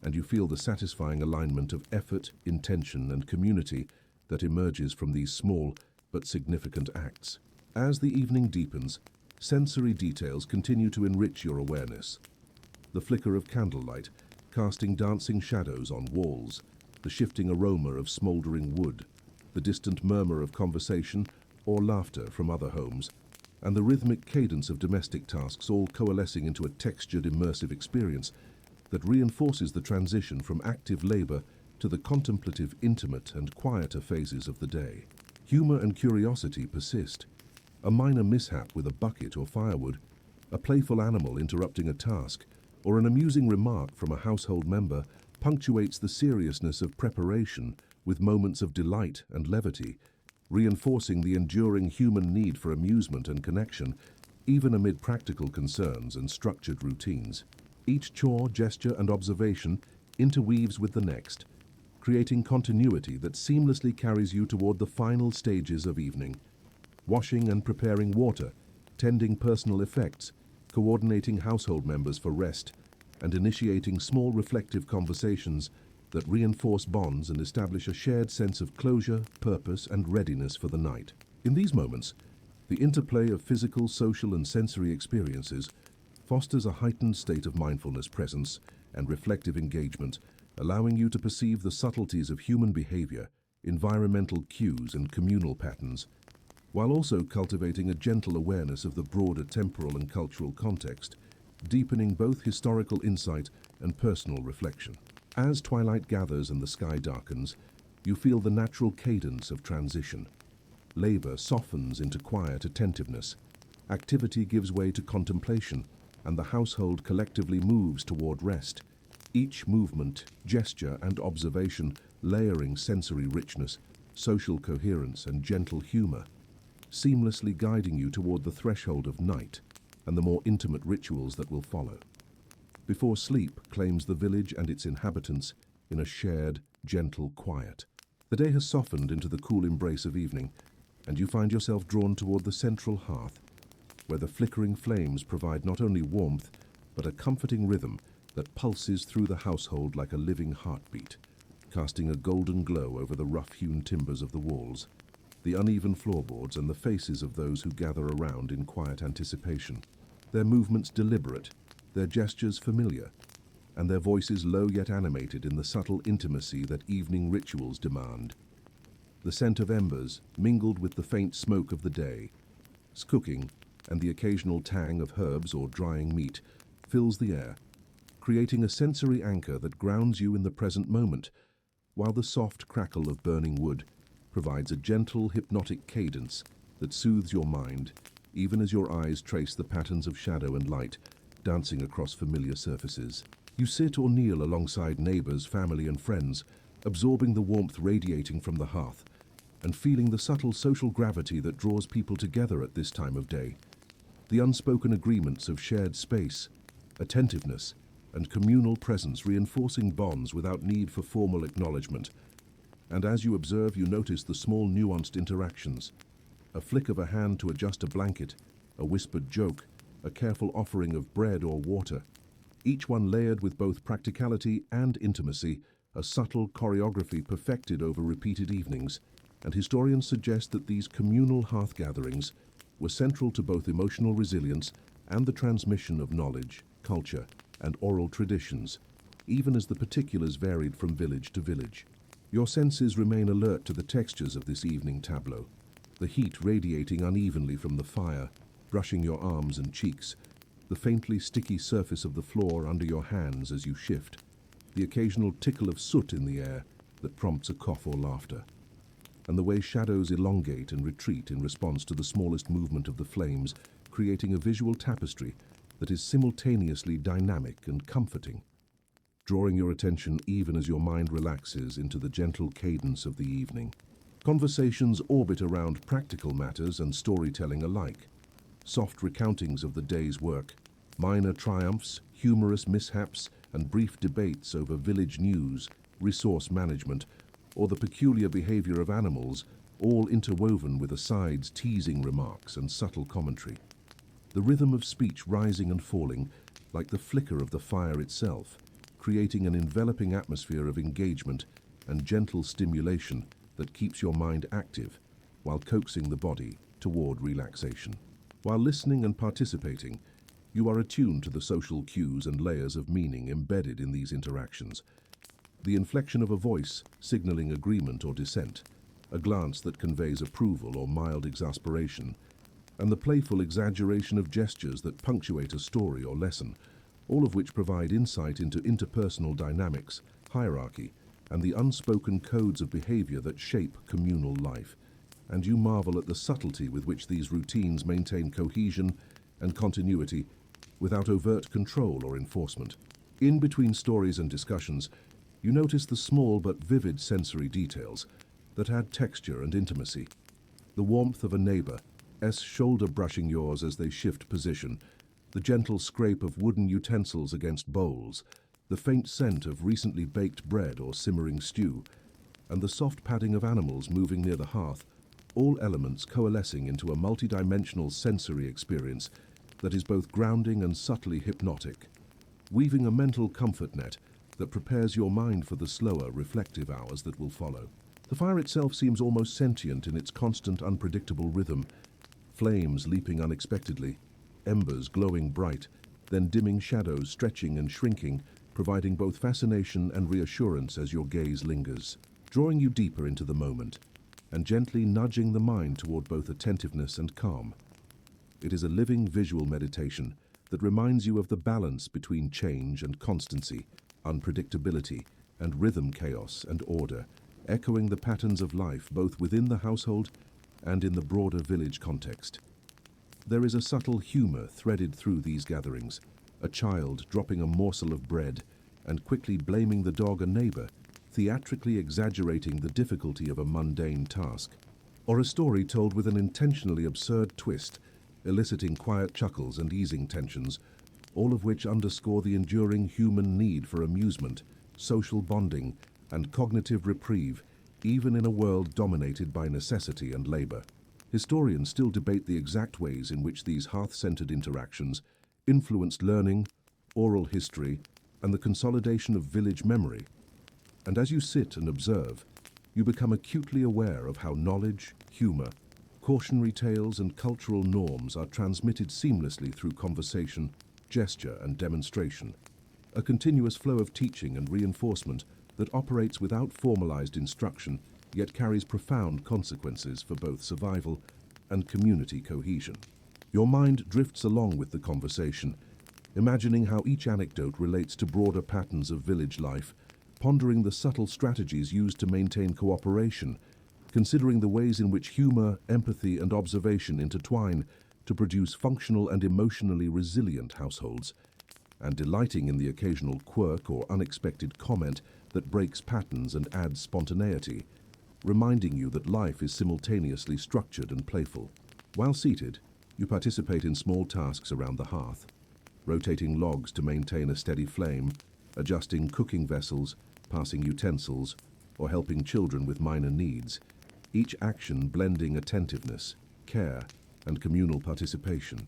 and you feel the satisfying alignment of effort, intention, and community that emerges from these small but significant acts. As the evening deepens, sensory details continue to enrich your awareness. The flicker of candlelight, casting dancing shadows on walls, the shifting aroma of smoldering wood, the distant murmur of conversation or laughter from other homes, and the rhythmic cadence of domestic tasks all coalescing into a textured, immersive experience that reinforces the transition from active labor to the contemplative, intimate, and quieter phases of the day. Humor and curiosity persist. A minor mishap with a bucket or firewood, a playful animal interrupting a task, or an amusing remark from a household member punctuates the seriousness of preparation with moments of delight and levity, reinforcing the enduring human need for amusement and connection, even amid practical concerns and structured routines. Each chore, gesture, and observation interweaves with the next, creating continuity that seamlessly carries you toward the final stages of evening. Washing and preparing water, tending personal effects, coordinating household members for rest, and initiating small reflective conversations that reinforce bonds and establish a shared sense of closure, purpose, and readiness for the night. In these moments, the interplay of physical, social, and sensory experiences fosters a heightened state of mindfulness, presence, and reflective engagement, allowing you to perceive the subtleties of human behavior, environmental cues, and communal patterns, while also cultivating a gentle awareness of the broader temporal and cultural context, deepening both historical insight and personal reflection. As twilight gathers and the sky darkens, you feel the natural cadence of transition. Labor softens into quiet attentiveness, activity gives way to contemplation, and the household collectively moves toward rest, each movement, gesture, and observation layering sensory richness, social coherence, and gentle humor, seamlessly guiding you toward the threshold of night and the more intimate rituals that will follow. Before sleep claims the village and its inhabitants in a shared, gentle quiet. The day has softened into the cool embrace of evening, and you find yourself drawn toward the central hearth, where the flickering flames provide not only warmth, but a comforting rhythm that pulses through the household like a living heartbeat, casting a golden glow over the rough-hewn timbers of the walls, the uneven floorboards, and the faces of those who gather around in quiet anticipation, their movements deliberate, their gestures familiar, and their voices low yet animated in the subtle intimacy that evening rituals demand. The scent of embers, mingled with the faint smoke of the day, cooking, and the occasional tang of herbs or drying meat, fills the air, creating a sensory anchor that grounds you in the present moment, while the soft crackle of burning wood provides a gentle, hypnotic cadence that soothes your mind, even as your eyes trace the patterns of shadow and light dancing across familiar surfaces. You sit or kneel alongside neighbors, family, and friends, absorbing the warmth radiating from the hearth and feeling the subtle social gravity that draws people together at this time of day. The unspoken agreements of shared space, attentiveness, and communal presence reinforcing bonds without need for formal acknowledgement. And as you observe, you notice the small nuanced interactions. A flick of a hand to adjust a blanket, a whispered joke, a careful offering of bread or water, each one layered with both practicality and intimacy, a subtle choreography perfected over repeated evenings, and historians suggest that these communal hearth gatherings were central to both emotional resilience and the transmission of knowledge, culture, and oral traditions, even as the particulars varied from village to village. Your senses remain alert to the textures of this evening tableau, the heat radiating unevenly from the fire, brushing your arms and cheeks, the faintly sticky surface of the floor under your hands as you shift, the occasional tickle of soot in the air that prompts a cough or laughter, and the way shadows elongate and retreat in response to the smallest movement of the flames, creating a visual tapestry that is simultaneously dynamic and comforting, drawing your attention even as your mind relaxes into the gentle cadence of the evening. Conversations orbit around practical matters and storytelling alike, soft recountings of the day's work, minor triumphs, humorous mishaps, and brief debates over village news, resource management, or the peculiar behavior of animals, all interwoven with asides, teasing remarks, and subtle commentary. The rhythm of speech rising and falling, like the flicker of the fire itself, creating an enveloping atmosphere of engagement and gentle stimulation that keeps your mind active while coaxing the body toward relaxation. While listening and participating, you are attuned to the social cues and layers of meaning embedded in these interactions. The inflection of a voice signaling agreement or dissent, a glance that conveys approval or mild exasperation, and the playful exaggeration of gestures that punctuate a story or lesson, all of which provide insight into interpersonal dynamics, hierarchy, and the unspoken codes of behavior that shape communal life. And you marvel at the subtlety with which these routines maintain cohesion and continuity without overt control or enforcement. In between stories and discussions, you notice the small but vivid sensory details that add texture and intimacy. The warmth of a neighbor's shoulder brushing yours as they shift position, the gentle scrape of wooden utensils against bowls, the faint scent of recently baked bread or simmering stew, and the soft padding of animals moving near the hearth, all elements coalescing into a multidimensional sensory experience that is both grounding and subtly hypnotic, weaving a mental comfort net that prepares your mind for the slower, reflective hours that will follow. The fire itself seems almost sentient in its constant, unpredictable rhythm, flames leaping unexpectedly, embers glowing bright, then dimming shadows stretching and shrinking, providing both fascination and reassurance as your gaze lingers, drawing you deeper into the moment, and gently nudging the mind toward both attentiveness and calm. It is a living visual meditation that reminds you of the balance between change and constancy, unpredictability and rhythm, chaos and order, echoing the patterns of life both within the household and in the broader village context. There is a subtle humor threaded through these gatherings, a child dropping a morsel of bread and quickly blaming the dog or neighbor, theatrically exaggerating the difficulty of a mundane task, or a story told with an intentionally absurd twist, eliciting quiet chuckles and easing tensions, all of which underscore the enduring human need for amusement, social bonding, and cognitive reprieve, even in a world dominated by necessity and labor. Historians still debate the exact ways in which these hearth-centered interactions influenced learning, oral history, and the consolidation of village memory. And as you sit and observe, you become acutely aware of how knowledge, humor, cautionary tales, and cultural norms are transmitted seamlessly through conversation, gesture, and demonstration. A continuous flow of teaching and reinforcement that operates without formalized instruction, yet carries profound consequences for both survival and community cohesion. Your mind drifts along with the conversation, imagining how each anecdote relates to broader patterns of village life, pondering the subtle strategies used to maintain cooperation, considering the ways in which humor, empathy, and observation intertwine to produce functional and emotionally resilient households, and delighting in the occasional quirk or unexpected comment that breaks patterns and adds spontaneity, reminding you that life is simultaneously structured and playful. While seated, you participate in small tasks around the hearth, rotating logs to maintain a steady flame, adjusting cooking vessels, passing utensils, or helping children with minor needs, each action blending attentiveness, care, and communal participation,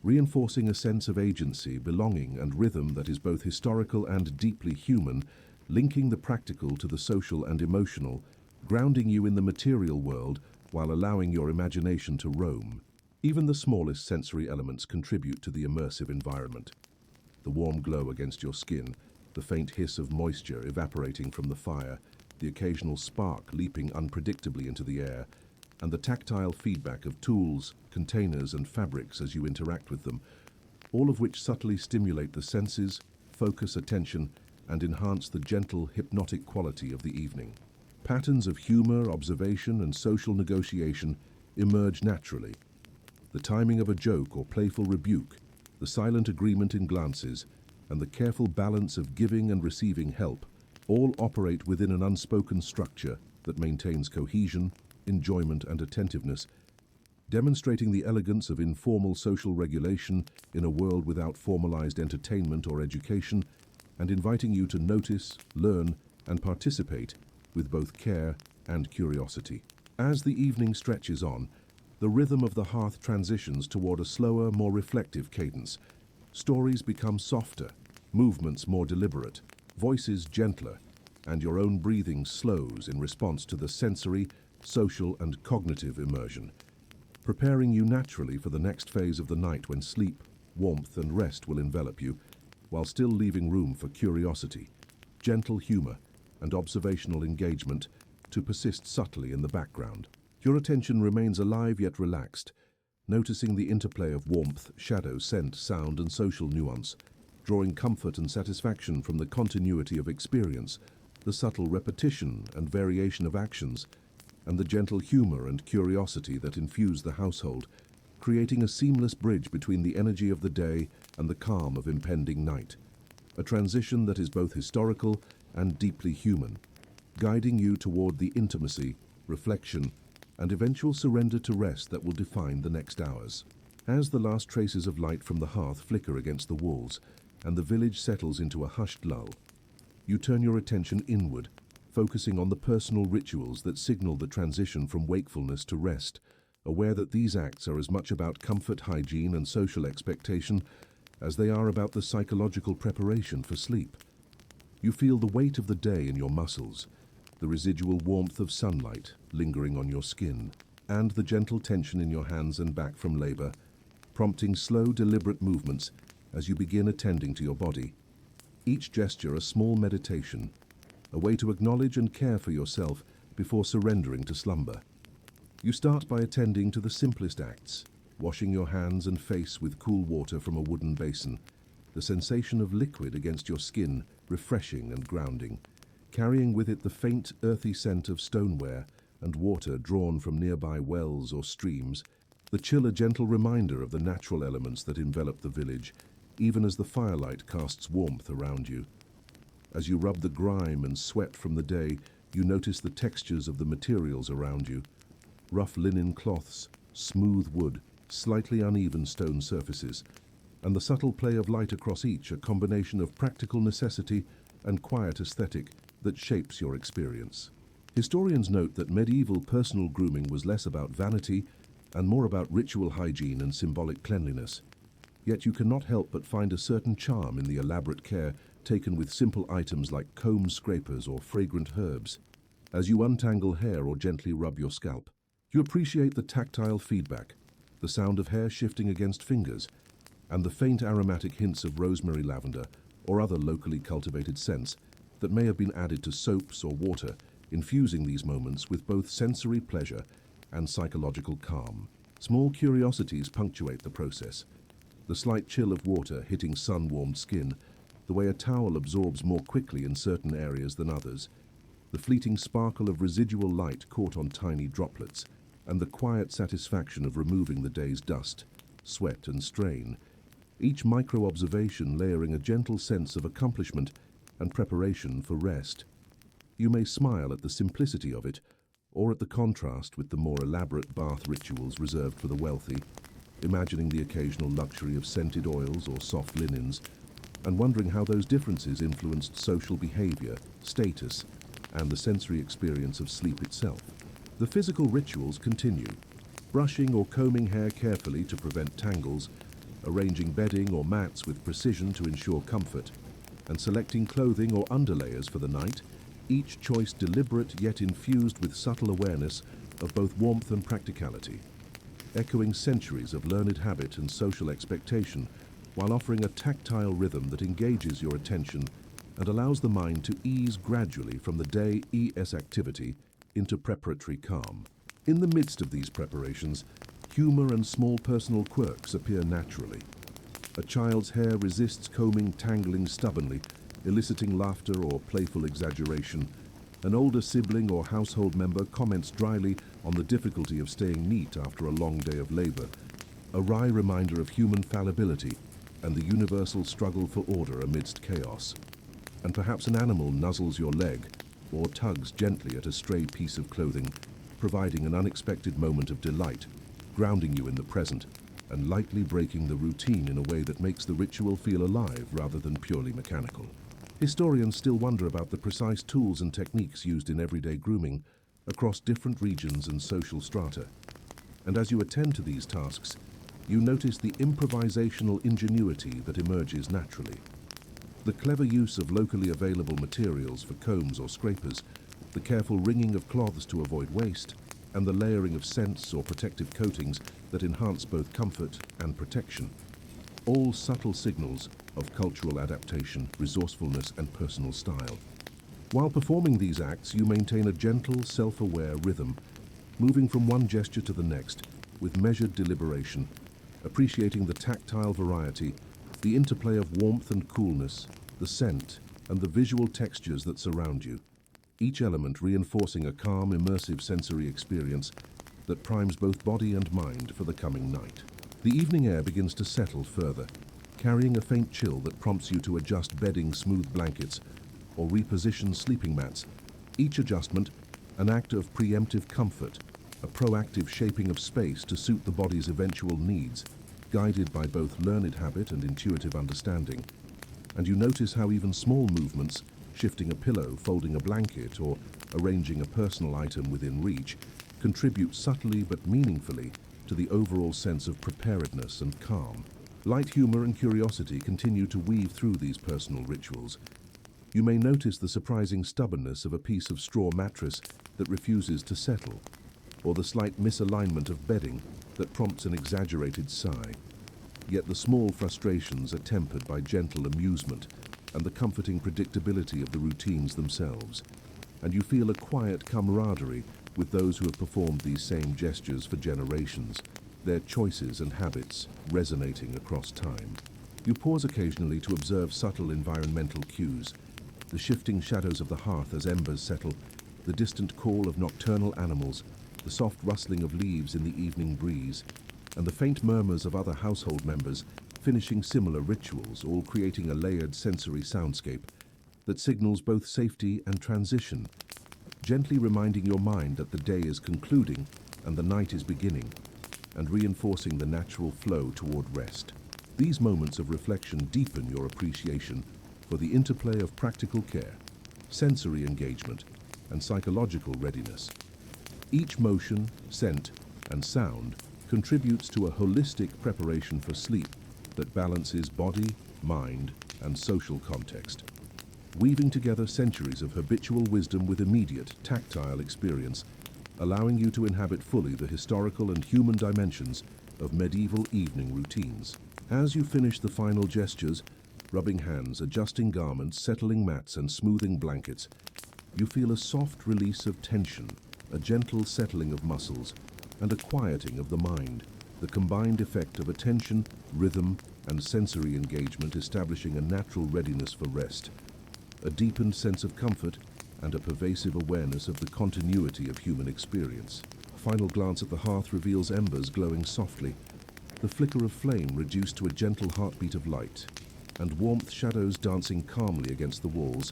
reinforcing a sense of agency, belonging, and rhythm that is both historical and deeply human, linking the practical to the social and emotional, grounding you in the material world while allowing your imagination to roam. Even the smallest sensory elements contribute to the immersive environment. The warm glow against your skin, the faint hiss of moisture evaporating from the fire, the occasional spark leaping unpredictably into the air, and the tactile feedback of tools, containers, and fabrics as you interact with them, all of which subtly stimulate the senses, focus attention, and enhance the gentle, hypnotic quality of the evening. Patterns of humor, observation, and social negotiation emerge naturally. The timing of a joke or playful rebuke, the silent agreement in glances, and the careful balance of giving and receiving help all operate within an unspoken structure that maintains cohesion, enjoyment, and attentiveness, demonstrating the elegance of informal social regulation in a world without formalized entertainment or education, and inviting you to notice, learn, and participate with both care and curiosity. As the evening stretches on, the rhythm of the hearth transitions toward a slower, more reflective cadence. Stories become softer, movements more deliberate, voices gentler, and your own breathing slows in response to the sensory, social, and cognitive immersion, preparing you naturally for the next phase of the night when sleep, warmth, and rest will envelop you, while still leaving room for curiosity, gentle humor, and observational engagement to persist subtly in the background. Your attention remains alive yet relaxed, noticing the interplay of warmth, shadow, scent, sound, and social nuance, drawing comfort and satisfaction from the continuity of experience, the subtle repetition and variation of actions, and the gentle humor and curiosity that infuse the household, creating a seamless bridge between the energy of the day and the calm of impending night. A transition that is both historical and deeply human, guiding you toward the intimacy, reflection, and eventual surrender to rest that will define the next hours. As the last traces of light from the hearth flicker against the walls and the village settles into a hushed lull, you turn your attention inward, focusing on the personal rituals that signal the transition from wakefulness to rest, aware that these acts are as much about comfort, hygiene, and social expectation as they are about the psychological preparation for sleep. You feel the weight of the day in your muscles, the residual warmth of sunlight lingering on your skin, and the gentle tension in your hands and back from labor, prompting slow, deliberate movements as you begin attending to your body. Each gesture a small meditation, a way to acknowledge and care for yourself before surrendering to slumber. You start by attending to the simplest acts, washing your hands and face with cool water from a wooden basin, the sensation of liquid against your skin refreshing and grounding, carrying with it the faint, earthy scent of stoneware and water drawn from nearby wells or streams, the chill a gentle reminder of the natural elements that envelop the village, even as the firelight casts warmth around you. As you rub the grime and sweat from the day, you notice the textures of the materials around you. Rough linen cloths, smooth wood, slightly uneven stone surfaces, and the subtle play of light across each, a combination of practical necessity and quiet aesthetic that shapes your experience. Historians note that medieval personal grooming was less about vanity and more about ritual hygiene and symbolic cleanliness. Yet you cannot help but find a certain charm in the elaborate care taken with simple items like comb scrapers or fragrant herbs. As you untangle hair or gently rub your scalp, you appreciate the tactile feedback, the sound of hair shifting against fingers, and the faint aromatic hints of rosemary, lavender, or other locally cultivated scents that may have been added to soaps or water, infusing these moments with both sensory pleasure and psychological calm. Small curiosities punctuate the process. The slight chill of water hitting sun-warmed skin, the way a towel absorbs more quickly in certain areas than others, the fleeting sparkle of residual light caught on tiny droplets, and the quiet satisfaction of removing the day's dust, sweat, and strain, each micro-observation layering a gentle sense of accomplishment and preparation for rest. You may smile at the simplicity of it, or at the contrast with the more elaborate bath rituals reserved for the wealthy, imagining the occasional luxury of scented oils or soft linens, and wondering how those differences influenced social behavior, status, and the sensory experience of sleep itself. The physical rituals continue, brushing or combing hair carefully to prevent tangles, arranging bedding or mats with precision to ensure comfort, and selecting clothing or underlayers for the night, each choice deliberate yet infused with subtle awareness of both warmth and practicality, echoing centuries of learned habit and social expectation while offering a tactile rhythm that engages your attention and allows the mind to ease gradually from the day-es activity into preparatory calm. In the midst of these preparations, humor and small personal quirks appear naturally. A child's hair resists combing, tangling stubbornly, eliciting laughter or playful exaggeration. An older sibling or household member comments dryly on the difficulty of staying neat after a long day of labor, a wry reminder of human fallibility and the universal struggle for order amidst chaos. And perhaps an animal nuzzles your leg or tugs gently at a stray piece of clothing, providing an unexpected moment of delight, grounding you in the present and lightly breaking the routine in a way that makes the ritual feel alive rather than purely mechanical. Historians still wonder about the precise tools and techniques used in everyday grooming across different regions and social strata. And as you attend to these tasks, you notice the improvisational ingenuity that emerges naturally. The clever use of locally available materials for combs or scrapers, the careful wringing of cloths to avoid waste, and the layering of scents or protective coatings that enhance both comfort and protection. All subtle signals of cultural adaptation, resourcefulness, and personal style. While performing these acts, you maintain a gentle, self-aware rhythm, moving from one gesture to the next with measured deliberation, appreciating the tactile variety, the interplay of warmth and coolness, the scent, and the visual textures that surround you, each element reinforcing a calm, immersive sensory experience that primes both body and mind for the coming night. The evening air begins to settle further, carrying a faint chill that prompts you to adjust bedding, smooth blankets, or reposition sleeping mats, each adjustment an act of preemptive comfort, a proactive shaping of space to suit the body's eventual needs, guided by both learned habit and intuitive understanding. And you notice how even small movements, shifting a pillow, folding a blanket, or arranging a personal item within reach, contribute subtly but meaningfully to the overall sense of preparedness and calm. Light humor and curiosity continue to weave through these personal rituals. You may notice the surprising stubbornness of a piece of straw mattress that refuses to settle, or the slight misalignment of bedding that prompts an exaggerated sigh. Yet the small frustrations are tempered by gentle amusement and the comforting predictability of the routines themselves, and you feel a quiet camaraderie with those who have performed these same gestures for generations, their choices and habits resonating across time. You pause occasionally to observe subtle environmental cues, the shifting shadows of the hearth as embers settle, the distant call of nocturnal animals, the soft rustling of leaves in the evening breeze, and the faint murmurs of other household members finishing similar rituals, all creating a layered sensory soundscape that signals both safety and transition, gently reminding your mind that the day is concluding and the night is beginning, and reinforcing the natural flow toward rest. These moments of reflection deepen your appreciation for the interplay of practical care, sensory engagement, and psychological readiness. Each motion, scent, and sound contributes to a holistic preparation for sleep that balances body, mind, and social context, weaving together centuries of habitual wisdom with immediate, tactile experience, allowing you to inhabit fully the historical and human dimensions of medieval evening routines. As you finish the final gestures, rubbing hands, adjusting garments, settling mats, and smoothing blankets, you feel a soft release of tension, a gentle settling of muscles, and a quieting of the mind, the combined effect of attention, rhythm, and sensory engagement establishing a natural readiness for rest, a deepened sense of comfort, and a pervasive awareness of the continuity of human experience. A final glance at the hearth reveals embers glowing softly, the flicker of flame reduced to a gentle heartbeat of light, and warmth shadows dancing calmly against the walls,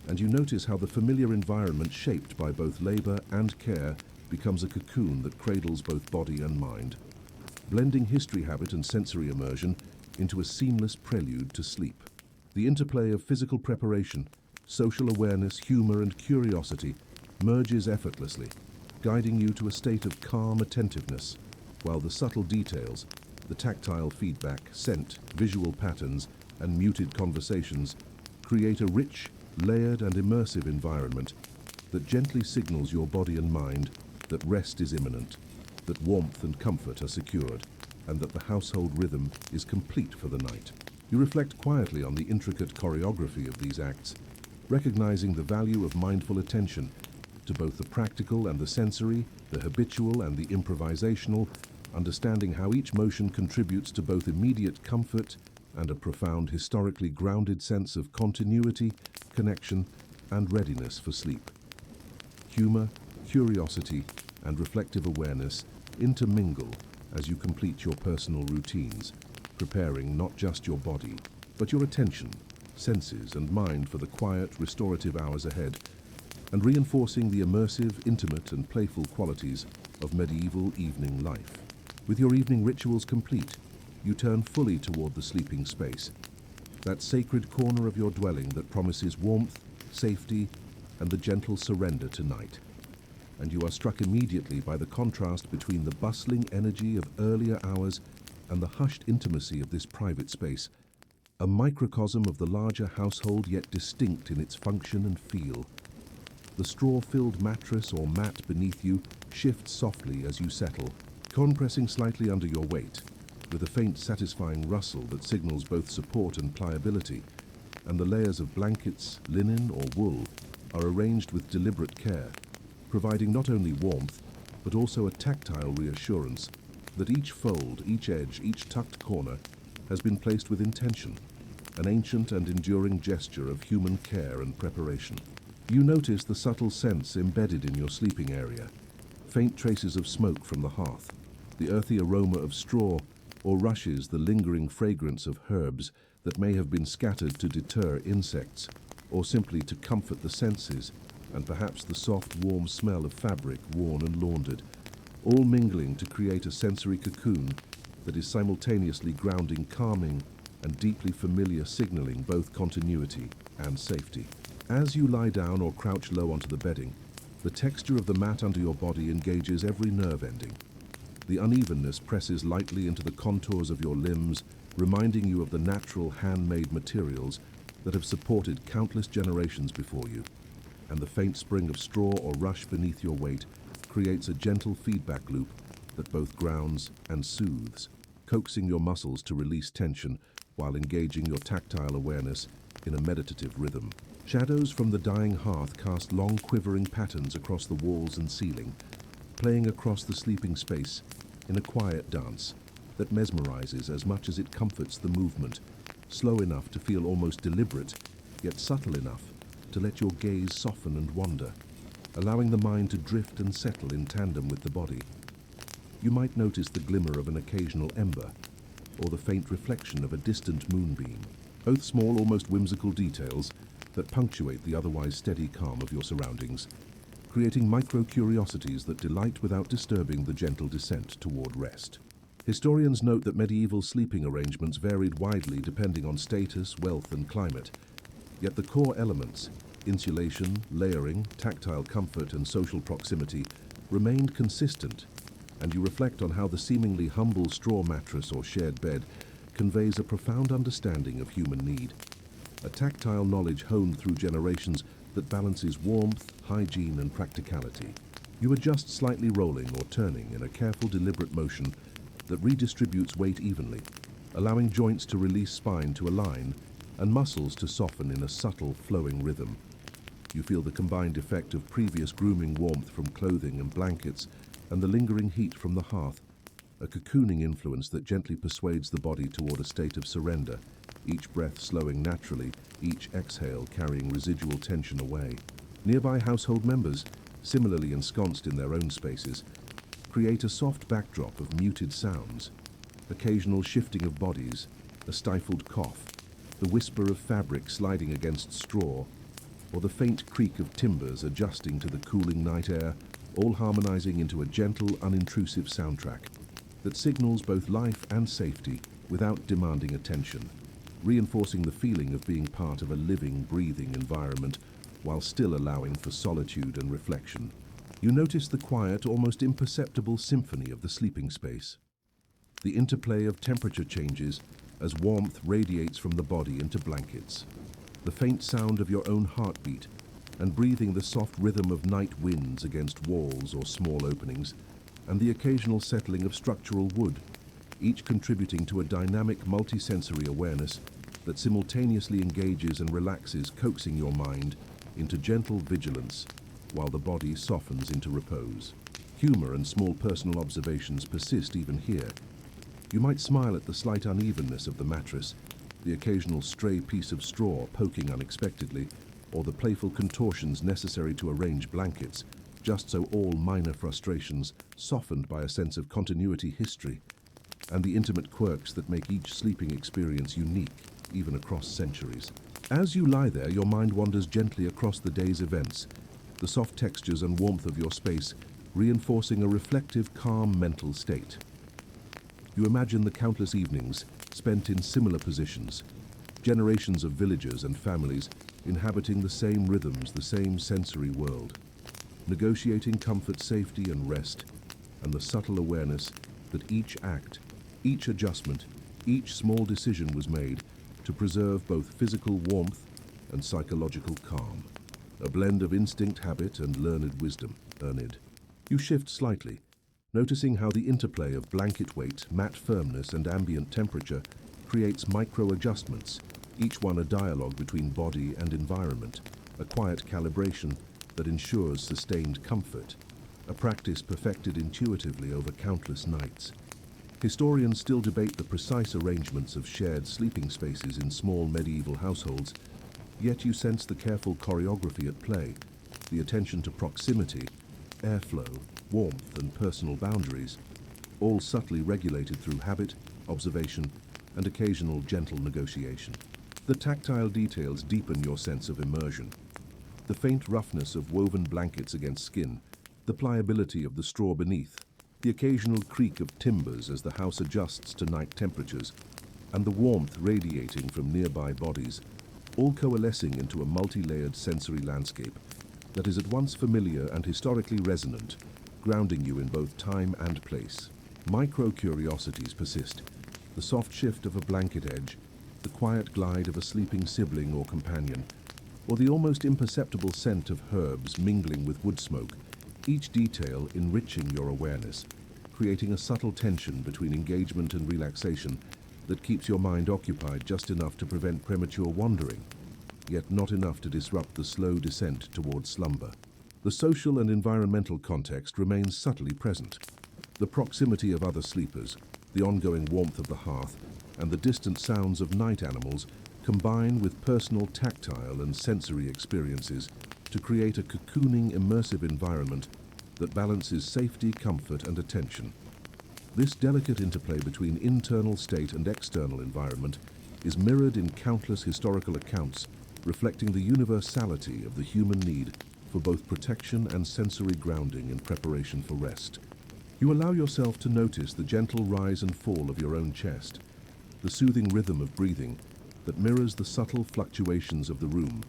and you notice how the familiar environment shaped by both labor and care becomes a cocoon that cradles both body and mind, blending history habit and sensory immersion into a seamless prelude to sleep. The interplay of physical preparation, social awareness, humor, and curiosity merges effortlessly, guiding you to a state of calm attentiveness, while the subtle details, the tactile feedback, scent, visual patterns, and muted conversations create a rich, layered, and immersive environment that gently signals your body and mind that rest is imminent, that warmth and comfort are secured, and that the household rhythm is complete for the night. You reflect quietly on the intricate choreography of these acts, recognizing the value of mindful attention to both the practical and the sensory, the habitual and the improvisational, understanding how each motion contributes to both immediate comfort and a profound, historically grounded sense of continuity, connection, and readiness for sleep. Humor, curiosity, and reflective awareness intermingle as you complete your personal routines, preparing not just your body, but your attention, senses, and mind for the quiet, restorative hours ahead, and reinforcing the immersive, intimate, and playful qualities of medieval evening life. With your evening rituals complete, you turn fully toward the sleeping space, that sacred corner of your dwelling that promises warmth, safety, and the gentle surrender to night. And you are struck immediately by the contrast between the bustling energy of earlier hours and the hushed intimacy of this private space, a microcosm of the larger household yet distinct in its function and feel. The straw-filled mattress or mat beneath you shifts softly as you settle, compressing slightly under your weight, with a faint satisfying rustle that signals both support and pliability, and the layers of blankets, linen, or wool are arranged with deliberate care, providing not only warmth, but also a tactile reassurance that each fold, each edge, each tucked corner has been placed with intention, an ancient and enduring gesture of human care and preparation. You notice the subtle scents embedded in your sleeping area, faint traces of smoke from the hearth, the earthy aroma of straw, or rushes the lingering fragrance of herbs that may have been scattered to deter insects, or simply to comfort the senses, and perhaps the soft, warm smell of fabric worn and laundered, all mingling to create a sensory cocoon that is simultaneously grounding, calming, and deeply familiar, signaling both continuity and safety. As you lie down or crouch low onto the bedding, the texture of the mat under your body engages every nerve ending. The unevenness presses lightly into the contours of your limbs, reminding you of the natural handmade materials that have supported countless generations before you. And the faint spring of straw or rush beneath your weight creates a gentle feedback loop that both grounds and soothes, coaxing your muscles to release tension while engaging your tactile awareness in a meditative rhythm. Shadows from the dying hearth cast long quivering patterns across the walls and ceiling, playing across the sleeping space in a quiet dance that mesmerizes as much as it comforts the movement, slow enough to feel almost deliberate, yet subtle enough to let your gaze soften and wander, allowing the mind to drift and settle in tandem with the body. You might notice the glimmer of an occasional ember, or the faint reflection of a distant moonbeam, both small, almost whimsical details that punctuate the otherwise steady calm of your surroundings, creating micro-curiosities that delight without disturbing the gentle descent toward rest. Historians note that medieval sleeping arrangements varied widely depending on status, wealth, and climate, yet the core elements, insulation, layering, tactile comfort, and social proximity, remained consistent, and you reflect on how the seemingly humble straw mattress or shared bed conveys a profound understanding of human need, a tactile knowledge honed through generations that balances warmth, hygiene, and practicality. You adjust slightly, rolling or turning in a careful, deliberate motion that redistributes weight evenly, allowing joints to release, spine to align, and muscles to soften in a subtle, flowing rhythm. You feel the combined effect of previous grooming warmth from clothing and blankets and the lingering heat from the hearth, a cocooning influence that gently persuades the body toward a state of surrender, each breath slowing naturally, each exhale carrying residual tension away. Nearby household members, similarly ensconced in their own spaces, create a soft backdrop of muted sounds, occasional shifting of bodies, a stifled cough, the whisper of fabric sliding against straw, or the faint creak of timbers adjusting to the cooling night air, all harmonizing into a gentle, unintrusive soundtrack that signals both life and safety without demanding attention, reinforcing the feeling of being part of a living, breathing environment while still allowing for solitude and reflection. You notice the quiet, almost imperceptible symphony of the sleeping space, the interplay of temperature changes as warmth radiates from the body into blankets, the faint sound of your own heartbeat, and breathing the soft rhythm of night winds against walls or small openings, and the occasional settling of structural wood, each contributing to a dynamic multisensory awareness that simultaneously engages and relaxes, coaxing your mind into gentle vigilance while the body softens into repose. Humor and small personal observations persist even here. You might smile at the slight unevenness of the mattress, the occasional stray piece of straw poking unexpectedly, or the playful contortions necessary to arrange blankets, just so all minor frustrations softened by a sense of continuity, history, and the intimate quirks that make each sleeping experience unique, even across centuries. As you lie there, your mind wanders gently across the day's events, the soft textures and warmth of your space reinforcing a reflective, calm mental state. You imagine the countless evenings spent in similar positions, generations of villagers and families inhabiting the same rhythms, the same sensory world, negotiating comfort, safety, and rest, and the subtle awareness that each act, each adjustment, each small decision was made to preserve both physical warmth and psychological calm, a blend of instinct, habit, and learned wisdom. You shift slightly, noticing how the interplay of blanket weight, mat firmness, and ambient temperature creates micro-adjustments, each one a dialogue between body and environment, a quiet calibration that ensures sustained comfort, a practice perfected intuitively over countless nights. Historians still debate the precise arrangements of shared sleeping spaces in small medieval households, yet you sense the careful choreography at play, the attention to proximity, airflow, warmth, and personal boundaries, all subtly regulated through habit, observation, and occasional gentle negotiation. The tactile details deepen your sense of immersion. The faint roughness of woven blankets against skin, the pliability of the straw beneath, the occasional creak of timbers as the house adjusts to night temperatures, and the warmth radiating from nearby bodies, all coalescing into a multi-layered sensory landscape that is at once familiar and historically resonant, grounding you in both time and place. Micro-curiosities persist. The soft shift of a blanket edge, the quiet glide of a sleeping sibling or companion, or the almost imperceptible scent of herbs mingling with wood smoke, each detail enriching your awareness, creating a subtle tension between engagement and relaxation that keeps your mind occupied just enough to prevent premature wandering, yet not enough to disrupt the slow descent towards slumber. The social and environmental context remains subtly present. The proximity of other sleepers, the ongoing warmth of the hearth, and the distant sounds of night animals combine with personal tactile and sensory experiences to create a cocooning, immersive environment that balances safety, comfort, and attention. This delicate interplay between internal state and external environment is mirrored in countless historical accounts, reflecting the universality of the human need for both protection and sensory grounding in preparation for rest. You allow yourself to notice the gentle rise and fall of your own chest, the soothing rhythm of breathing that mirrors the subtle fluctuations of the room,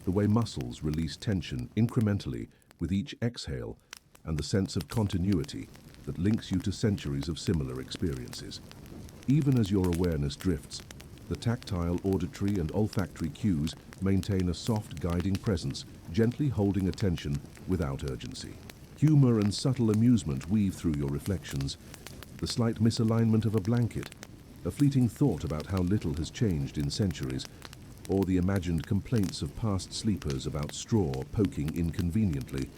the way muscles release tension incrementally with each exhale, and the sense of continuity that links you to centuries of similar experiences. Even as your awareness drifts, the tactile, auditory, and olfactory cues maintain a soft, guiding presence, gently holding attention without urgency. Humor and subtle amusement weave through your reflections, the slight misalignment of a blanket, a fleeting thought about how little has changed in centuries, or the imagined complaints of past sleepers about straw poking inconveniently,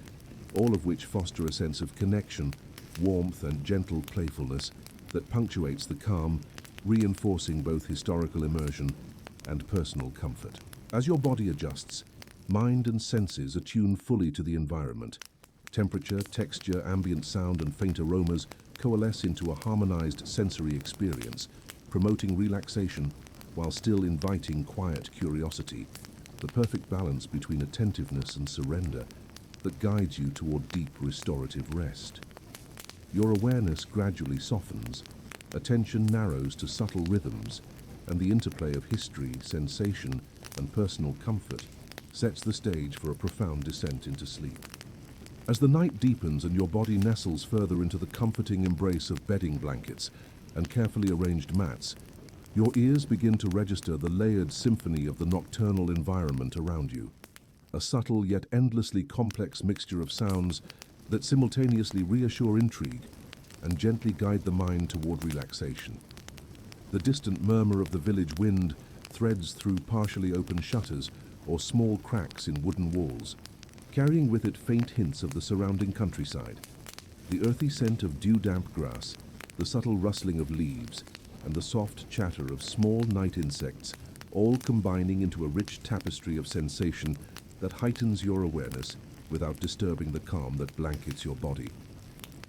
all of which foster a sense of connection, warmth, and gentle playfulness that punctuates the calm, reinforcing both historical immersion and personal comfort. As your body adjusts, mind and senses attune fully to the environment. Temperature, texture, ambient sound, and faint aromas coalesce into a harmonized sensory experience, promoting relaxation while still inviting quiet curiosity, the perfect balance between attentiveness and surrender that guides you toward deep restorative rest. Your awareness gradually softens, attention narrows to subtle rhythms, and the interplay of history, sensation, and personal comfort sets the stage for a profound descent into sleep. As the night deepens and your body nestles further into the comforting embrace of bedding blankets and carefully arranged mats, your ears begin to register the layered symphony of the nocturnal environment around you, a subtle yet endlessly complex mixture of sounds that simultaneously reassure intrigue and gently guide the mind toward relaxation. The distant murmur of the village wind threads through partially open shutters or small cracks in wooden walls, carrying with it faint hints of the surrounding countryside. The earthy scent of dew-damp grass, the subtle rustling of leaves, and the soft chatter of small night insects, all combining into a rich tapestry of sensation that heightens your awareness without disturbing the calm that blankets your body.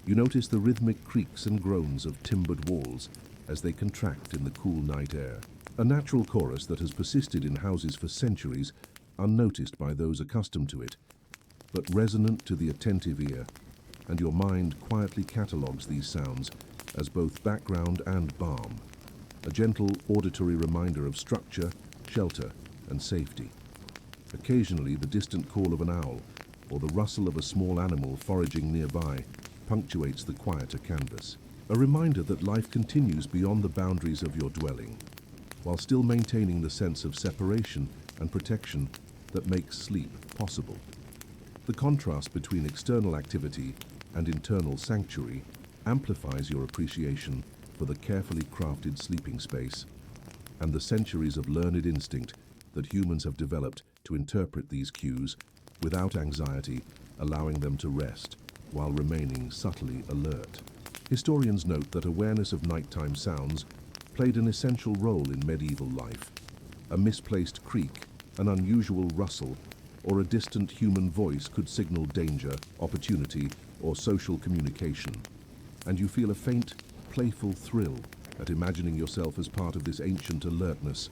You notice the rhythmic creaks and groans of timbered walls as they contract in the cool night air, a natural chorus that has persisted in houses for centuries, unnoticed by those accustomed to it, but resonant to the attentive ear, and your mind quietly catalogues these sounds as both background and balm, a gentle auditory reminder of structure, shelter, and safety. Occasionally, the distant call of an owl or the rustle of a small animal foraging nearby punctuates the quieter canvas, a reminder that life continues beyond the boundaries of your dwelling, while still maintaining the sense of separation and protection that makes sleep possible. The contrast between external activity and internal sanctuary amplifies your appreciation for the carefully crafted sleeping space and the centuries of learned instinct that humans have developed to interpret these cues without anxiety, allowing them to rest while remaining subtly alert. Historians note that awareness of nighttime sounds played an essential role in medieval life. A misplaced creak, an unusual rustle, or a distant human voice could signal danger, opportunity, or social communication. And you feel a faint, playful thrill at imagining yourself as part of this ancient alertness.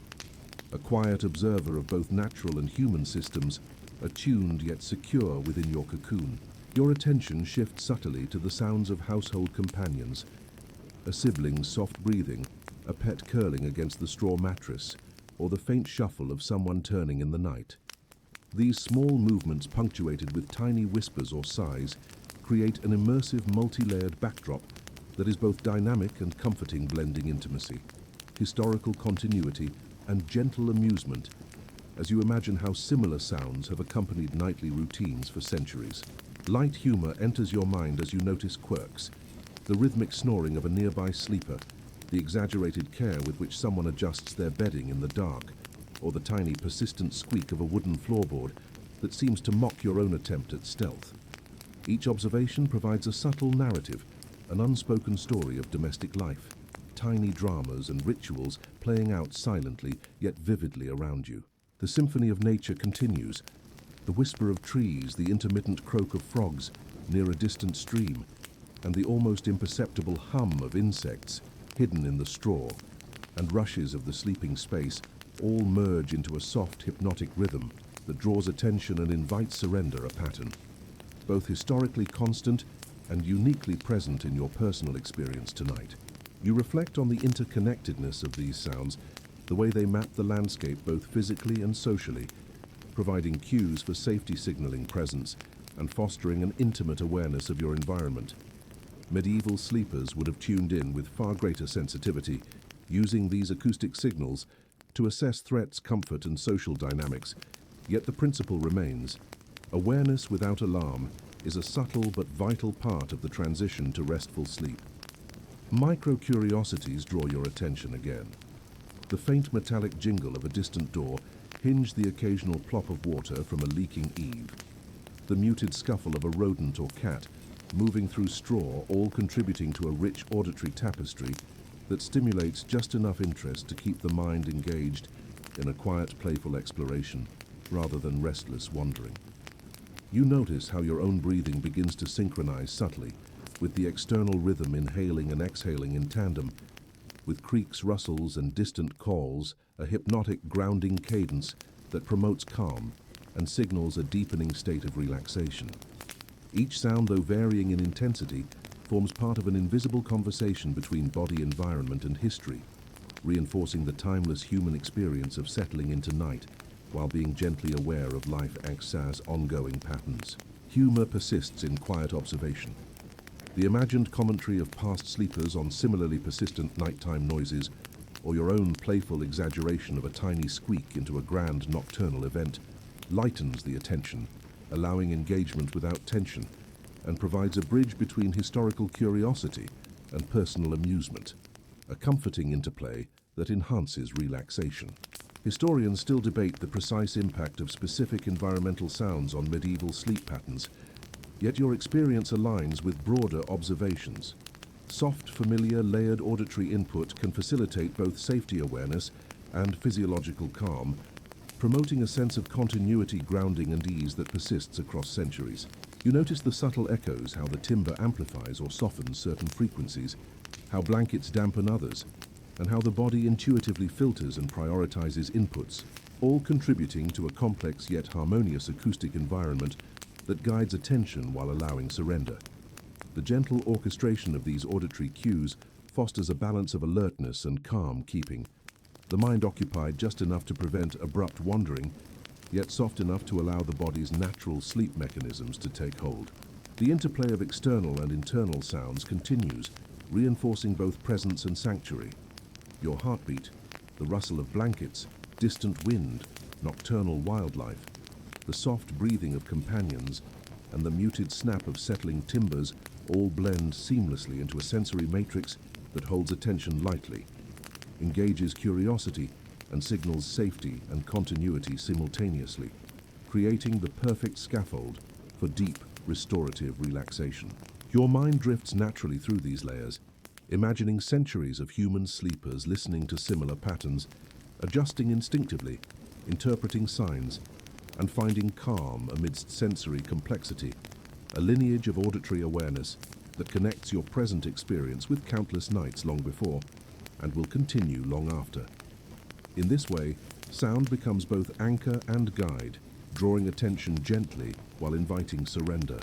A quiet observer of both natural and human systems, attuned yet secure within your cocoon. Your attention shifts subtly to the sounds of household companions, a sibling's soft breathing, a pet curling against the straw mattress, or the faint shuffle of someone turning in the night. These small movements, punctuated with tiny whispers or sighs, create an immersive, multi-layered backdrop that is both dynamic and comforting, blending intimacy, historical continuity, and gentle amusement as you imagine how similar sounds have accompanied nightly routines for centuries. Light humor enters your mind as you notice quirks, the rhythmic snoring of a nearby sleeper, the exaggerated care with which someone adjusts their bedding in the dark, or the tiny persistent squeak of a wooden floorboard that seems to mock your own attempt at stealth. Each observation provides a subtle narrative, an unspoken story of domestic life, tiny dramas and rituals playing out silently yet vividly around you. The symphony of nature continues, the whisper of trees, the intermittent croak of frogs near a distant stream, and the almost imperceptible hum of insects hidden in the straw, and rushes of the sleeping space all merge into a soft, hypnotic rhythm that draws attention and invites surrender, a pattern both historically constant and uniquely present in your personal experience tonight. You reflect on the interconnectedness of these sounds, the way they map the landscape both physically and socially, providing cues for safety signaling presence and fostering an intimate awareness of your environment. Medieval sleepers would have tuned in with far greater sensitivity, using these acoustic signals to assess threats, comfort, and social dynamics. Yet the principle remains. Awareness without alarm is a subtle but vital part of the transition to restful sleep. Micro-curiosities draw your attention again. The faint metallic jingle of a distant door hinged the occasional plop of water from a leaking eave. The muted scuffle of a rodent or cat moving through straw, all contributing to a rich auditory tapestry that stimulates just enough interest to keep the mind engaged in a quiet, playful exploration rather than restless wandering. You notice how your own breathing begins to synchronize subtly with the external rhythm, inhaling and exhaling in tandem, with creaks, rustles, and distant calls, a hypnotic grounding cadence that promotes calm and signals a deepening state of relaxation. Each sound, though varying in intensity, forms part of an invisible conversation between body, environment, and history, reinforcing the timeless human experience of settling into night while being gently aware of life's ongoing patterns. Humor persists in quiet observation. The imagined commentary of past sleepers on similarly persistent nighttime noises, or your own playful exaggeration of a tiny squeak into a grand nocturnal event, lightens the attention, allowing engagement without tension, and provides a bridge between historical curiosity and personal amusement, a comforting interplay that enhances relaxation. Historians still debate the precise impact of specific environmental sounds on medieval sleep patterns, yet your experience aligns with broader observations. Soft, familiar, layered auditory input can facilitate both safety awareness and physiological calm, promoting a sense of continuity, grounding, and ease that persists across centuries. You notice the subtle echoes, how the timber amplifies or softens certain frequencies, how blankets dampen others, and how the body intuitively filters and prioritizes inputs, all contributing to a complex yet harmonious acoustic environment that guides attention while allowing surrender. The gentle orchestration of these auditory cues fosters a balance of alertness and calm keeping, the mind occupied just enough to prevent abrupt wandering, yet soft enough to allow the body's natural sleep mechanisms to take hold. The interplay of external and internal sounds continues, reinforcing both presence and sanctuary. Your heartbeat, the rustle of blankets, distant wind, nocturnal wildlife, the soft breathing of companions, and the muted snap of settling timbers all blend seamlessly into a sensory matrix that holds attention lightly, engages curiosity, and signals safety and continuity simultaneously. creating the perfect scaffold for deep, restorative relaxation. Your mind drifts naturally through these layers, imagining centuries of human sleepers listening to similar patterns, adjusting instinctively, interpreting signs, and finding calm amidst sensory complexity, a lineage of auditory awareness that connects your present experience with countless nights long before and will continue long after. In this way, sound becomes both anchor and guide, drawing attention gently while inviting surrender.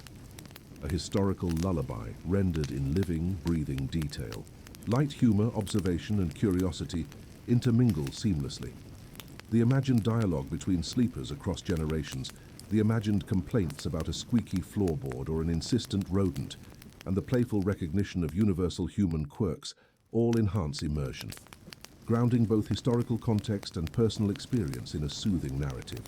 A historical lullaby rendered in living, breathing detail. Light humor, observation, and curiosity intermingle seamlessly. The imagined dialogue between sleepers across generations, the imagined complaints about a squeaky floorboard or an insistent rodent, and the playful recognition of universal human quirks all enhance immersion, grounding both historical context and personal experience in a soothing narrative.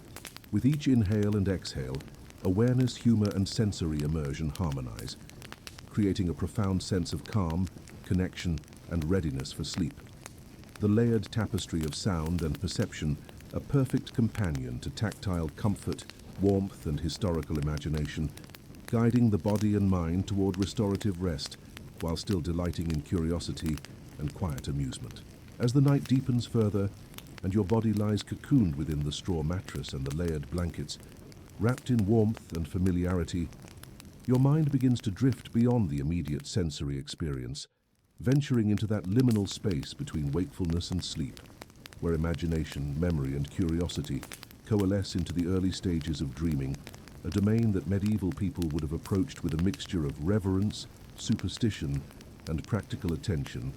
With each inhale and exhale, awareness, humor, and sensory immersion harmonize, creating a profound sense of calm, connection, and readiness for sleep. The layered tapestry of sound and perception, a perfect companion to tactile comfort, warmth, and historical imagination, guiding the body and mind toward restorative rest while still delighting in curiosity and quiet amusement. As the night deepens further and your body lies cocooned within the straw mattress and the layered blankets, wrapped in warmth and familiarity, your mind begins to drift beyond the immediate sensory experience, venturing into that liminal space between wakefulness and sleep, where imagination, memory, and curiosity coalesce into the early stages of dreaming, a domain that medieval people would have approached with a mixture of reverence, superstition, and practical attention,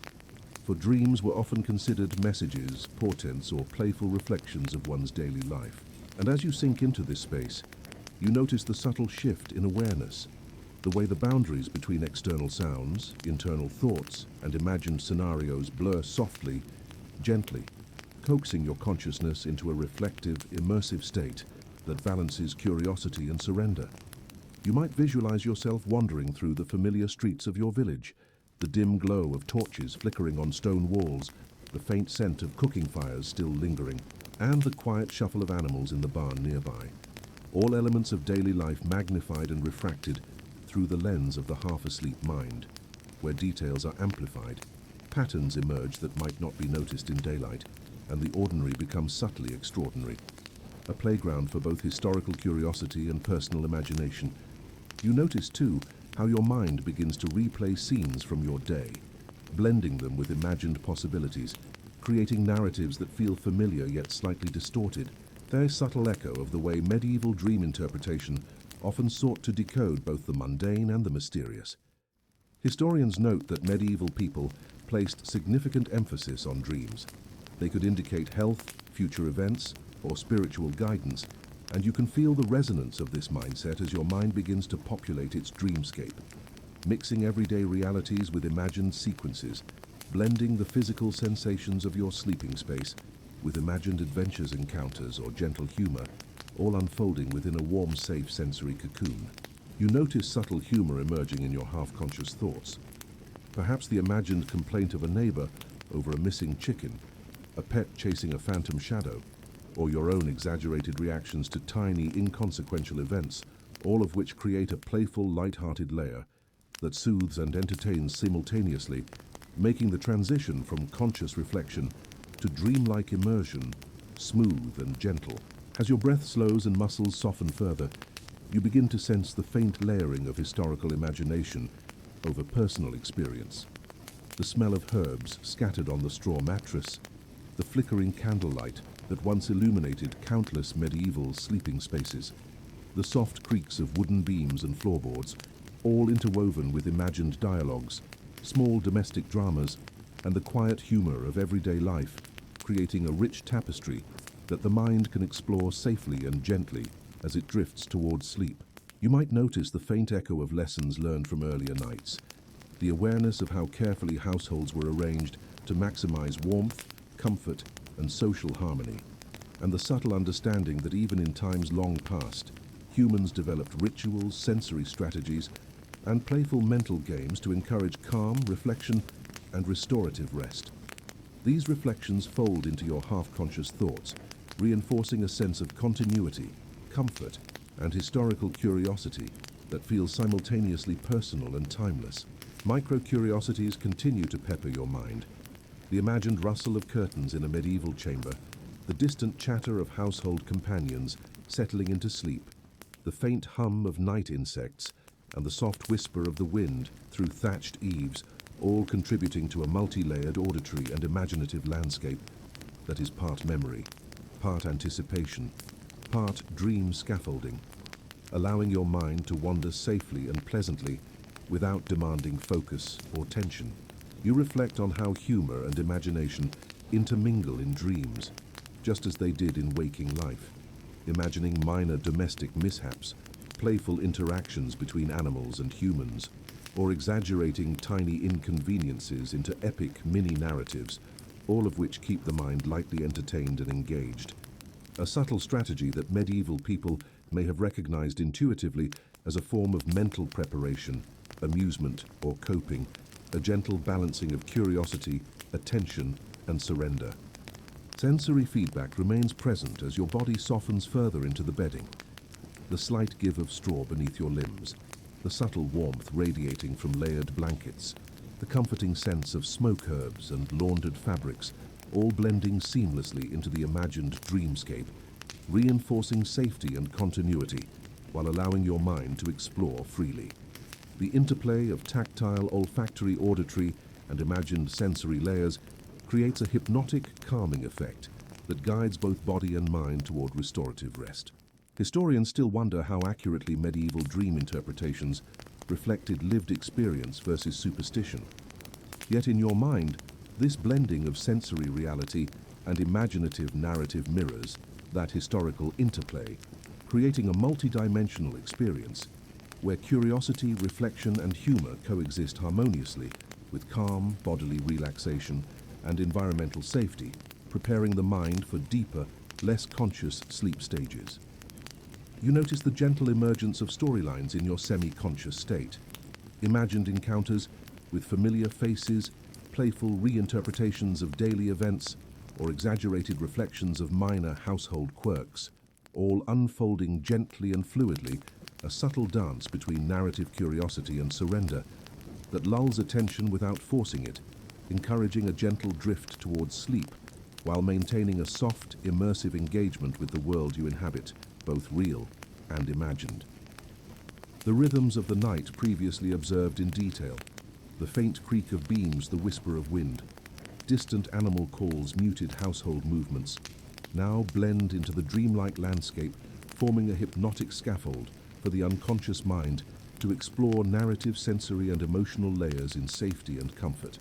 for dreams were often considered messages, portents, or playful reflections of one's daily life. And as you sink into this space, you notice the subtle shift in awareness, the way the boundaries between external sounds, internal thoughts, and imagined scenarios blur softly, gently, coaxing your consciousness into a reflective, immersive state that balances curiosity and surrender. You might visualize yourself wandering through the familiar streets of your village, the dim glow of torches flickering on stone walls, the faint scent of cooking fires still lingering, and the quiet shuffle of animals in the barn nearby. All elements of daily life magnified and refracted through the lens of the half-asleep mind, where details are amplified, patterns emerge that might not be noticed in daylight, and the ordinary becomes subtly extraordinary. A playground for both historical curiosity and personal imagination. You notice, too, how your mind begins to replay scenes from your day, blending them with imagined possibilities, creating narratives that feel familiar yet slightly distorted. Their subtle echo of the way medieval dream interpretation often sought to decode both the mundane and the mysterious. Historians note that medieval people placed significant emphasis on dreams. They could indicate health, future events, or spiritual guidance, and you can feel the resonance of this mindset as your mind begins to populate its dreamscape, mixing everyday realities with imagined sequences, blending the physical sensations of your sleeping space with imagined adventures, encounters, or gentle humor, all unfolding within a warm, safe sensory cocoon. You notice subtle humor emerging in your half-conscious thoughts. Perhaps the imagined complaint of a neighbor over a missing chicken, a pet chasing a phantom shadow, or your own exaggerated reactions to tiny, inconsequential events, all of which create a playful, light-hearted layer that soothes and entertains simultaneously, making the transition from conscious reflection to dreamlike immersion smooth and gentle. As your breath slows and muscles soften further, you begin to sense the faint layering of historical imagination over personal experience. The smell of herbs scattered on the straw mattress, the flickering candlelight that once illuminated countless medieval sleeping spaces, the soft creaks of wooden beams and floorboards, all interwoven with imagined dialogues, small domestic dramas, and the quiet humor of everyday life, creating a rich tapestry that the mind can explore safely and gently as it drifts towards sleep. You might notice the faint echo of lessons learned from earlier nights, the awareness of how carefully households were arranged to maximize warmth, comfort, and social harmony, and the subtle understanding that even in times long past, humans developed rituals, sensory strategies, and playful mental games to encourage calm, reflection, and restorative rest. These reflections fold into your half-conscious thoughts, reinforcing a sense of continuity comfort, and historical curiosity that feels simultaneously personal and timeless. Micro-curiosities continue to pepper your mind. The imagined rustle of curtains in a medieval chamber, the distant chatter of household companions settling into sleep, the faint hum of night insects, and the soft whisper of the wind through thatched eaves, all contributing to a multi-layered auditory and imaginative landscape that is part memory, part anticipation, part dream scaffolding, allowing your mind to wander safely and pleasantly without demanding focus or tension. You reflect on how humor and imagination intermingle in dreams, just as they did in waking life, imagining minor domestic mishaps, playful interactions between animals and humans, or exaggerating tiny inconveniences into epic mini-narratives, all of which keep the mind lightly entertained and engaged. A subtle strategy that medieval people may have recognized intuitively as a form of mental preparation, amusement, or coping, a gentle balancing of curiosity, attention, and surrender. Sensory feedback remains present as your body softens further into the bedding. The slight give of straw beneath your limbs, the subtle warmth radiating from layered blankets, the comforting sense of smoke herbs and laundered fabrics, all blending seamlessly into the imagined dreamscape, reinforcing safety and continuity while allowing your mind to explore freely. The interplay of tactile, olfactory, auditory, and imagined sensory layers creates a hypnotic, calming effect that guides both body and mind toward restorative rest. Historians still wonder how accurately medieval dream interpretations reflected lived experience versus superstition. Yet in your mind, this blending of sensory reality and imaginative narrative mirrors that historical interplay, creating a multi-dimensional experience where curiosity, reflection, and humor coexist harmoniously with calm bodily relaxation and environmental safety, preparing the mind for deeper, less conscious sleep stages. You notice the gentle emergence of storylines in your semi-conscious state, imagined encounters with familiar faces, playful reinterpretations of daily events, or exaggerated reflections of minor household quirks, all unfolding gently and fluidly, a subtle dance between narrative curiosity and surrender that lulls attention without forcing it, encouraging a gentle drift towards sleep while maintaining a soft, immersive engagement with the world you inhabit, both real and imagined. The rhythms of the night previously observed in detail, the faint creak of beams, the whisper of wind, distant animal calls, muted household movements, now blend into the dreamlike landscape, forming a hypnotic scaffold for the unconscious mind to explore narrative, sensory, and emotional layers in safety and comfort.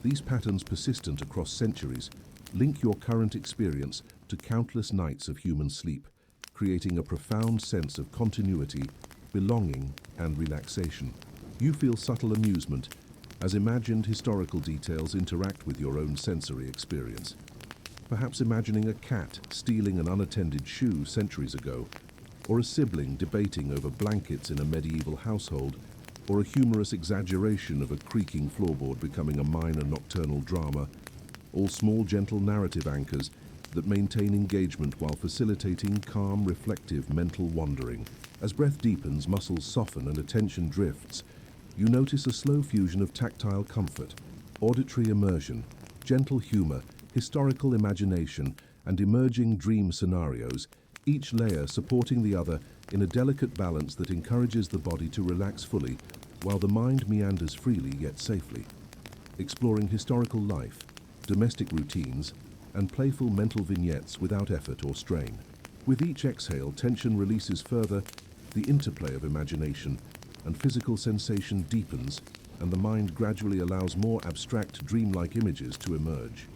These patterns, persistent across centuries, link your current experience to countless nights of human sleep, creating a profound sense of continuity, belonging, and relaxation. You feel subtle amusement as imagined historical details interact with your own sensory experience. Perhaps imagining a cat stealing an unattended shoe centuries ago, or a sibling debating over blankets in a medieval household, or a humorous exaggeration of a creaking floorboard becoming a minor nocturnal drama, all small, gentle narrative anchors that maintain engagement while facilitating calm, reflective mental wandering. As breath deepens, muscles soften, and attention drifts, you notice a slow fusion of tactile comfort, auditory immersion, gentle humor, historical imagination, and emerging dream scenarios, each layer supporting the other in a delicate balance that encourages the body to relax fully while the mind meanders freely yet safely, exploring historical life, domestic routines, and playful mental vignettes without effort or strain. With each exhale, tension releases further, the interplay of imagination and physical sensation deepens, and the mind gradually allows more abstract, dreamlike images to emerge.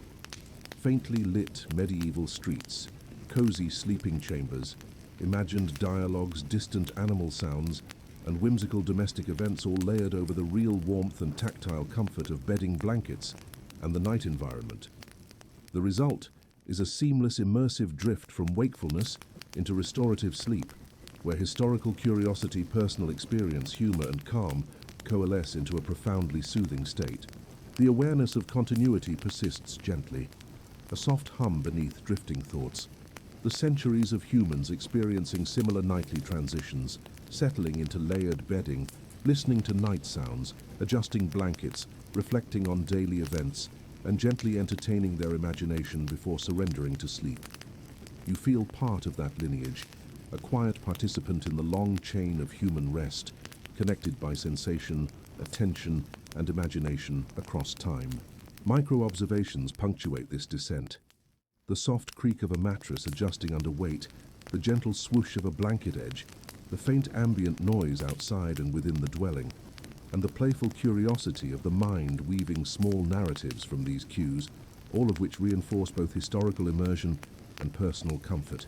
Faintly lit medieval streets, cozy sleeping chambers, imagined dialogues, distant animal sounds, and whimsical domestic events all layered over the real warmth and tactile comfort of bedding, blankets, and the night environment. The result is a seamless, immersive drift from wakefulness into restorative sleep, where historical curiosity, personal experience, humor, and calm coalesce into a profoundly soothing state. The awareness of continuity persists gently, a soft hum beneath drifting thoughts, The centuries of humans experiencing similar nightly transitions, settling into layered bedding, listening to night sounds, adjusting blankets, reflecting on daily events, and gently entertaining their imagination before surrendering to sleep. You feel part of that lineage, a quiet participant in the long chain of human rest, connected by sensation, attention, and imagination across time. Micro-observations punctuate this descent. The soft creak of a mattress adjusting under weight, the gentle swoosh of a blanket edge, the faint ambient noise outside and within the dwelling, and the playful curiosity of the mind weaving small narratives from these cues, all of which reinforce both historical immersion and personal comfort.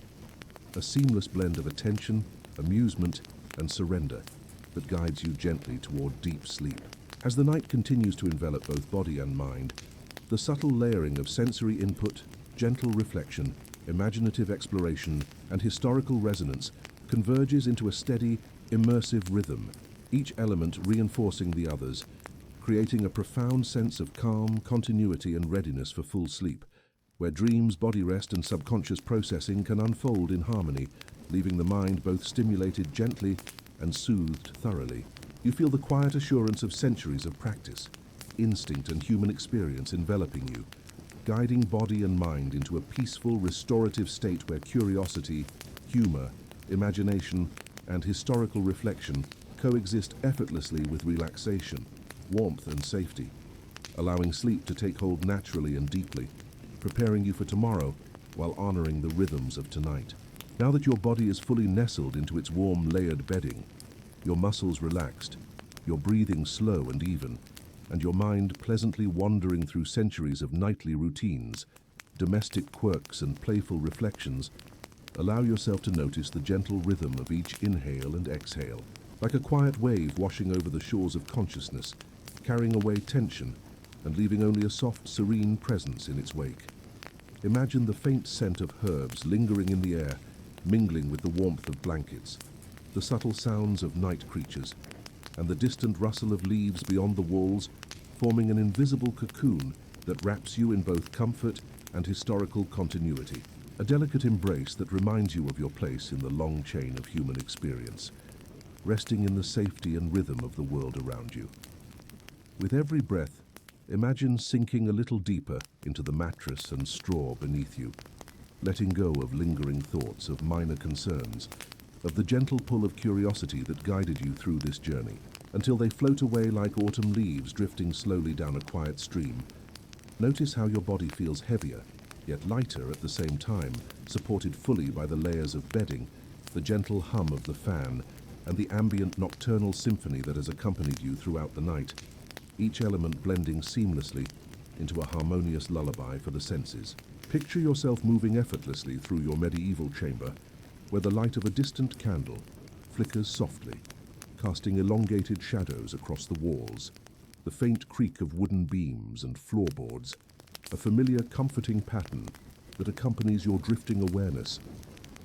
A seamless blend of attention, amusement, and surrender that guides you gently toward deep sleep. As the night continues to envelop both body and mind, the subtle layering of sensory input, gentle reflection, imaginative exploration, and historical resonance converges into a steady, immersive rhythm, each element reinforcing the others, creating a profound sense of calm, continuity, and readiness for full sleep, where dreams, body rest, and subconscious processing can unfold in harmony, leaving the mind both stimulated gently and soothed thoroughly. You feel the quiet assurance of centuries of practice, instinct, and human experience enveloping you, guiding body and mind into a peaceful, restorative state where curiosity, humor, imagination, and historical reflection coexist effortlessly with relaxation, warmth, and safety, allowing sleep to take hold naturally and deeply, preparing you for tomorrow while honoring the rhythms of tonight. Now that your body is fully nestled into its warm, layered bedding, your muscles relaxed, your breathing slow and even, and your mind pleasantly wandering through centuries of nightly routines, domestic quirks, and playful reflections, allow yourself to notice the gentle rhythm of each inhale and exhale, like a quiet wave washing over the shores of consciousness, carrying away tension and leaving only a soft, serene presence in its wake. Imagine the faint scent of herbs lingering in the air, mingling with the warmth of blankets, the subtle sounds of night creatures, and the distant rustle of leaves beyond the walls, forming an invisible cocoon that wraps you in both comfort and historical continuity. A delicate embrace that reminds you of your place in the long chain of human experience, resting in the safety and rhythm of the world around you. With every breath, imagine sinking a little deeper into the mattress and straw beneath you, letting go of lingering thoughts, of minor concerns, of the gentle pull of curiosity that guided you through this journey, until they float away like autumn leaves drifting slowly down a quiet stream. Notice how your body feels heavier, yet lighter at the same time, supported fully by the layers of bedding, the gentle hum of the fan, and the ambient nocturnal symphony that has accompanied you throughout the night, each element blending seamlessly into a harmonious lullaby for the senses. Picture yourself moving effortlessly through your medieval chamber, where the light of a distant candle flickers softly, casting elongated shadows across the walls, the faint creak of wooden beams and floorboards, a familiar, comforting pattern that accompanies your drifting awareness,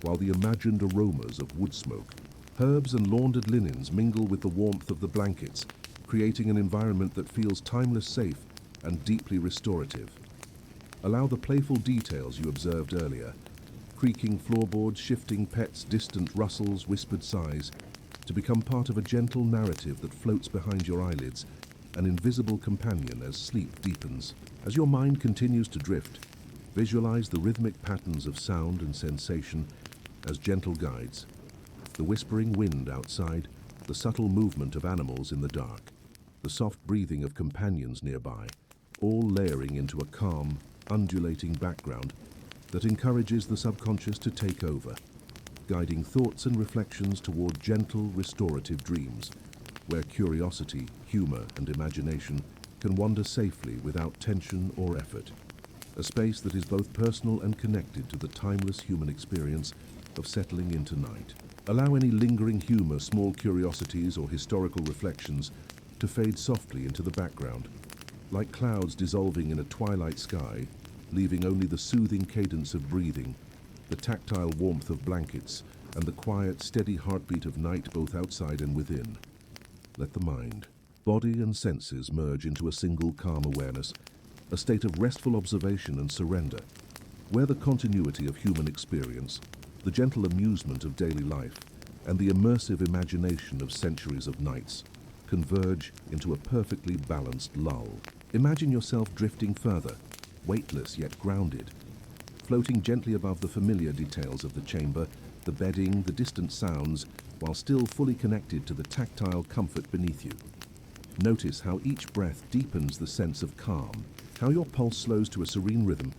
while the imagined aromas of wood smoke, herbs, and laundered linens mingle with the warmth of the blankets, creating an environment that feels timeless, safe, and deeply restorative. Allow the playful details you observed earlier, creaking floorboards, shifting pets, distant rustles, whispered sighs, to become part of a gentle narrative that floats behind your eyelids, an invisible companion as sleep deepens. As your mind continues to drift, visualize the rhythmic patterns of sound and sensation as gentle guides, the whispering wind outside, the subtle movement of animals in the dark, the soft breathing of companions nearby, all layering into a calm, undulating background that encourages the subconscious to take over, guiding thoughts and reflections toward gentle, restorative dreams, where curiosity, humor, and imagination can wander safely without tension or effort. A space that is both personal and connected to the timeless human experience of settling into night. Allow any lingering humor, small curiosities, or historical reflections to fade softly into the background, like clouds dissolving in a twilight sky, leaving only the soothing cadence of breathing, the tactile warmth of blankets, and the quiet, steady heartbeat of night both outside and within. Let the mind, body, and senses merge into a single calm awareness, a state of restful observation and surrender, where the continuity of human experience, the gentle amusement of daily life, and the immersive imagination of centuries of nights converge into a perfectly balanced lull. Imagine yourself drifting further, weightless yet grounded, floating gently above the familiar details of the chamber, the bedding, the distant sounds, while still fully connected to the tactile comfort beneath you. Notice how each breath deepens the sense of calm, how your pulse slows to a serene rhythm,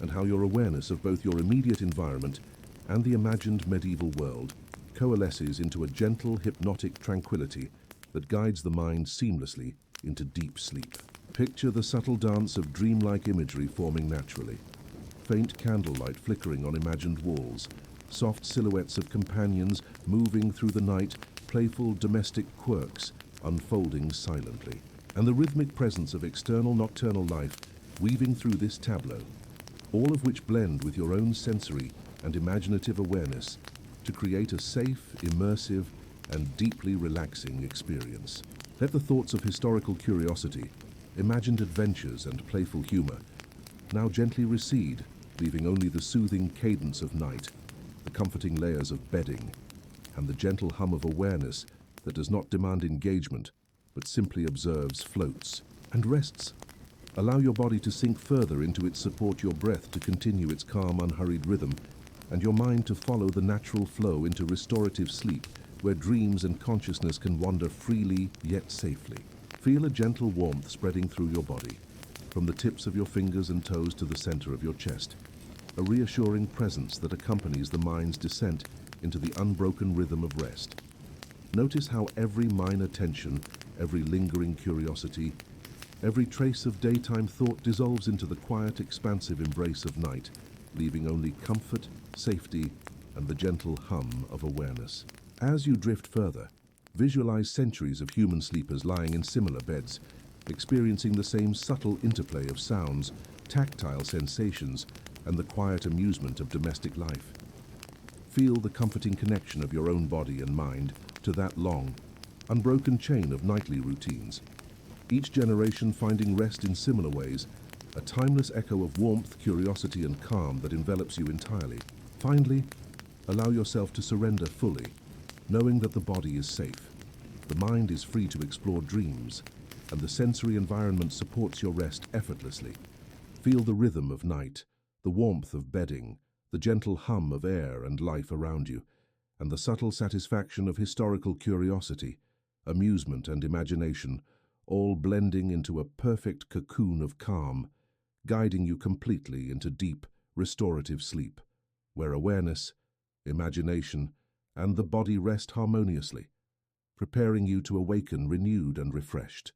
and how your awareness of both your immediate environment and the imagined medieval world coalesces into a gentle, hypnotic tranquility that guides the mind seamlessly into deep sleep. Picture the subtle dance of dreamlike imagery forming naturally. Faint candlelight flickering on imagined walls, soft silhouettes of companions moving through the night, playful domestic quirks unfolding silently, and the rhythmic presence of external nocturnal life weaving through this tableau, all of which blend with your own sensory and imaginative awareness to create a safe, immersive, and deeply relaxing experience. Let the thoughts of historical curiosity, imagined adventures, and playful humor now gently recede, leaving only the soothing cadence of night, the comforting layers of bedding, and the gentle hum of awareness that does not demand engagement, but simply observes, floats, and rests. Allow your body to sink further into it, support your breath to continue its calm, unhurried rhythm, and your mind to follow the natural flow into restorative sleep, where dreams and consciousness can wander freely yet safely. Feel a gentle warmth spreading through your body, from the tips of your fingers and toes to the center of your chest, a reassuring presence that accompanies the mind's descent into the unbroken rhythm of rest. Notice how every minor tension, every lingering curiosity, every trace of daytime thought dissolves into the quiet, expansive embrace of night, leaving only comfort, safety, and the gentle hum of awareness. As you drift further, visualize centuries of human sleepers lying in similar beds, experiencing the same subtle interplay of sounds, tactile sensations, and the quiet amusement of domestic life. Feel the comforting connection of your own body and mind to that long, unbroken chain of nightly routines, each generation finding rest in similar ways, a timeless echo of warmth, curiosity, and calm that envelops you entirely. Finally, allow yourself to surrender fully, knowing that the body is safe, the mind is free to explore dreams, and the sensory environment supports your rest effortlessly. Feel the rhythm of night, the warmth of bedding, the gentle hum of air and life around you, and the subtle satisfaction of historical curiosity, amusement, and imagination, all blending into a perfect cocoon of calm, guiding you completely into deep, restorative sleep, where awareness, imagination, and the body rest harmoniously, preparing you to awaken renewed and refreshed.